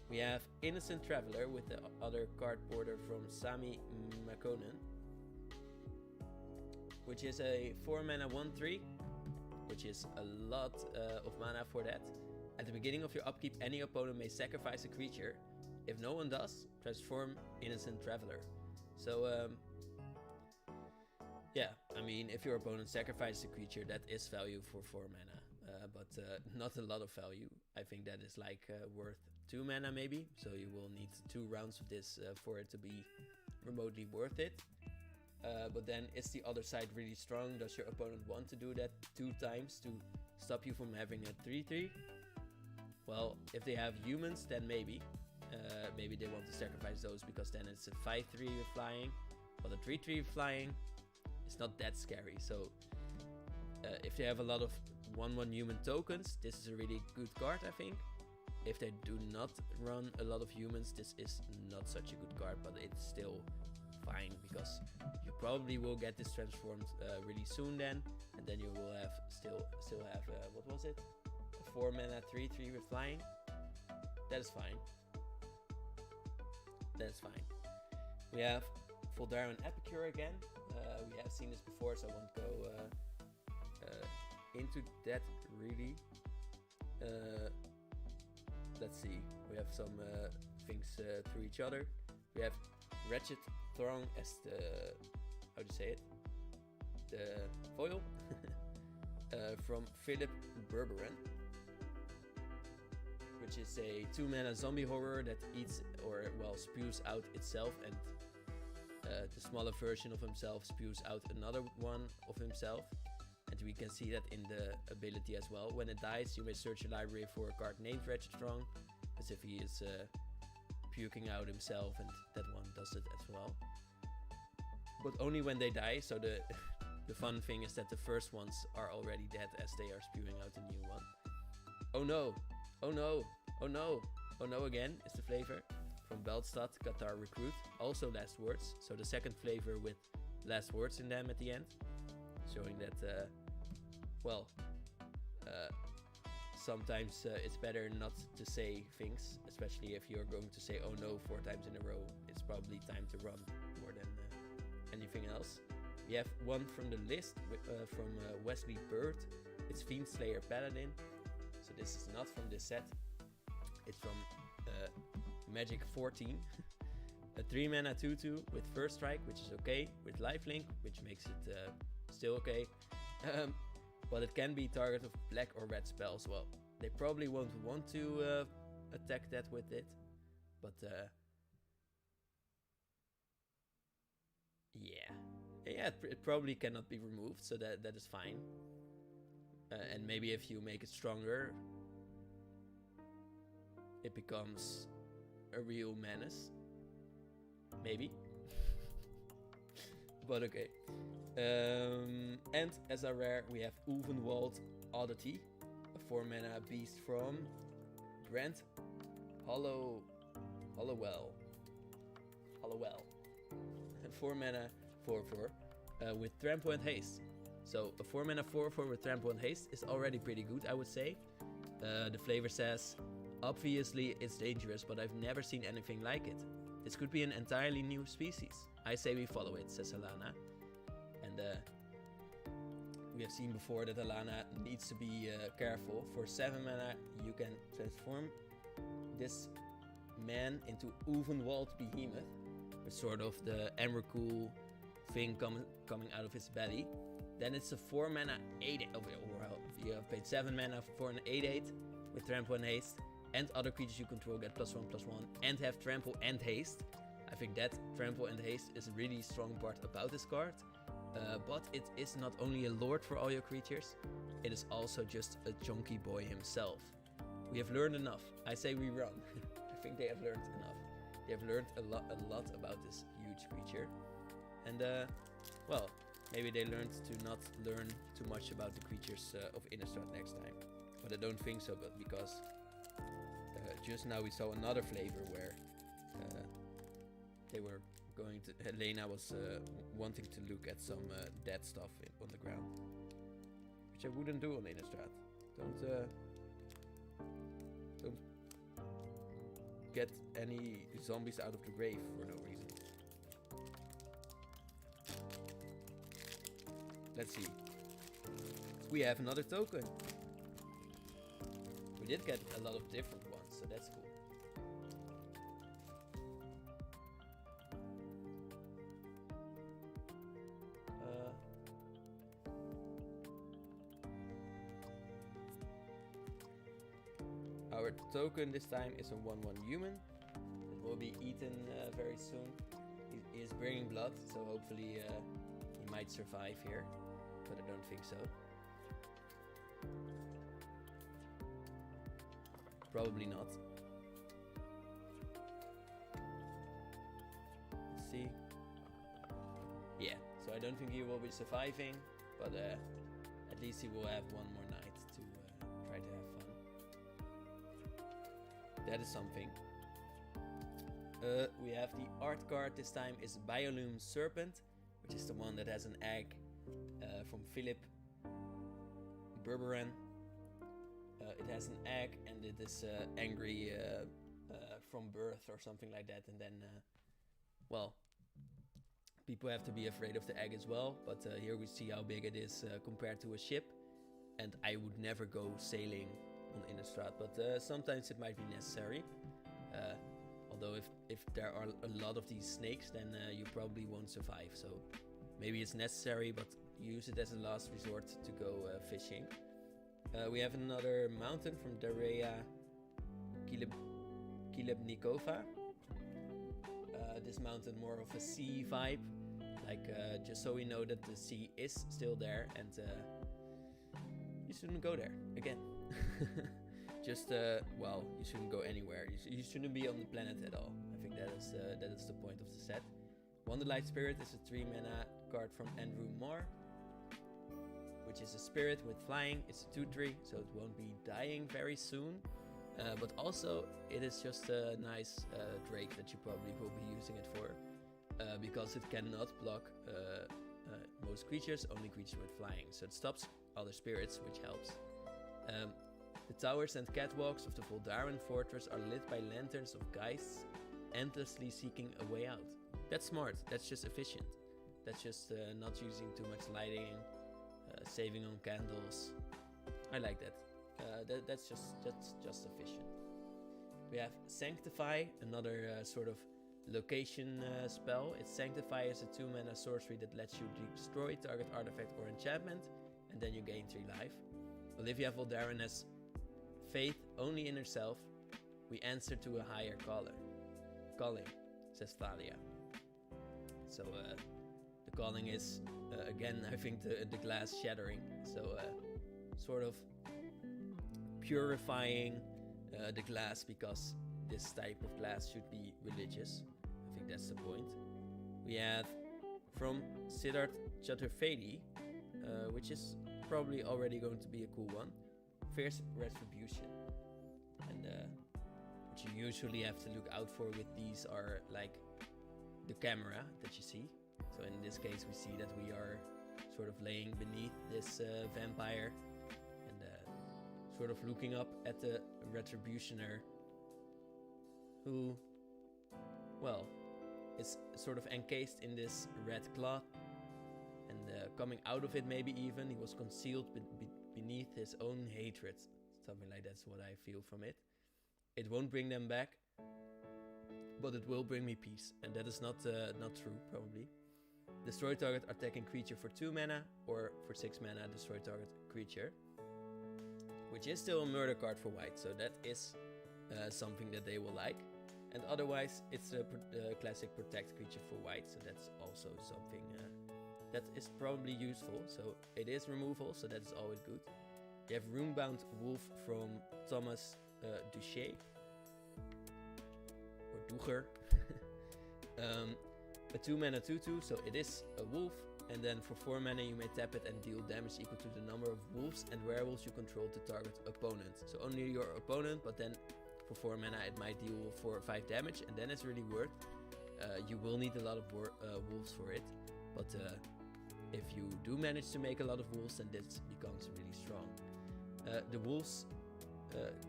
We have Innocent Traveler with the other card border from Sami Makonnen, which is a 4 mana 1/3, which is a lot of mana for that. At the beginning of your upkeep, any opponent may sacrifice a creature. If no one does, transform Innocent Traveler. So yeah, I mean, if your opponent sacrifices a creature, that is value for 4 mana, but not a lot of value. I think that is like worth 2 mana maybe, so you will need 2 rounds of this for it to be remotely worth it. But then is the other side really strong? Does your opponent want to do that 2 times to stop you from having a 3/3? Well, if they have humans, then maybe. Maybe they want to sacrifice those because then it's a 5/3 with flying. But a 3/3 with flying is not that scary. So if they have a lot of 1/1 human tokens, this is a really good card, I think. If they do not run a lot of humans, this is not such a good card, but it's still fine because you probably will get this transformed really soon then, and then you will have still have what was it? A 4 mana 3/3 with flying. That is fine. That's fine. We have Voldaren Epicure again. We have seen this before, so I won't go into that really. Let's see. We have some things through each other. We have Wretched Throng as the, how do you say it? The foil from Philip Berberan, which is a 2 mana zombie horror that eats or well spews out itself, and the smaller version of himself spews out another one of himself. And we can see that in the ability as well. When it dies, you may search your library for a card named Wretched Throng, as if he is puking out himself, and that one does it as well. But only when they die, so the fun thing is that the first ones are already dead as they are spewing out a new one. Oh no, oh no, oh no, oh no again is the flavor from Belstad, Qatar Recruit. Also last words, so the second flavor with last words in them at the end. Showing that, well, sometimes it's better not to say things, especially if you're going to say oh no 4 times in a row. It's probably time to run more than anything else. We have one from the list from Wesley Bird. It's Fiend Slayer Paladin. So this is not from this set. It's from Magic 14. A 3 mana 2/2 with First Strike, which is okay, with Lifelink, which makes it still okay. But it can be target of black or red spells. Well, they probably won't want to attack that with it, but yeah, it probably cannot be removed, so that is fine. And maybe if you make it stronger, it becomes a real menace. Maybe. But okay. And as a rare, we have Ulvenwald Oddity, a 4 mana beast from Brent Hollowell. 4 mana 4/4 with Trample and Haste. So a 4 mana 4/4 with Trample and Haste is already pretty good, I would say. The flavor says Obviously, it's dangerous, but I've never seen anything like it. This could be an entirely new species. I say we follow it, says Alana. And we have seen before that Alana needs to be careful. For 7 mana, you can transform this man into Ovenwald Behemoth, with sort of the Emrakul thing coming out of his belly. Then it's a 4 mana 8, well, you have paid 7 mana for an 8/8 with trample and haste, and other creatures you control get +1/+1 and have trample and haste. I think that trample and haste is a really strong part about this card. But it is not only a lord for all your creatures, it is also just a chunky boy himself. We have learned enough. I say we run. I think they have learned enough. They have learned a lot about this huge creature. And well, maybe they learned to not learn too much about the creatures of Innistrad next time. But I don't think so, but because just now we saw another flavor where they were going to... Helena was wanting to look at some dead stuff on the ground. Which I wouldn't do on Innistrad. Don't get any zombies out of the grave for no reason. Let's see. We have another token. We did get a lot of different ones, so that's cool. Our token this time is a 1/1 human. It will be eaten very soon. He is bringing blood, so hopefully he might survive here, but I don't think so. Probably not. Let's see. Yeah, so I don't think he will be surviving, but at least he will have one more night to try to have fun. That is something. We have the art card this time is Biolume Serpent, which is the one that has an egg from Philip Berberan. It has an egg and it is angry from birth or something like that, and then well, people have to be afraid of the egg as well, but here we see how big it is compared to a ship, and I would never go sailing on Innistrad, but sometimes it might be necessary. Although if there are a lot of these snakes, then you probably won't survive, so maybe it's necessary, but use it as a last resort to go fishing. We have another mountain from Daria Kilebnikova. This mountain more of a sea vibe, like just so we know that the sea is still there, and you shouldn't go there again. Just well, you shouldn't go anywhere. You shouldn't be on the planet at all. I think that is the point of the set. Wonderlight Spirit is a 3 mana card from Andrew Moore, which is a spirit with flying. It's a 2/3, so it won't be dying very soon. But also, it is just a nice Drake that you probably will be using it for, because it cannot block most creatures, only creatures with flying. So it stops other spirits, which helps. The towers and catwalks of the Voldaren fortress are lit by lanterns of geists, endlessly seeking a way out. That's smart. That's just efficient. That's just not using too much lighting, saving on candles. I like that. That's just efficient. We have Sanctify, another sort of location spell. It's Sanctify is a 2 mana sorcery that lets you destroy target artifact or enchantment, and then you gain 3 life. Olivia Voldaren has faith only in herself. We answer to a higher calling, says Thalia. So the calling is again, I think the glass shattering. So sort of purifying the glass, because this type of glass should be religious. I think that's the point. We have from Siddharth Chaturvedi, which is probably already going to be a cool one, Fierce Retribution. And what you usually have to look out for with these are like the camera that you see. So in this case we see that we are sort of laying beneath this vampire, and sort of looking up at the Retributioner, who, well, is sort of encased in this red cloth, and coming out of it maybe even, he was concealed beneath his own hatred. Something like that's what I feel from it. It won't bring them back, but it will bring me peace, and that is not true, probably. Destroy target attacking creature for 2 mana, or for 6 mana, destroy target creature. Which is still a murder card for white, so that is something that they will like. And otherwise, it's a classic protect creature for white, so that's also something that is probably useful. So it is removal, so that's always good. You have Runebound Wolf from Thomas Duché, or Duger. A 2 mana 2/2, so it is a wolf. And then for 4 mana you may tap it and deal damage equal to the number of wolves and werewolves you control to target opponent. So only your opponent, but then for 4 mana it might deal 4 or 5 damage, and then it's really worth. You will need a lot of wolves for it, but if you do manage to make a lot of wolves, then this becomes really strong. The wolf's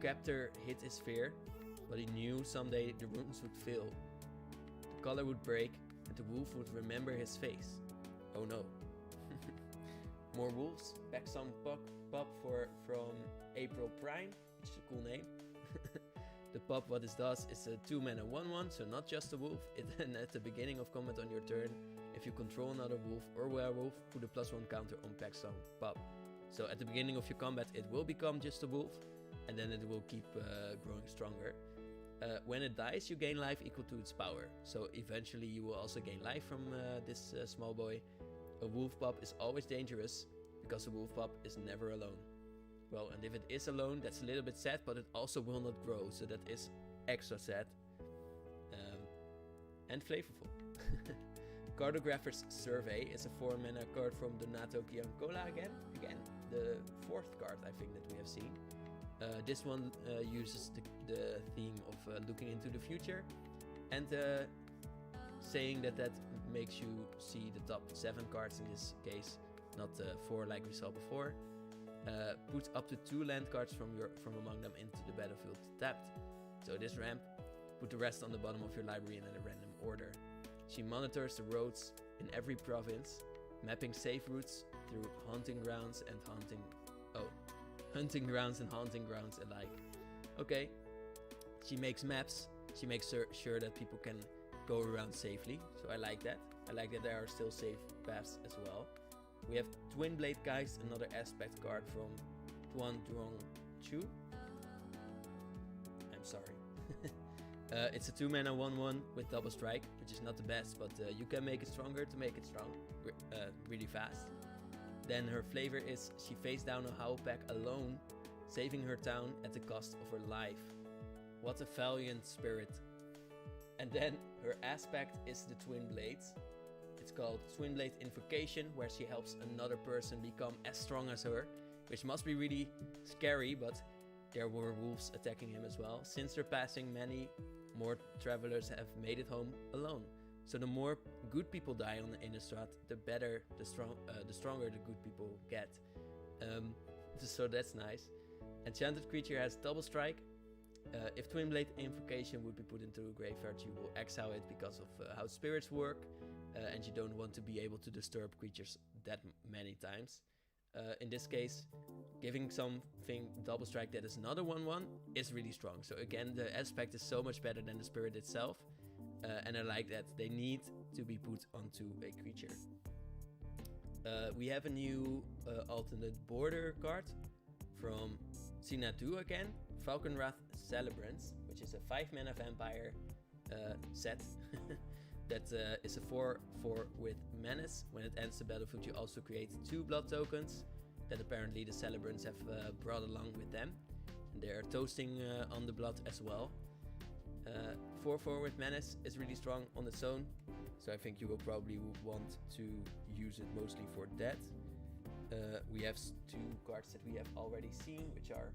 captor hid his fear, but he knew someday the runes would fail, the color would break, and the wolf would remember his face. Oh no. More wolves. Back some pup from April Prime, which is a cool name. The pup, what this does, is a 2 mana 1/1, so not just a wolf. And at the beginning of combat on your turn, if you control another wolf or werewolf, put a +1 counter on Pack some pup. So at the beginning of your combat, it will become just a wolf, and then it will keep growing stronger. When it dies, you gain life equal to its power. So eventually you will also gain life from this small boy. A wolf pup is always dangerous, because a wolf pup is never alone. Well, and if it is alone, that's a little bit sad, but it also will not grow, so that is extra sad. And flavorful. Cartographer's Survey is a 4 mana card from Donato Giancola again. Again, the 4th card I think that we have seen. This one uses the theme of looking into the future, and saying that makes you see the top 7 cards in this case, not 4 like we saw before. Put up to 2 land cards from among them into the battlefield tapped. So this ramp, put the rest on the bottom of your library in a random order. She monitors the roads in every province, mapping safe routes through hunting grounds and haunting grounds alike. Okay, she makes maps. She makes sure that people can go around safely. So I like that. I like that there are still safe paths as well. We have Twin Blade Geist, another aspect card from Tuan Duong Chu. I'm sorry. It's a 2 mana 1/1 with double strike, which is not the best, but you can make it stronger to make it strong really fast. Then her flavor is she faced down a Howl Pack alone, saving her town at the cost of her life. What a valiant spirit. And then her aspect is the Twin Blades. It's called Twin Blade Invocation, where she helps another person become as strong as her, which must be really scary, but there were wolves attacking him as well. Since her passing, many more travelers have made it home alone. So the more good people die on the Innistrad, the better, the stronger the good people get. So that's nice. Enchanted creature has double strike. If Twin Blade Invocation would be put into a graveyard, you will exile it because of how spirits work, and you don't want to be able to disturb creatures that many times. In this case, giving something double strike that is not a 1/1 is really strong. So again, the aspect is so much better than the spirit itself, and I like that. They need to be put onto a creature. We have a new alternate border card from Sinatu again, Falconwrath Celebrants, which is a 5 mana vampire set that is a 4/4 with menace. When it ends the battlefield, you also create 2 blood tokens that apparently the Celebrants have brought along with them. And they are toasting on the blood as well. 4/4 with menace is really strong on its own, so I think you will probably want to use it mostly for that. We have 2 cards that we have already seen, which are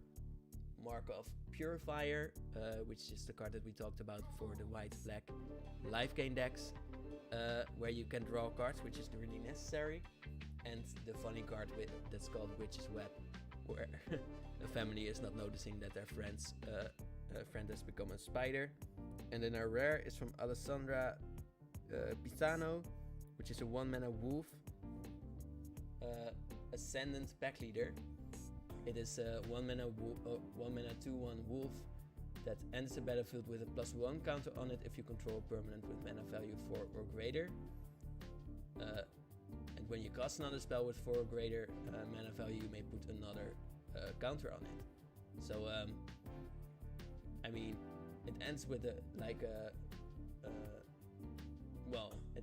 Mark of Purifier, which is the card that we talked about for the white-black life gain decks, where you can draw cards, which is really necessary, and the funny card that's called Witch's Web, where a family is not noticing that their friend has become a spider. And then our rare is from Alessandra Pisano, which is a 1-mana wolf, Ascendant Pack Leader. It is a 1-mana 2/1 wolf that enters the battlefield with a +1 counter on it if you control a permanent with mana value 4 or greater. And when you cast another spell with 4 or greater mana value, you may put another counter on it. So, I mean, it ends with it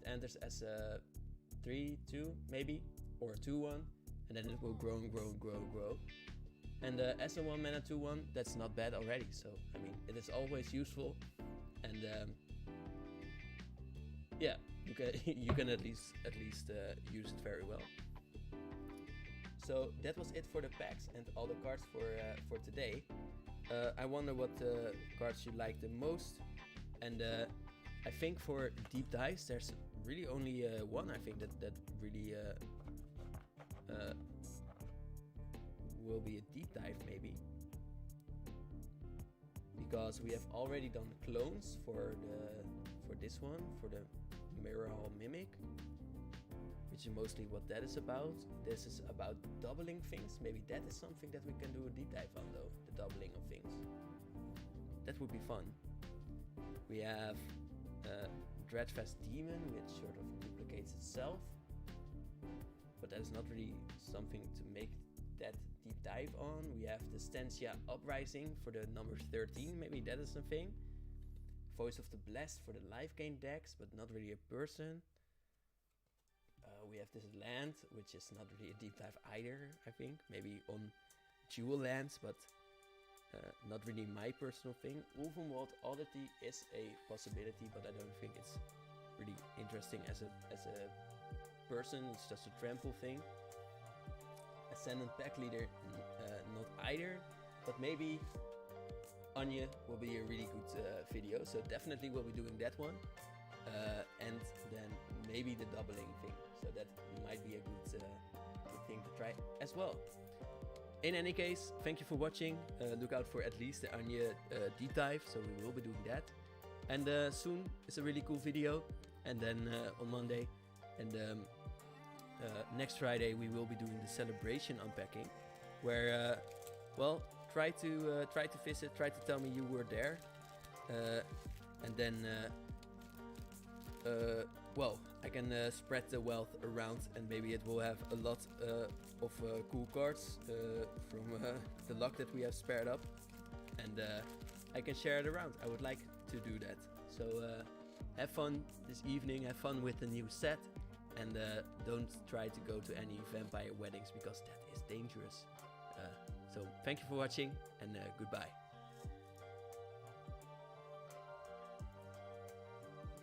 enters as a 3/2 maybe, or a 2/1, and then it will grow and grow and grow and grow. And as a 1-mana 2/1, that's not bad already. So I mean, it is always useful, and yeah, you can at least use it very well. So that was it for the packs and all the cards for today. I wonder what cards you like the most, and I think for deep dives there's really only one. I think that really will be a deep dive maybe, because we have already done clones for this one, for the Mirror Hall Mimic, which is mostly what that is about. This is about doubling things. Maybe that is something that we can do a deep dive on though, the doubling of things. That would be fun. We have Dreadfast Demon, which sort of duplicates itself, but that is not really something to make that deep dive on. We have the Stantia Uprising for the number 13, maybe that is something. Voice of the Blessed for the life gain decks, but not really a person. We have this land, which is not really a deep dive either, I think. Maybe on Jewel lands, but not really my personal thing. Ulvenwald Oddity is a possibility, but I don't think it's really interesting as a person. It's just a trample thing. Ascendant Pack Leader, not either, but maybe Anya will be a really good video, so definitely we'll be doing that one, and then maybe the doubling thing, so that might be a good thing to try as well. In any case, thank you for watching. Look out for at least the Anya deep dive, so we will be doing that, and soon it's a really cool video, and then on Monday and next Friday we will be doing the celebration unpacking, where well, try to visit, try to tell me you were there, and then well, I can spread the wealth around, and maybe it will have a lot of cool cards from the luck that we have spared up, and I can share it around. I would like to do that. So have fun this evening, have fun with the new set, and don't try to go to any vampire weddings, because that is dangerous. So thank you for watching, and goodbye.